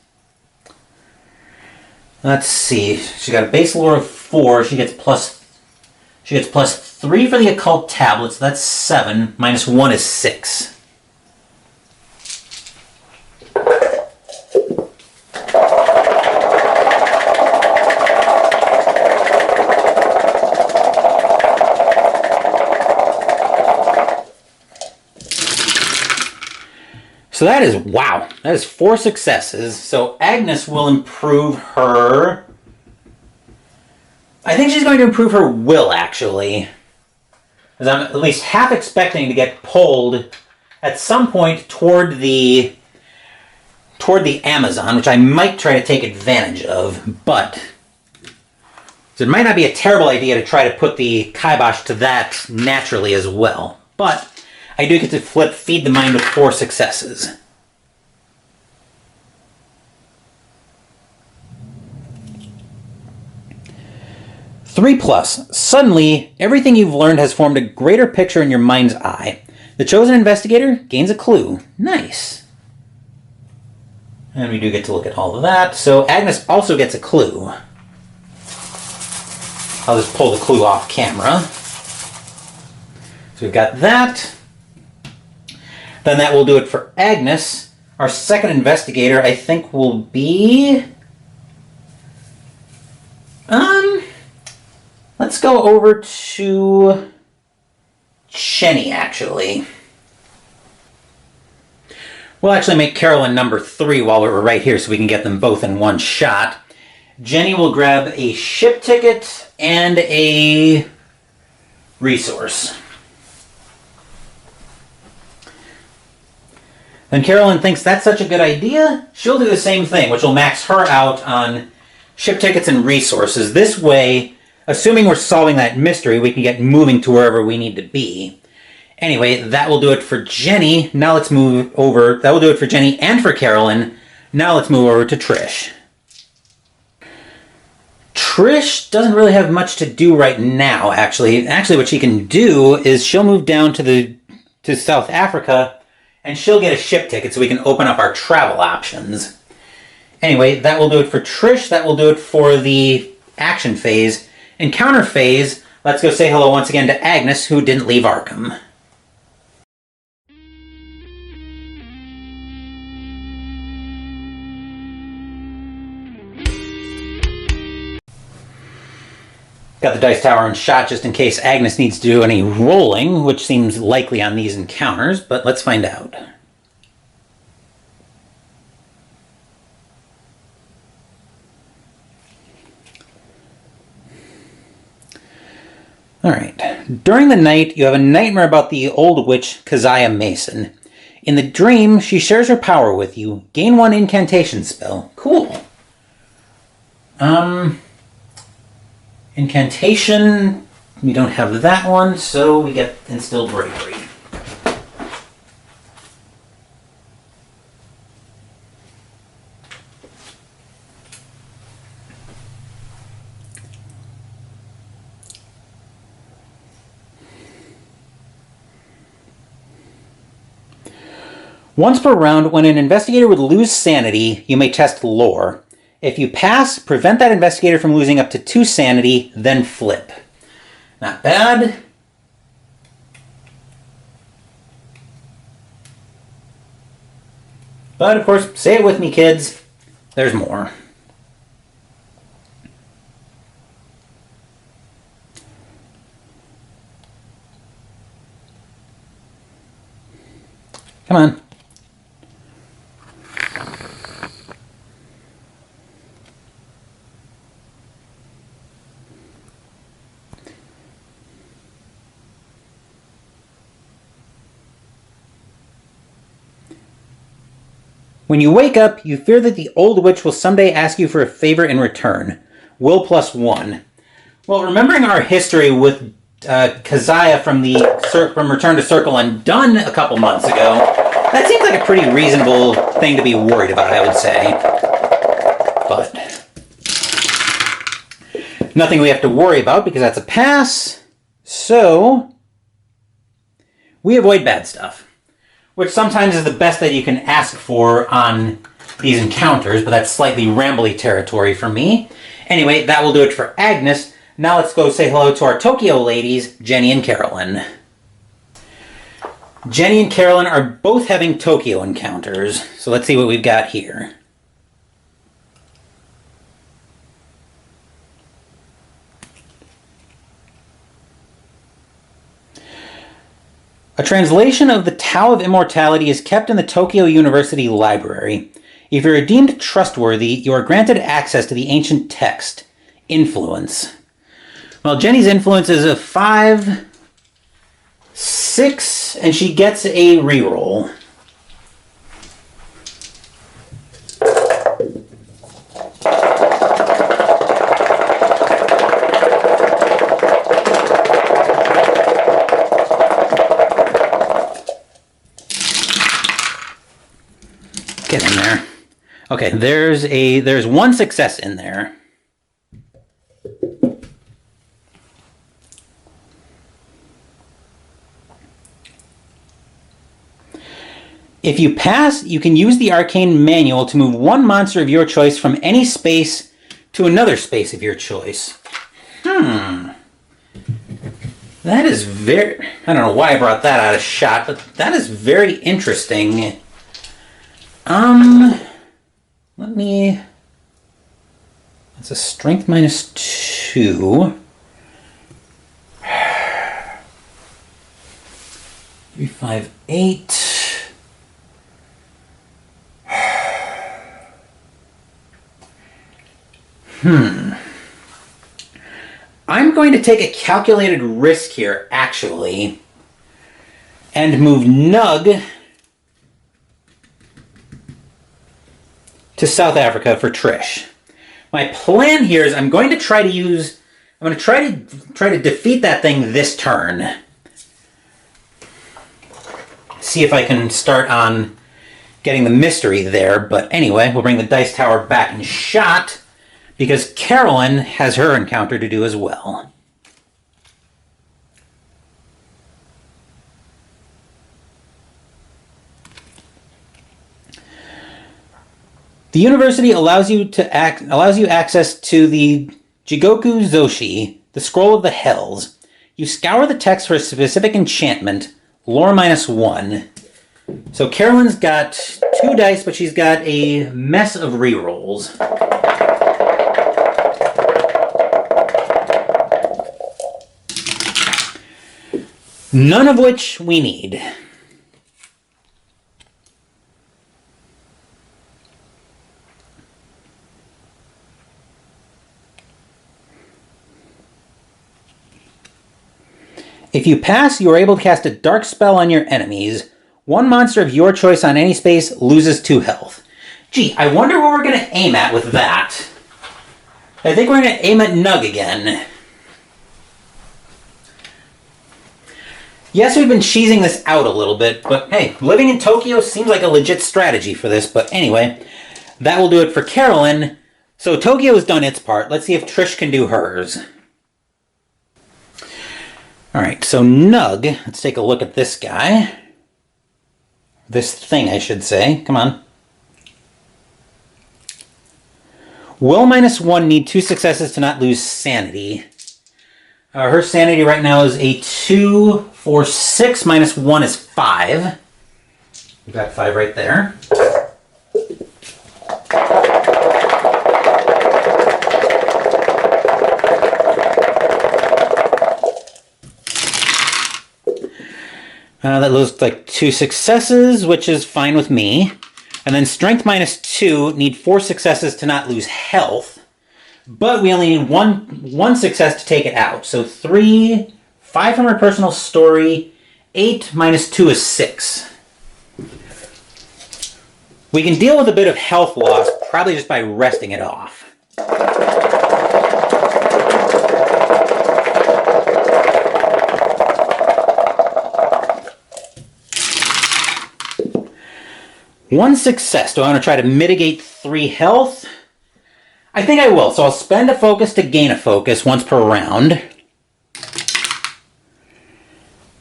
Let's see. She got a base lore of 4. She gets plus 3 for the occult tablets. That's 7. -1 is 6. So that is, wow, that is 4 successes. So Agnes will improve her... I think she's going to improve her will, actually. Because I'm at least half expecting to get pulled at some point toward the Amazon, which I might try to take advantage of, but... So it might not be a terrible idea to try to put the kibosh to that naturally as well. But... I do get to flip Feed the Mind with 4 successes. +3. Suddenly, everything you've learned has formed a greater picture in your mind's eye. The chosen investigator gains a clue. Nice. And we do get to look at all of that. So Agnes also gets a clue. I'll just pull the clue off camera. So we've got that. Then that will do it for Agnes. Our second investigator, I think, will be... let's go over to Jenny, actually. We'll actually make Carolyn number 3 while we're right here so we can get them both in one shot. Jenny will grab a ship ticket and a resource. Then Carolyn thinks that's such a good idea, she'll do the same thing, which will max her out on ship tickets and resources. This way, assuming we're solving that mystery, we can get moving to wherever we need to be. Anyway, that will do it for Jenny. Now let's move over. That will do it for Jenny and for Carolyn. Now let's move over to Trish. Trish doesn't really have much to do right now, actually. Actually, what she can do is she'll move down to South Africa, and she'll get a ship ticket so we can open up our travel options. Anyway, that will do it for Trish. That will do it for the action phase. Encounter phase, let's go say hello once again to Agnes, who didn't leave Arkham. Got the dice tower in shot just in case Agnes needs to do any rolling, which seems likely on these encounters, but let's find out. Alright. During the night, you have a nightmare about the old witch Keziah Mason. In the dream, she shares her power with you. Gain 1 incantation spell. Cool. Incantation, we don't have that one, so we get Instilled Bravery. Once per round, when an investigator would lose sanity, you may test lore. If you pass, prevent that investigator from losing up to 2 sanity, then flip. Not bad. But, of course, say it with me, kids. There's more. Come on. When you wake up, you fear that the old witch will someday ask you for a favor in return. Will +1. Well, remembering our history with Keziah from Return to Circle Undone a couple months ago, that seems like a pretty reasonable thing to be worried about, I would say. But nothing we have to worry about because that's a pass. So we avoid bad stuff, which sometimes is the best that you can ask for on these encounters, but that's slightly rambly territory for me. Anyway, that will do it for Agnes. Now let's go say hello to our Tokyo ladies, Jenny and Carolyn. Jenny and Carolyn are both having Tokyo encounters, so let's see what we've got here. A translation of the Tao of Immortality is kept in the Tokyo University Library. If you are deemed trustworthy, you are granted access to the ancient text. Influence. Well, Jenny's influence is a 5, 6, and she gets a reroll. Get in there. Okay, there's 1 success in there. If you pass, you can use the arcane manual to move 1 monster of your choice from any space to another space of your choice. That is very... I don't know why I brought that out of shot, but that is very interesting. Let me... That's a strength -2. 3, 5, 8. I'm going to take a calculated risk here, actually, and move Nug to South Africa for Trish. My plan here is I'm going to try to defeat that thing this turn. See if I can start on getting the mystery there, but anyway, we'll bring the dice tower back in shot because Carolyn has her encounter to do as well. The university allows you access to the Jigoku Zoshi, the Scroll of the Hells. You scour the text for a specific enchantment, lore -1. So Carolyn's got 2 dice, but she's got a mess of rerolls. None of which we need. If you pass, you are able to cast a dark spell on your enemies. One monster of your choice on any space loses 2 health. Gee, I wonder what we're going to aim at with that. I think we're going to aim at Nug again. Yes, we've been cheesing this out a little bit, but hey, living in Tokyo seems like a legit strategy for this. But anyway, that will do it for Carolyn. So Tokyo has done its part. Let's see if Trish can do hers. Alright, so Nug, let's take a look at this guy. This thing, I should say. Come on. Will -1 need 2 successes to not lose sanity. Her sanity right now is a 2, 4, 6. -1 is 5. We've got 5 right there. That looks like 2 successes, which is fine with me. And then strength -2, need 4 successes to not lose health. But we only need one success to take it out. So 3, 5 from her personal story, 8 -2 is 6. We can deal with a bit of health loss, probably just by resting it off. One success. Do I want to try to mitigate 3 health? I think I will. So I'll spend a focus to gain a focus once per round.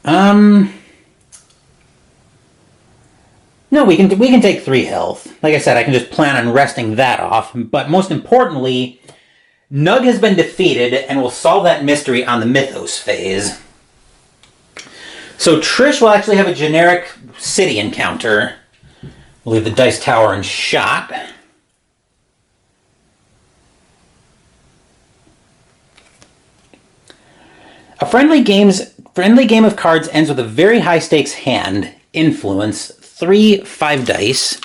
No, we can take 3 health. Like I said, I can just plan on resting that off. But most importantly, Nug has been defeated and will solve that mystery on the Mythos phase. So Trish will actually have a generic city encounter. We'll leave the dice tower in shot. A friendly game of cards ends with a very high stakes hand. Influence. 3 5 dice.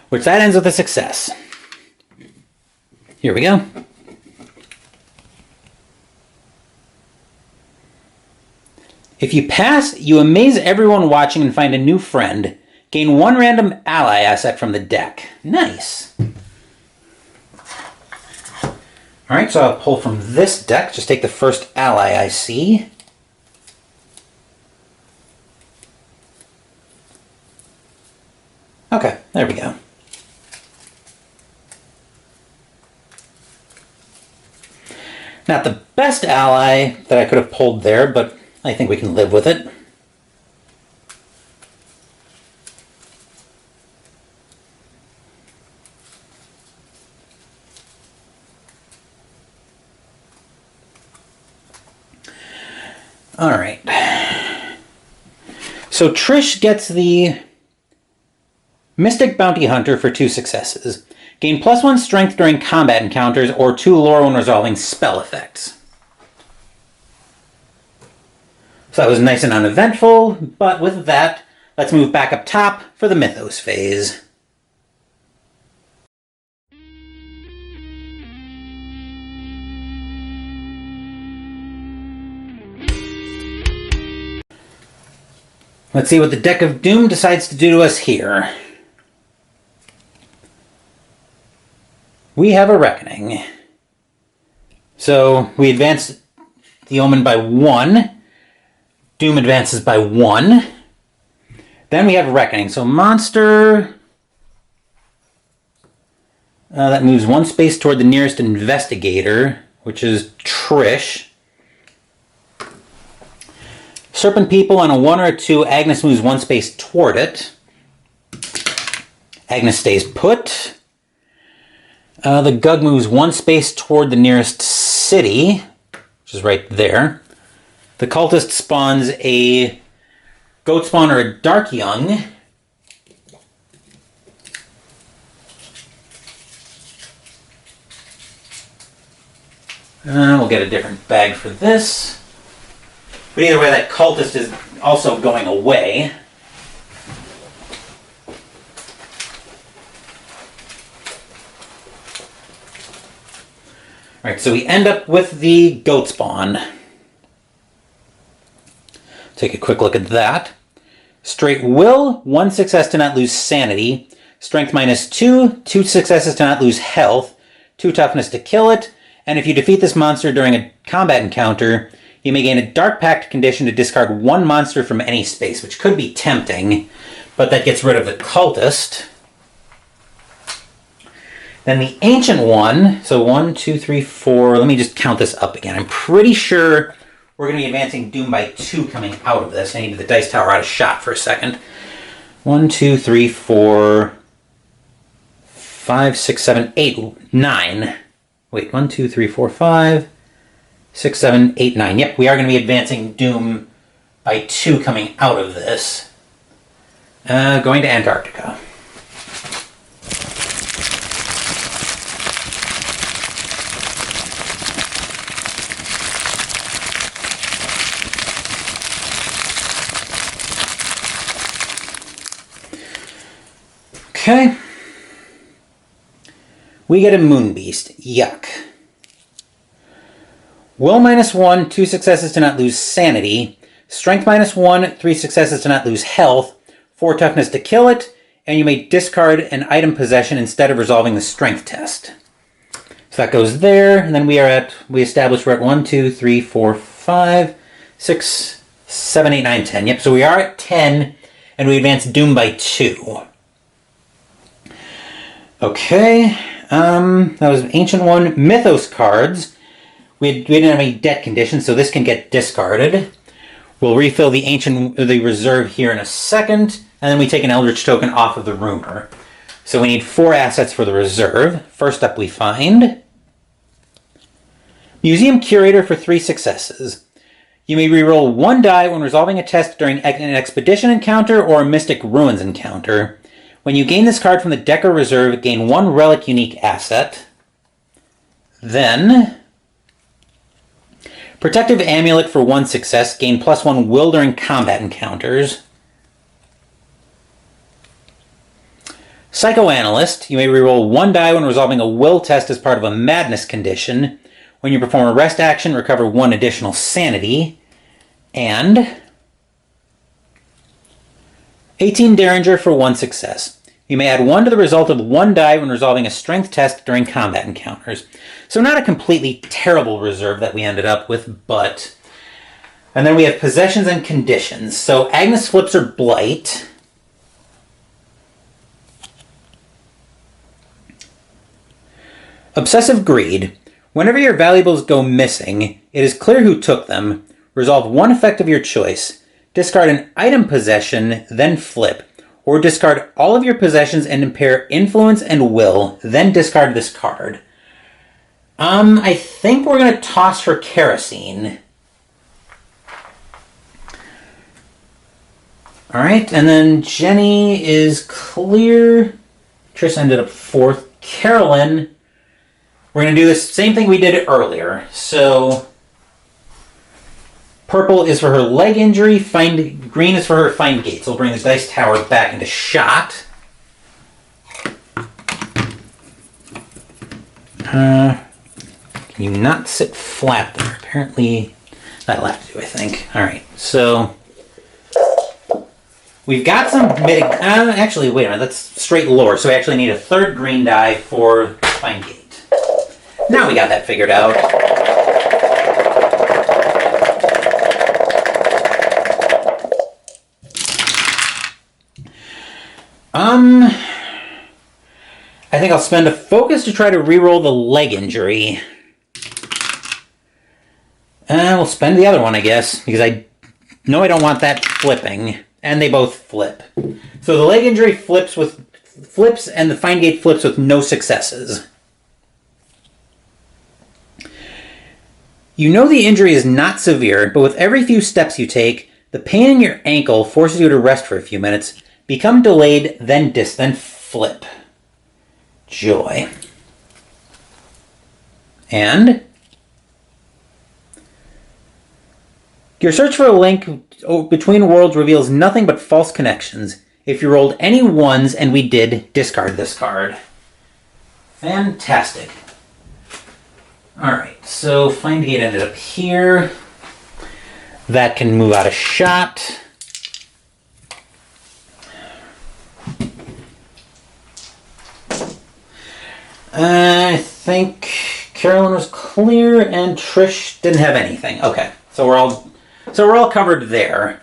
Which that ends with a success. Here we go. If you pass, you amaze everyone watching and find a new friend. Gain 1 random ally asset from the deck. Nice. Alright, so I'll pull from this deck. Just take the first ally I see. Okay, there we go. Not the best ally that I could have pulled there, but I think we can live with it. All right. So Trish gets the Mystic Bounty Hunter for 2 successes. Gain +1 strength during combat encounters or 2 lore when resolving spell effects. So that was nice and uneventful, but with that, let's move back up top for the Mythos phase. Let's see what the Deck of Doom decides to do to us here. We have a Reckoning. So we advance the Omen by 1. Doom advances by 1. Then we have Reckoning. So Monster... that moves 1 space toward the nearest Investigator, which is Trish. Serpent People on a 1 or a 2, Agnes moves 1 space toward it. Agnes stays put. The Gug moves 1 space toward the nearest city, which is right there. The Cultist spawns a Goat Spawn or a Dark Young. We'll get a different bag for this. But either way, that Cultist is also going away. Alright, so we end up with the goat spawn. Take a quick look at that. Straight will, 1 success to not lose sanity. Strength -2, 2 successes to not lose health. 2 toughness to kill it. And if you defeat this monster during a combat encounter, you may gain a Dark Pact condition to discard 1 monster from any space, which could be tempting, but that gets rid of the cultist. Then the ancient one, so 1, 2, 3, 4, let me just count this up again. I'm pretty sure we're going to be advancing Doom by 2 coming out of this. I needed the dice tower out of shot for a second. 1, 2, 3, 4, 5, 6, 7, 8, 9. Wait, 1, 2, 3, 4, 5, 6, 7, 8, 9. Yep, we are going to be advancing Doom by 2 coming out of this. Going to Antarctica. Okay. We get a Moon Beast. Yuck. Will -1, 2 successes to not lose sanity. Strength -1, 3 successes to not lose health. 4 toughness to kill it. And you may discard an item possession instead of resolving the strength test. So that goes there. And then we established we're at 1, 2, 3, 4, 5, 6, 7, 8, 9, 10. Yep, so we are at 10. And we advance Doom by 2. Okay, that was an ancient one. Mythos cards. We didn't have any debt conditions, so this can get discarded. We'll refill the reserve here in a second, and then we take an Eldritch token off of the rumor. So we need 4 assets for the reserve. First up we find Museum Curator for 3 successes. You may reroll 1 die when resolving a test during an expedition encounter or a Mystic Ruins encounter. When you gain this card from the deck or reserve, gain 1 relic unique asset. Then, Protective Amulet for 1 success, gain +1 will during combat encounters. Psychoanalyst, you may reroll 1 die when resolving a will test as part of a madness condition. When you perform a rest action, recover 1 additional sanity. And 18 Derringer for 1 success. You may add 1 to the result of 1 die when resolving a strength test during combat encounters. So not a completely terrible reserve that we ended up with, but... And then we have possessions and conditions. So Agnes flips her Blight. Obsessive Greed. Whenever your valuables go missing, it is clear who took them. Resolve 1 effect of your choice. Discard an item possession, then flip. Or discard all of your possessions and impair influence and will, then discard this card. I think we're going to toss for kerosene. Alright, and then Jenny is clear. Trish ended up 4th. Carolyn, we're going to do the same thing we did earlier. So, purple is for her leg injury, green is for her find gate. So we'll bring the dice tower back into shot. Can you not sit flat there? Apparently, that'll have to do, I think. Alright, so we've got some actually, wait a minute, that's straight lore. So we actually need a 3rd green die for find gate. Now we got that figured out. I think I'll spend a focus to try to reroll the leg injury. We'll spend the other one, I guess, because I know I don't want that flipping, and they both flip. So the leg injury flips, and the find gate flips with no successes. You know the injury is not severe, but with every few steps you take, the pain in your ankle forces you to rest for a few minutes. Become delayed, then flip. Joy. And your search for a link between worlds reveals nothing but false connections. If you rolled any 1s, and we did, discard this card. Fantastic. Alright, so find gate ended up here. That can move out of shot. I think Carolyn was clear and Trish didn't have anything. Okay, so we're all covered there.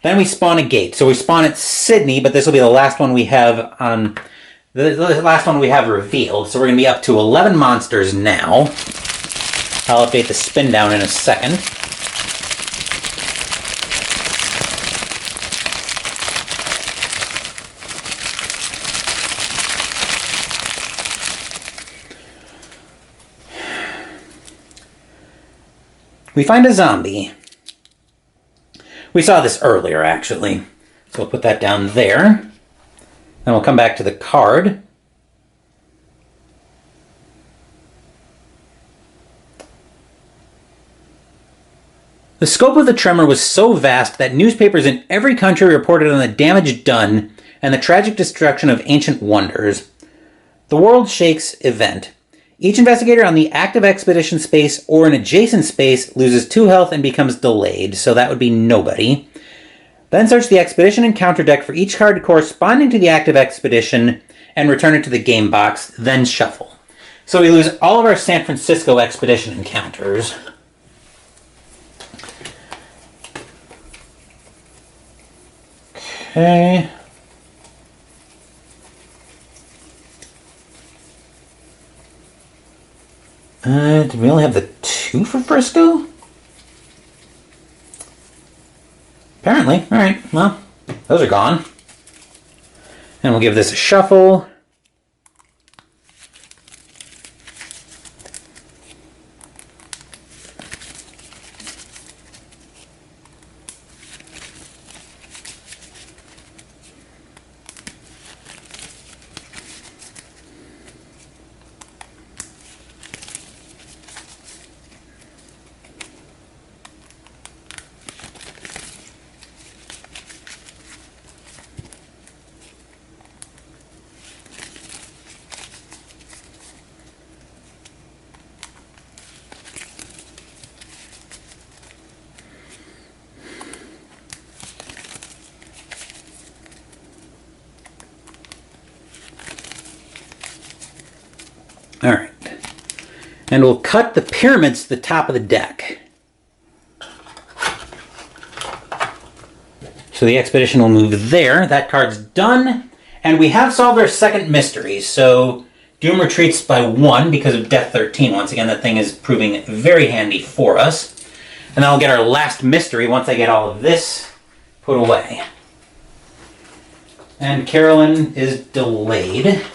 Then we spawn a gate. So we spawn at Sydney, but this will be the last one we have on the last one we have revealed. So we're gonna be up to 11 monsters now. I'll update the spin down in a second. We find a zombie. We saw this earlier, actually. So we'll put that down there. Then we'll come back to the card. The scope of the tremor was so vast that newspapers in every country reported on the damage done and the tragic destruction of ancient wonders. The world shakes event. Each investigator on the active expedition space or an adjacent space loses 2 health and becomes delayed, so that would be nobody. Then search the expedition encounter deck for each card corresponding to the active expedition and return it to the game box, then shuffle. So we lose all of our San Francisco expedition encounters. Okay. Do we only have the 2 for Frisco? Apparently. Alright, well, those are gone. And we'll give this a shuffle. Alright. And we'll cut the pyramids to the top of the deck. So the expedition will move there. That card's done. And we have solved our second mystery. So Doom retreats by 1 because of Death 13. Once again, that thing is proving very handy for us. And then I'll get our last mystery once I get all of this put away. And Carolyn is delayed.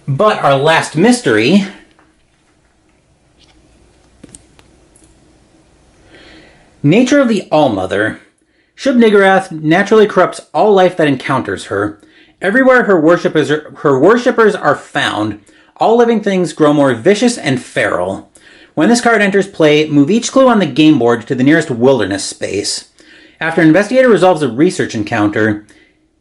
But our last mystery Nature of the All-Mother. Shub-Niggurath naturally corrupts all life that encounters her. Everywhere her worshippers are found, all living things grow more vicious and feral. When this card enters play, move each clue on the game board to the nearest wilderness space. After an investigator resolves a research encounter,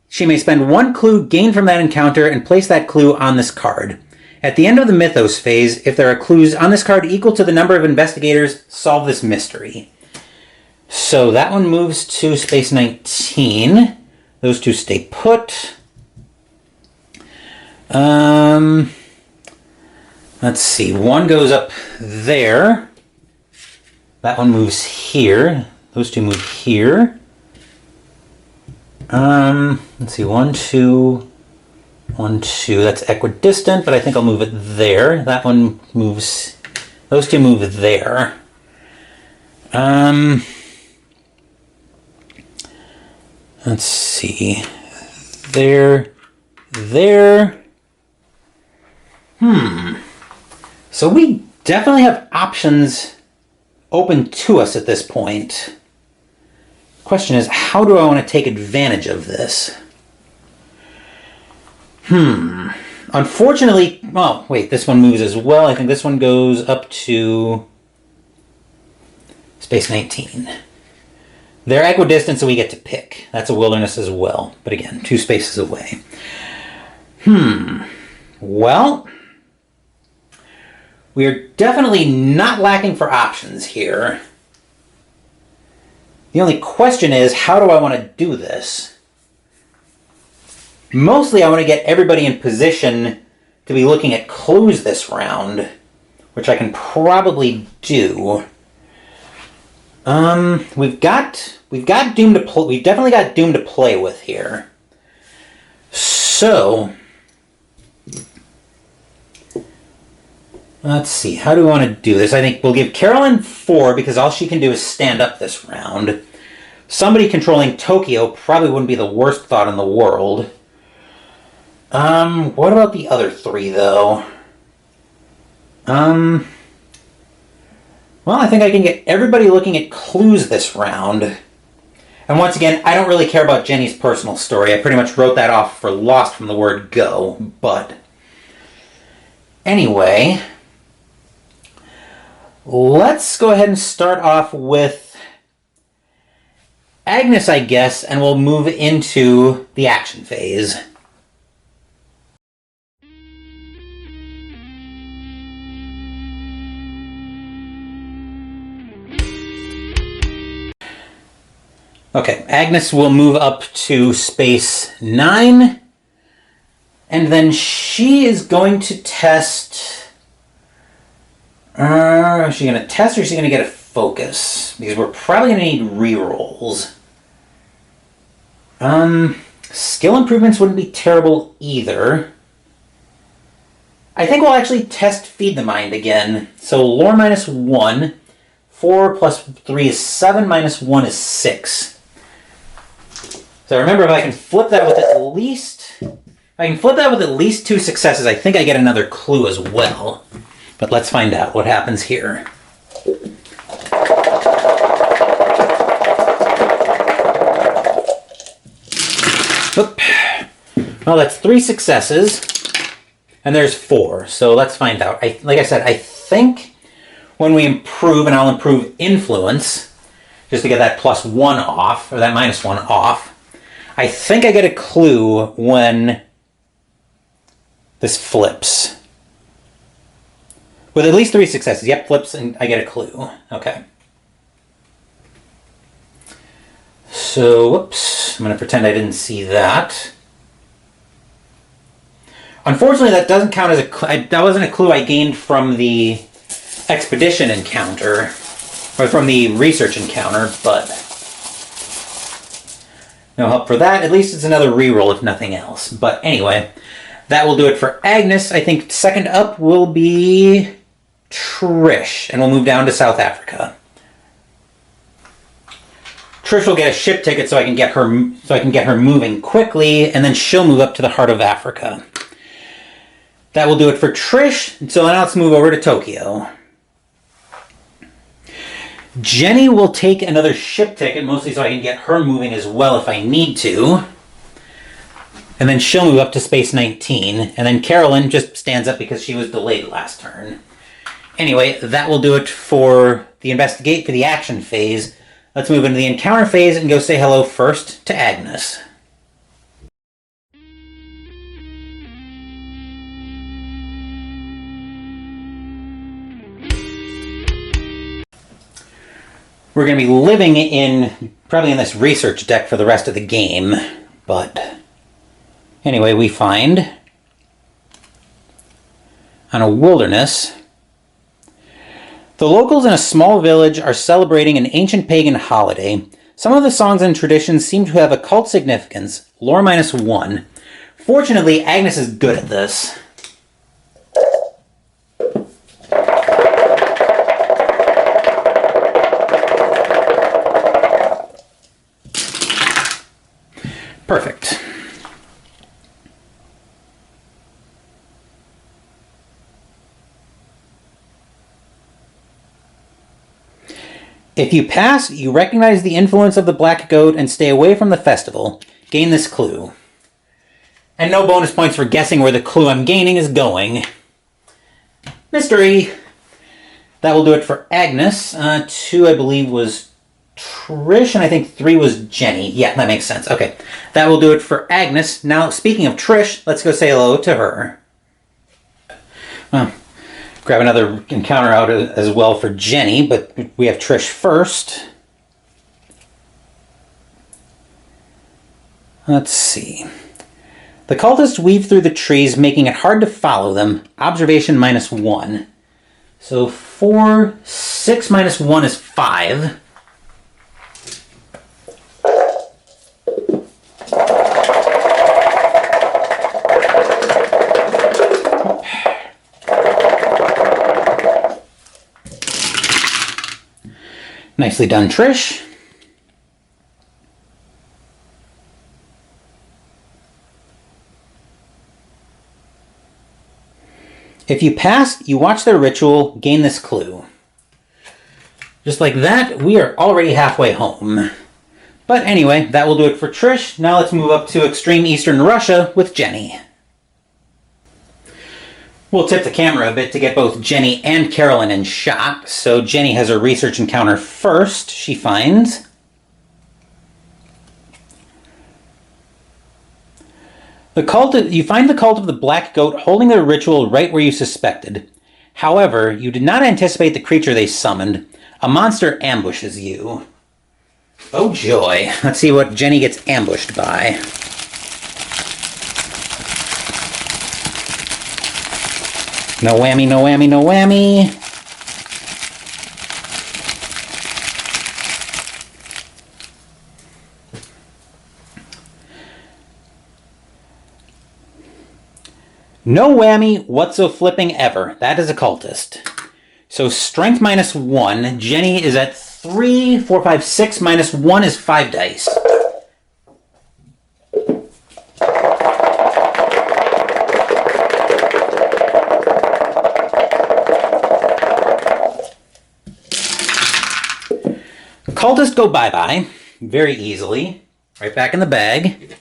she may spend 1 clue gained from that encounter and place that clue on this card. At the end of the Mythos phase, if there are clues on this card equal to the number of investigators, solve this mystery. So that one moves to space 19. Those 2 stay put. Let's see. 1 goes up there. That one moves here. Those 2 move here. Let's see. 1, 2, 1, 2. That's equidistant, but I think I'll move it there. That one moves. Those 2 move there. Let's see. There. So we definitely have options open to us at this point. Question is, how do I want to take advantage of this? Unfortunately, well, wait, this one moves as well. I think this one goes up to space 19. They're equidistant, so we get to pick. That's a wilderness as well. But again, 2 spaces away. Well, We are definitely not lacking for options here. The only question is, how do I want to do this? Mostly I want to get everybody in position to be looking at clues this round, which I can probably do. We've definitely got Doom to play with here. So let's see, how do we want to do this? I think we'll give Carolyn 4 because all she can do is stand up this round. Somebody controlling Tokyo probably wouldn't be the worst thought in the world. What about the other 3 though? Well, I think I can get everybody looking at clues this round. And once again, I don't really care about Jenny's personal story. I pretty much wrote that off for lost from the word go. But anyway, let's go ahead and start off with Agnes, I guess, and we'll move into the action phase. Okay, Agnes will move up to space 9, and then she is going to test... is she going to test or is she going to get a focus? Because we're probably going to need rerolls. Skill improvements wouldn't be terrible either. I think we'll actually test Feed the Mind again. So lore -1, 4 plus 3 is 7, -1 is 6. So remember, if I can flip that with at least... If I can flip that with at least 2 successes, I think I get another clue as well. But let's find out what happens here. Oop. Well, that's 3 successes. And there's 4. So let's find out. Like I said, I think when we improve, and I'll improve influence, just to get that +1 off, or that -1 off, I think I get a clue when this flips. With at least 3 successes. Yep, flips and I get a clue. Okay. So, whoops. I'm going to pretend I didn't see that. Unfortunately, that doesn't count as a clue. That wasn't a clue I gained from the expedition encounter, or from the research encounter, but no help for that. At least it's another reroll if nothing else. But anyway, that will do it for Agnes. I think second up will be Trish, and we'll move down to South Africa. Trish will get a ship ticket so I can get her moving quickly, and then she'll move up to the heart of Africa. That will do it for Trish. So now let's move over to Tokyo. Jenny will take another ship ticket, mostly so I can get her moving as well if I need to. And then she'll move up to space 19. And then Carolyn just stands up because she was delayed last turn. Anyway, that will do it for the investigate, for the action phase. Let's move into the encounter phase and go say hello first to Agnes. We're going to be living probably in this research deck for the rest of the game, but anyway, we find on a wilderness, the locals in a small village are celebrating an ancient pagan holiday. Some of the songs and traditions seem to have occult significance. Lore -1. Fortunately, Agnes is good at this. Perfect. If you pass, you recognize the influence of the black goat and stay away from the festival. Gain this clue. And no bonus points for guessing where the clue I'm gaining is going. Mystery! That will do it for Agnes. 2, I believe, was Trish, and I think 3 was Jenny. Yeah, that makes sense. Okay, that will do it for Agnes. Now, speaking of Trish, let's go say hello to her. Well, Grab another encounter out as well for Jenny, but we have Trish first. Let's see. The cultists weave through the trees, making it hard to follow them. Observation -1. So 4, 6 minus 1 is 5. Nicely done, Trish. If you pass, you watch their ritual, gain this clue. Just like that, we are already halfway home. But anyway, that will do it for Trish. Now let's move up to extreme Eastern Russia with Jenny. We'll tip the camera a bit to get both Jenny and Carolyn in shot. So Jenny has her research encounter first. She finds... You find the cult of the Black Goat holding their ritual right where you suspected. However, you did not anticipate the creature they summoned. A monster ambushes you. Oh joy. Let's see what Jenny gets ambushed by. No whammy, no whammy, no whammy. No whammy, what's so flipping ever. That is a cultist. So strength -1. Jenny is at 3, 4, 5, 6. -1 is 5 dice. Cultists go bye-bye very easily. Right back in the bag.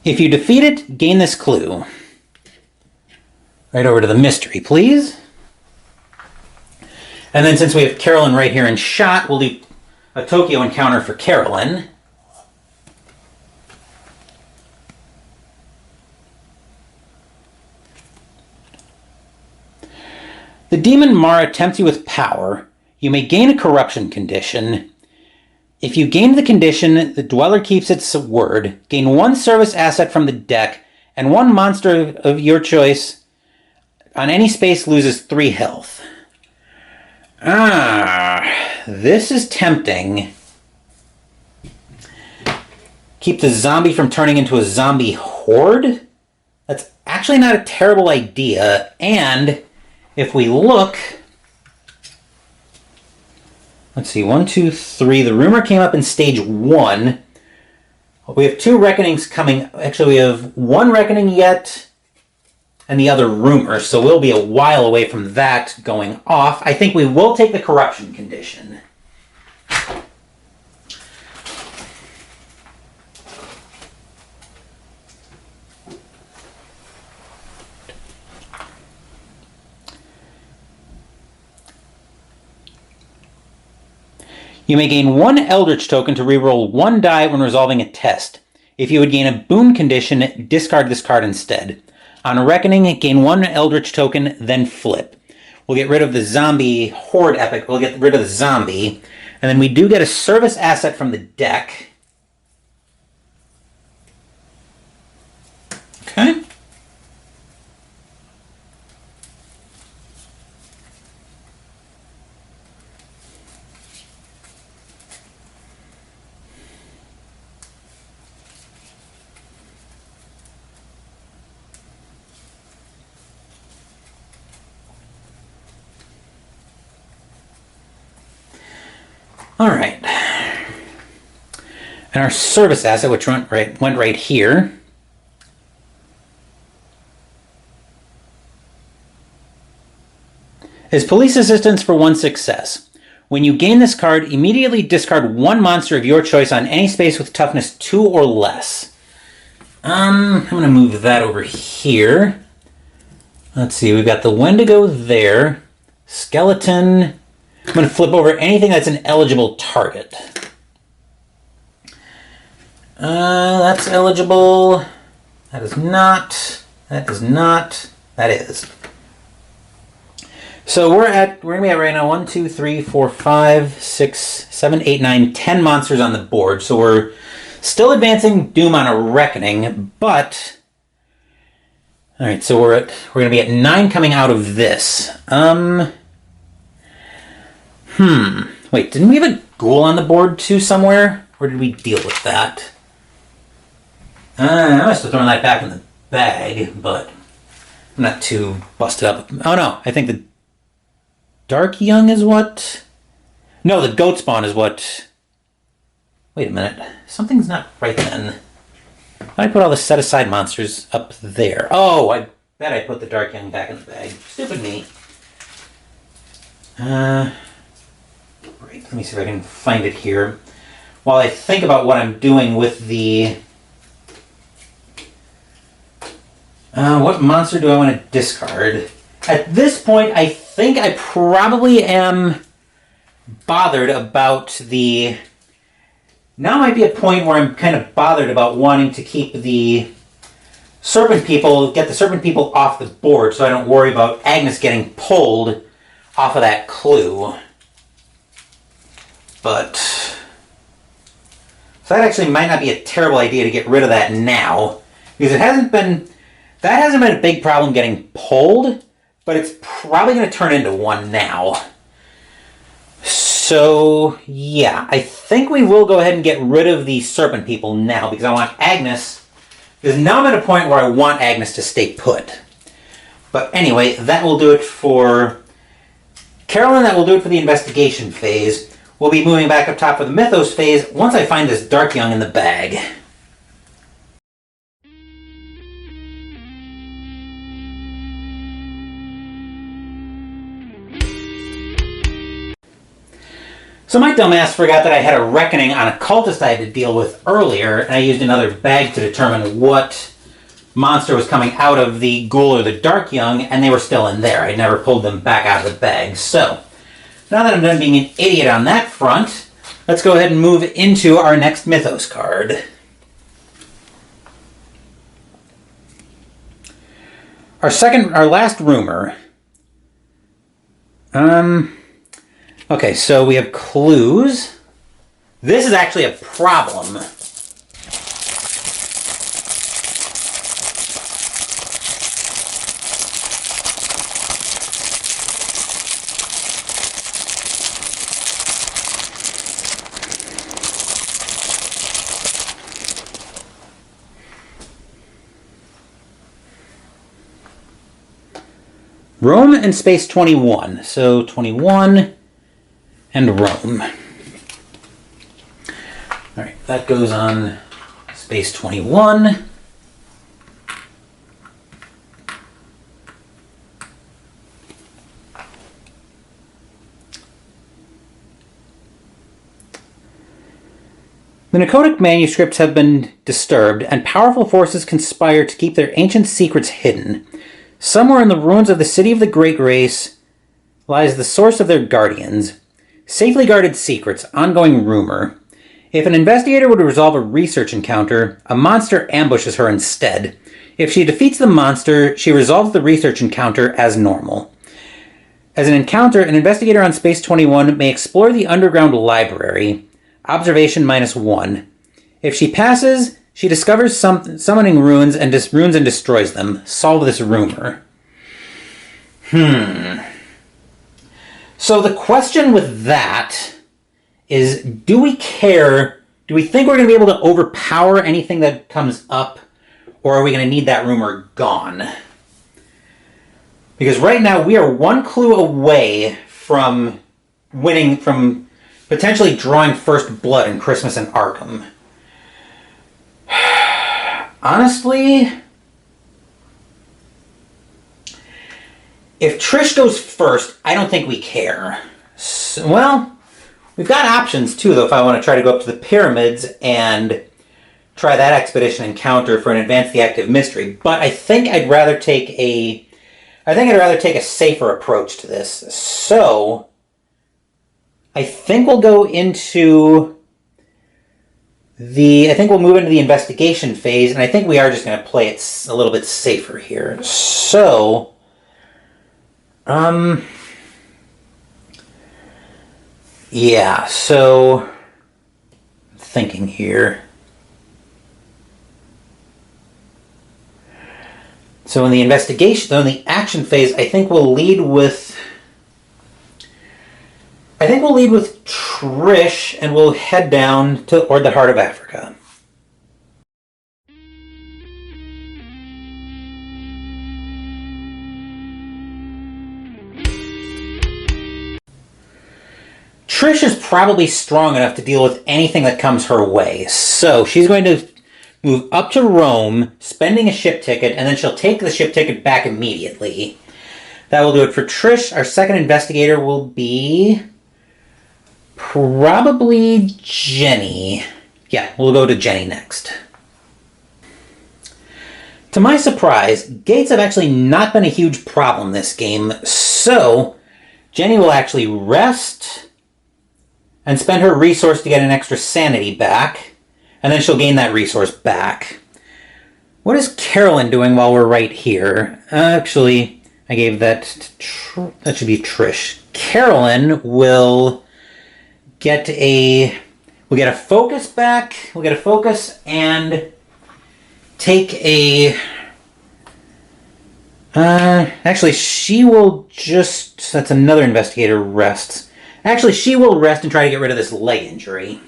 If you defeat it, gain this clue. Right over to the mystery, please. And then since we have Carolyn right here in shot, we'll do a Tokyo encounter for Carolyn. The demon Mara tempts you with power. You may gain a corruption condition. If you gain the condition, the dweller keeps its word. Gain 1 service asset from the deck, and 1 monster of your choice on any space loses 3 health. This is tempting. Keep the zombie from turning into a zombie horde? That's actually not a terrible idea, and if we look... Let's see, 1, 2, 3. The rumor came up in stage 1. We have 2 reckonings coming. Actually, we have 1 reckoning yet and the other rumor, so we'll be a while away from that going off. I think we will take the corruption condition. You may gain 1 Eldritch token to reroll 1 die when resolving a test. If you would gain a boon condition, discard this card instead. On a reckoning, gain 1 Eldritch token, then flip. We'll get rid of the zombie horde epic. We'll get rid of the zombie. And then we do get a service asset from the deck. Okay. All right. And our service asset, which went right here. Is police assistance for 1 success. When you gain this card, immediately discard 1 monster of your choice on any space with toughness 2 or less. I'm going to move that over here. Let's see, we've got the Wendigo there. Skeleton. I'm going to flip over anything that's an eligible target. That's eligible. That is not. That is not. That is. So we're gonna be at right now 1, 2, 3, 4, 5, 6, 7, 8, 9, 10 monsters on the board. So we're still advancing Doom on a Reckoning, but all right. So we're gonna be at 9 coming out of this. Wait, didn't we have a ghoul on the board too somewhere? Or did we deal with that? I must have thrown that back in the bag, but I'm not too busted up. Oh no, I think the Dark Young is what? No, the Goat Spawn is what? Wait a minute. Something's not right then. I put all the set-aside monsters up there. Oh, I bet I put the Dark Young back in the bag. Stupid me. Right, let me see if I can find it here. While I think about what I'm doing with the... what monster do I want to discard? At this point, I think I probably am bothered about the... Now might be a point where I'm kind of bothered about wanting to keep the Serpent People, get the Serpent People off the board so I don't worry about Agnes getting pulled off of that clue. But... So that actually might not be a terrible idea to get rid of that now. Because it hasn't been... That hasn't been a big problem getting pulled, but it's probably going to turn into one now. So, yeah, I think we will go ahead and get rid of the Serpent People now, because I want Agnes... Because now I'm at a point where I want Agnes to stay put. But anyway, that will do it for Carolyn. That will do it for the investigation phase. We'll be moving back up top for the Mythos phase once I find this Dark Young in the bag. So my dumbass forgot that I had a reckoning on a cultist I had to deal with earlier, and I used another bag to determine what monster was coming out of the ghoul or the Dark Young, and they were still in there. I never pulled them back out of the bag. So, now that I'm done being an idiot on that front, let's go ahead and move into our next Mythos card. Our last rumor. Okay, so we have clues. This is actually a problem. Rome and Space 21. So 21 and Rome. Alright, that goes on Space 21. The Nicotic manuscripts have been disturbed, and powerful forces conspire to keep their ancient secrets hidden. Somewhere in the ruins of the city of the Great Race lies the source of their guardians. Safely guarded secrets, ongoing rumor. If an investigator would resolve a research encounter, a monster ambushes her instead. If she defeats the monster, she resolves the research encounter as normal. As an encounter, an investigator on Space 21 may explore the underground library. Observation -1. If she passes, she discovers summoning runes and destroys them. Solve this rumor. So the question with that is, do we care? Do we think we're going to be able to overpower anything that comes up? Or are we going to need that rumor gone? Because right now we are one clue away from winning, from potentially drawing first blood in Christmas in Arkham. Honestly, if Trish goes first, I don't think we care. So, well, we've got options too, though, if I want to try to go up to the pyramids and try that expedition encounter for an advanced the active mystery. But I think I'd rather take a safer approach to this. So I think we'll go into I think we'll move into the investigation phase, and I think we are just going to play it a little bit safer here. So, yeah, so, thinking here. So in the investigation, in the action phase, I think we'll lead with Trish, and we'll head down toward the heart of Africa. Trish is probably strong enough to deal with anything that comes her way, so she's going to move up to Rome, spending a ship ticket, and then she'll take the ship ticket back immediately. That will do it for Trish. Our second investigator will be probably Jenny. Yeah, we'll go to Jenny next. To my surprise, gates have actually not been a huge problem this game, so Jenny will actually rest and spend her resource to get an extra sanity back, and then she'll gain that resource back. What is Carolyn doing while we're right here? Actually, I gave that to that should be Trish. Carolyn will get a focus back. We'll get a focus and take a actually she will just, that's another investigator rests. Actually, she will rest and try to get rid of this leg injury.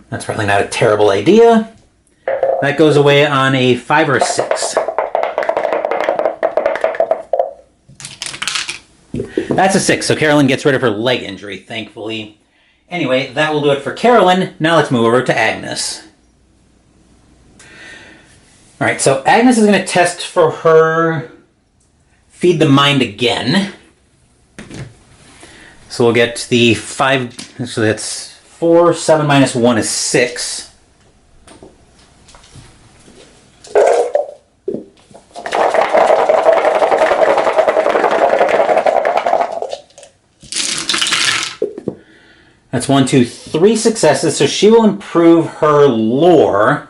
That's probably not a terrible idea. That goes away on a 5 or a 6. That's a 6, so Carolyn gets rid of her leg injury, thankfully. Anyway, that will do it for Carolyn. Now let's move over to Agnes. Alright, so Agnes is going to test for her Feed the Mind again. So we'll get the 5, actually that's 4, 7 minus 1 is 6. That's 1, 2, 3 successes, so she will improve her lore.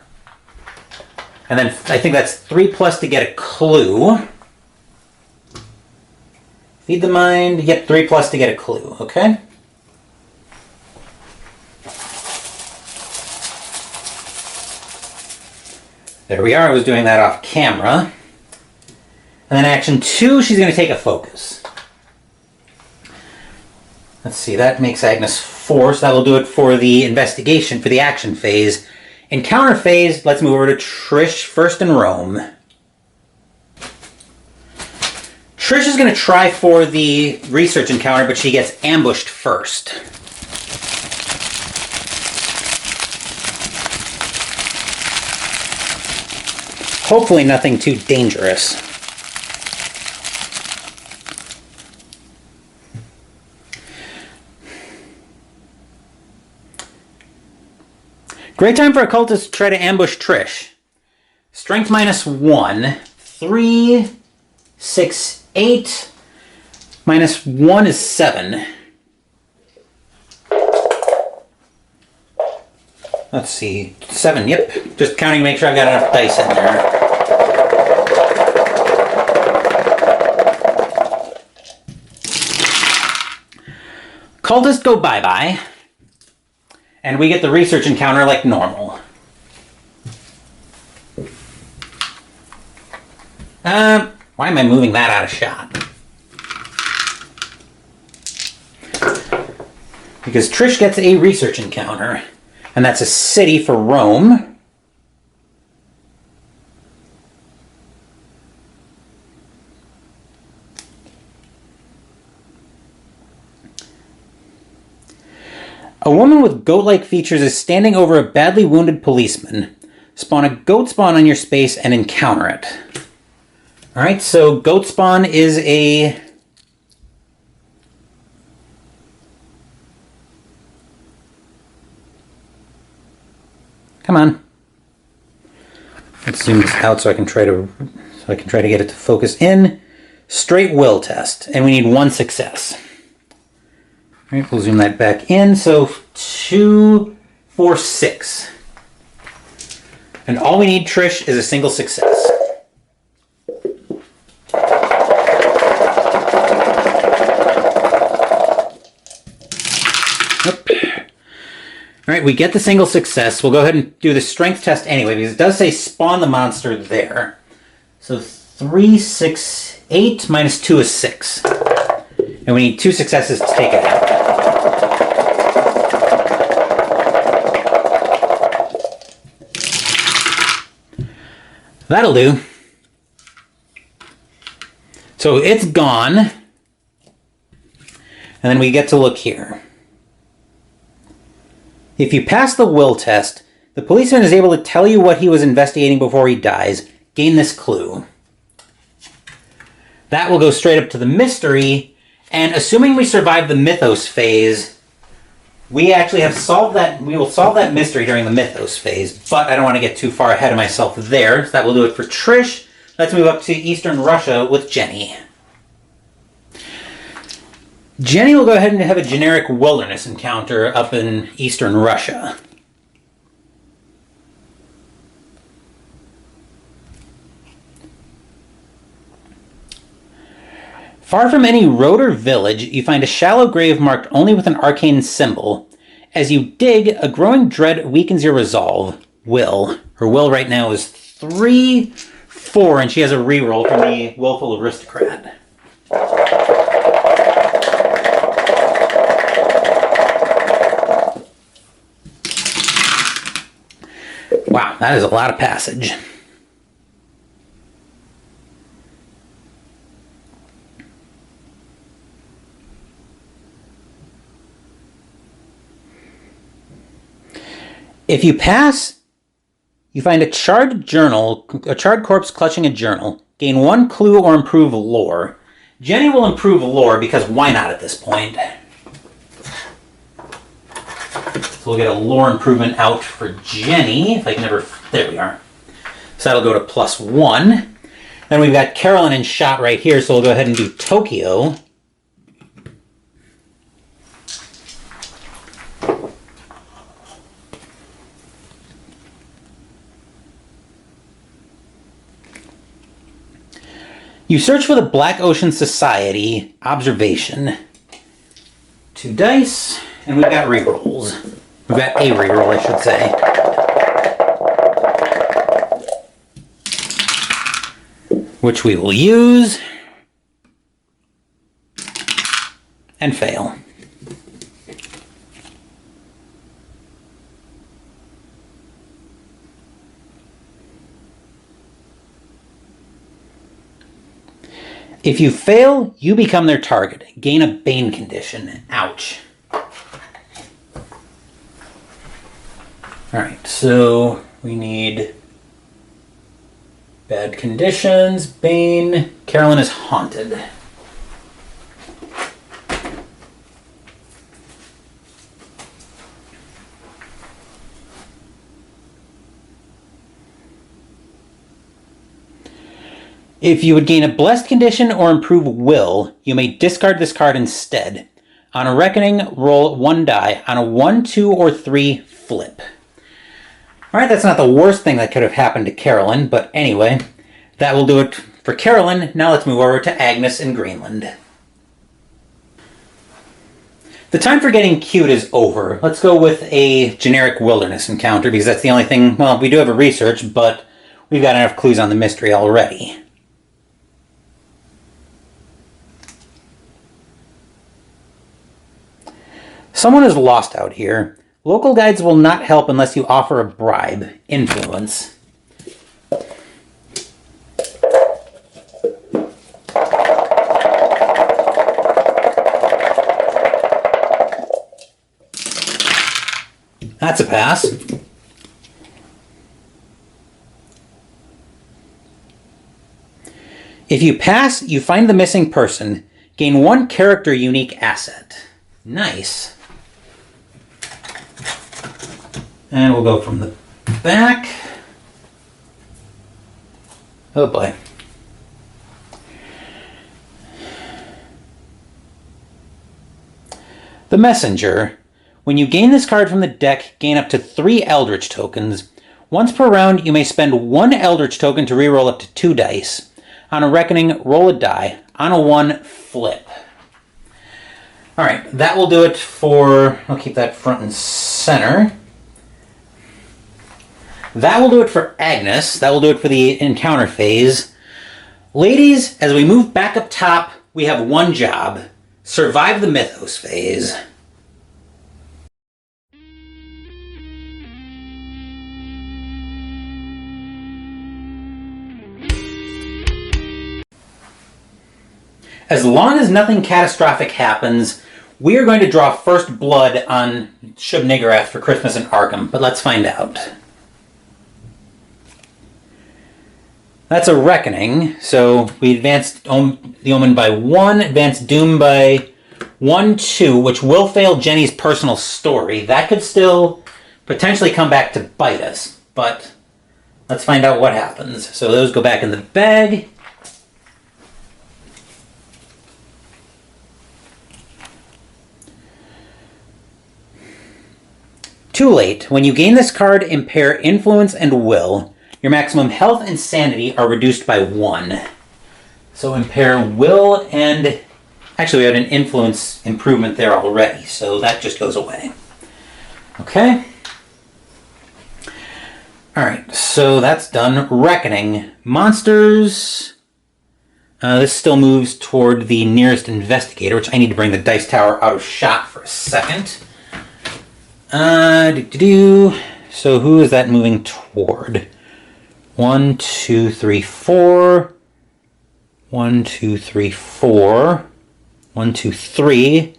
And then I think that's 3 plus to get a clue. Feed the Mind, yep, 3 plus to get a clue, okay? There we are, I was doing that off camera. And then action 2, she's going to take a focus. Let's see, that makes Agnes 4, so that will do it for the investigation, for the action phase. Encounter phase, let's move over to Trish first in Rome. Trish is going to try for the research encounter, but she gets ambushed first. Hopefully nothing too dangerous. Great time for a cultist to try to ambush Trish. Strength minus 1. 3, 6, 8. Minus 1 is 7. Let's see. 7, yep. Just counting to make sure I've got enough dice in there. Cultists go bye-bye. And we get the research encounter like normal. Why am I moving that out of shot? Because Trish gets a research encounter. And that's a city for Rome. A woman with goat-like features is standing over a badly wounded policeman. Spawn a goat spawn on your space and encounter it. Alright, so goat spawn is a... Come on. Let's zoom this out so I can try to get it to focus in. Straight will test, and we need 1 success. All right, we'll zoom that back in. So 2, for 6. And all we need, Trish, is a single success. All right, we get the single success. We'll go ahead and do the strength test anyway, because it does say spawn the monster there. So 3, 6, 8 minus 2 is 6. And we need 2 successes to take it out. That'll do. So it's gone. And then we get to look here. If you pass the will test, the policeman is able to tell you what he was investigating before he dies. Gain this clue. That will go straight up to the mystery, and assuming we survive the mythos phase, we actually have solved that. We will solve that mystery during the mythos phase, but I don't want to get too far ahead of myself there, so that will do it for Trish. Let's move up to Eastern Russia with Jenny. Jenny will go ahead and have a generic wilderness encounter up in Eastern Russia. Far from any road or village, you find a shallow grave marked only with an arcane symbol. As you dig, a growing dread weakens your resolve. Will. Her will right now is 3, 4, and she has a reroll from the Willful Aristocrat. Wow, that is a lot of passage. If you pass, you find a charred corpse clutching a journal. Gain 1 clue or improve lore. Jenny will improve lore because why not at this point? So we'll get a lore improvement out for Jenny. If I can never... There we are. So that'll go to +1. Then we've got Carolyn and Shot right here, so we'll go ahead and do Tokyo. You search for the Black Ocean Society. Observation. 2 dice, and we've got rerolls. We've got a reroll, I should say. Which we will use. And fail. If you fail, you become their target. Gain a Bane condition. Ouch. Alright, so we need bad conditions, Bane. Carolyn is haunted. If you would gain a blessed condition or improve will, you may discard this card instead. On a reckoning, roll 1 die. On a 1, 2, or 3, flip. Alright, that's not the worst thing that could have happened to Carolyn, but anyway, that will do it for Carolyn. Now let's move over to Agnes in Greenland. The time for getting cute is over. Let's go with a generic wilderness encounter, because that's the only thing... Well, we do have a research, but we've got enough clues on the mystery already. Someone is lost out here. Local guides will not help unless you offer a bribe. Influence. That's a pass. If you pass, you find the missing person. Gain 1 character unique asset. Nice. And we'll go from the back. Oh boy. The messenger. When you gain this card from the deck, gain up to 3 Eldritch tokens. Once per round, you may spend 1 Eldritch token to reroll up to 2 dice. On a Reckoning, roll a die. On a 1, flip. Alright, that will do it for... I'll keep that front and center. That will do it for Agnes. That will do it for the encounter phase. Ladies, as we move back up top, we have one job. Survive the Mythos phase. As long as nothing catastrophic happens, we are going to draw first blood on Shub-Niggurath for Christmas in Arkham, but let's find out. That's a Reckoning, so we advanced the Omen by 1, advanced Doom by 1, 2, which will fail Jenny's personal story. That could still potentially come back to bite us, but let's find out what happens. So those go back in the bag. Too late. When you gain this card, impair Influence and Will. Your maximum health and sanity are reduced by 1. So impair Will and... Actually, we had an Influence improvement there already, so that just goes away. Okay. Alright, so that's done. Reckoning. Monsters... this still moves toward the nearest investigator, which I need to bring the dice tower out of shot for a second. So who is that moving toward? 1, 2, 3, 4. 1, 2, 3, 4. 1, 2, 3.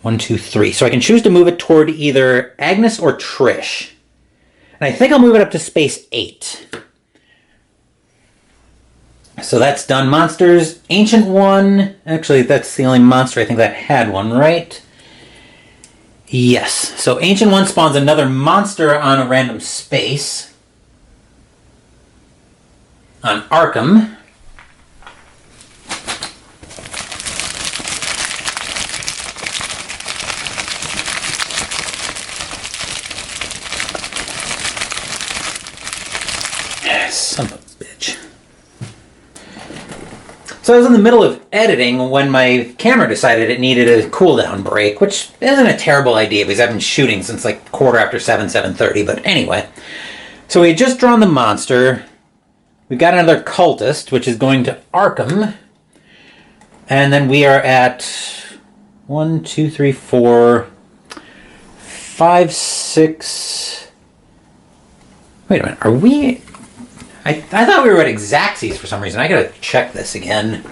1, 2, 3. So I can choose to move it toward either Agnes or Trish. And I think I'll move it up to space 8. So that's done. Monsters. Ancient one. Actually, that's the only monster I think that had one, right? Yes. So Ancient one spawns another monster on a random space. On Arkham. Son of a bitch. So I was in the middle of editing when my camera decided it needed a cooldown break, which isn't a terrible idea because I've been shooting since like 7:30, but anyway. So we had just drawn the monster. We've got another cultist, which is going to Arkham. And then we are at 1, 2, 3, 4, 5, 6... Wait a minute, are we... I thought we were at Exacxes for some reason. I gotta check this again.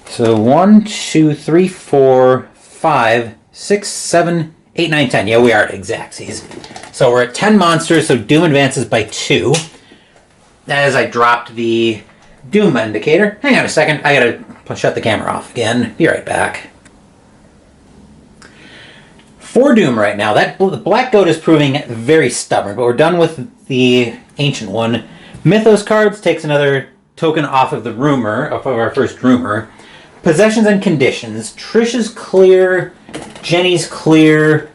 So 1, 2, 3, 4, 5, 6, 7, 8, 9, 10. Yeah, we are at Exacxes. So we're at 10 monsters, so Doom advances by 2. As I dropped the Doom indicator. Hang on a second. I gotta shut the camera off again. Be right back. For Doom right now, the Black Goat is proving very stubborn, but we're done with the Ancient one. Mythos cards takes another token off of the rumor, off of our first rumor. Possessions and conditions. Trish is clear. Jenny's clear.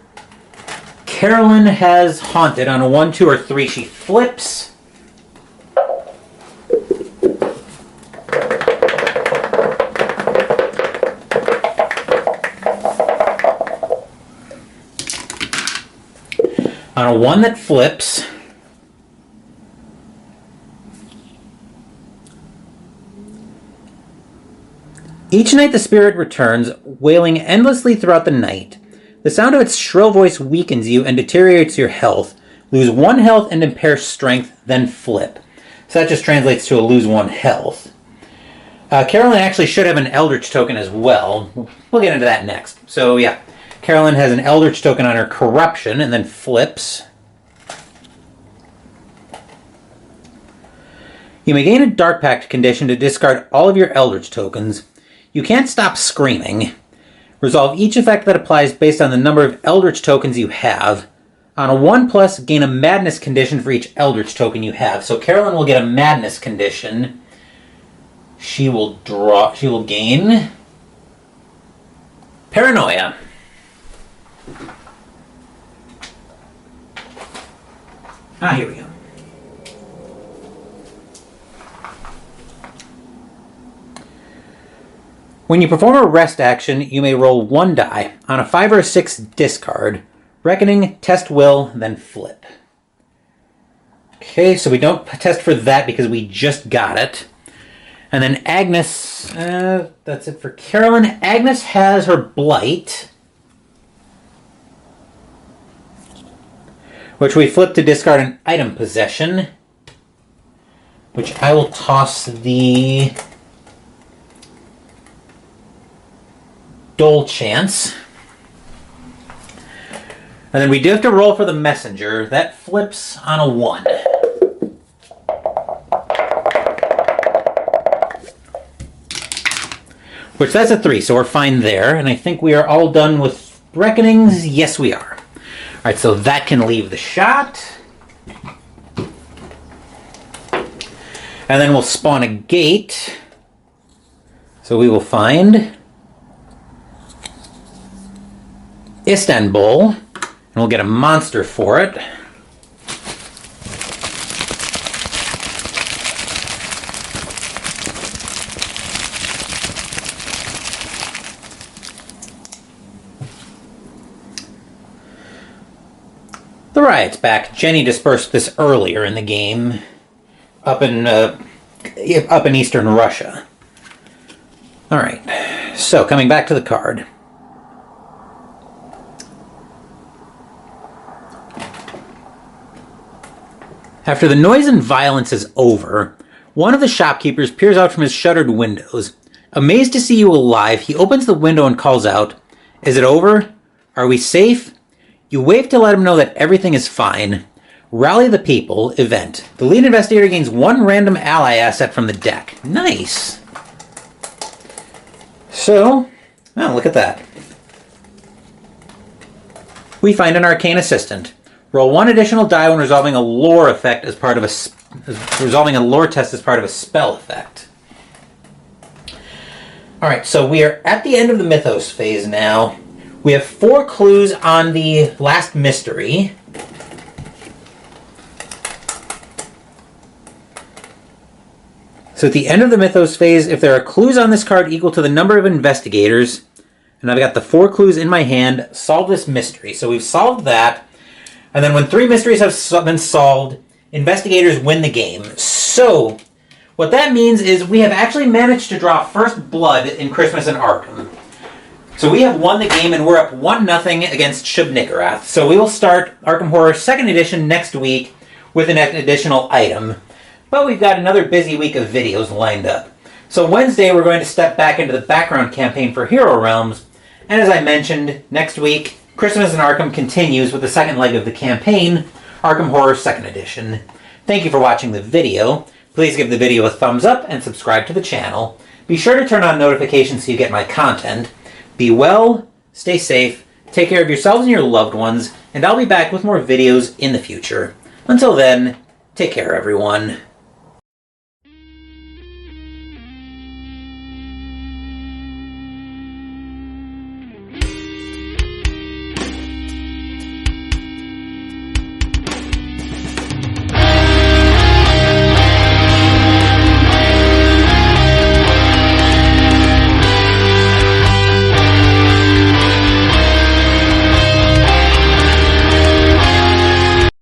Carolyn has Haunted. On a 1, 2, or 3, she flips. On a 1 that flips. Each night the spirit returns, wailing endlessly throughout the night. The sound of its shrill voice weakens you and deteriorates your health. Lose 1 health and impair strength, then flip. So that just translates to a lose 1 health. Carolyn actually should have an Eldritch token as well. We'll get into that next. So yeah, Carolyn has an Eldritch token on her Corruption and then flips. You may gain a Dark Pact condition to discard all of your Eldritch tokens. You can't stop screaming. Resolve each effect that applies based on the number of Eldritch tokens you have. On a 1+, gain a Madness condition for each Eldritch token you have. So Carolyn will get a Madness condition. She will gain Paranoia. Ah, here we go. When you perform a rest action, you may roll 1 die. On a 5 or a 6, discard. Reckoning, test will, then flip. Okay, so we don't test for that because we just got it. And then Agnes, that's it for Carolyn. Agnes has her Blight, which we flip to discard an item possession, which I will toss the Dole Chance. And then we do have to roll for the Messenger. That flips on a 1. Which that's a 3, so we're fine there. And I think we are all done with Reckonings. Yes, we are. Alright, so that can leave the shot. And then we'll spawn a gate. So we will find Istanbul. And we'll get a monster for it. The riot's back. Jenny dispersed this earlier in the game, up in eastern Russia. All right. So coming back to the card. After the noise and violence is over, one of the shopkeepers peers out from his shuttered windows. Amazed to see you alive, he opens the window and calls out, "Is it over? Are we safe?" You wave to let him know that everything is fine. Rally the people. Event. The lead investigator gains 1 random ally asset from the deck. Nice. So, oh, look at that. We find an arcane assistant. Roll 1 additional die when resolving a lore effect as part of resolving a lore test as part of a spell effect. All right, so we are at the end of the Mythos phase now. We have 4 clues on the last mystery. So at the end of the Mythos phase, if there are clues on this card equal to the number of investigators, and I've got the 4 clues in my hand, solve this mystery. So we've solved that. And then when 3 mysteries have been solved, investigators win the game. So what that means is we have actually managed to draw first blood in Christmas in Arkham. So we have won the game, and we're up 1-0 against Shub-Niggurath. So we will start Arkham Horror 2nd Edition next week with an additional item. But we've got another busy week of videos lined up. So Wednesday, we're going to step back into the background campaign for Hero Realms. And as I mentioned, next week, Christmas in Arkham continues with the second leg of the campaign, Arkham Horror 2nd Edition. Thank you for watching the video. Please give the video a thumbs up and subscribe to the channel. Be sure to turn on notifications so you get my content. Be well, stay safe, take care of yourselves and your loved ones, and I'll be back with more videos in the future. Until then, take care everyone.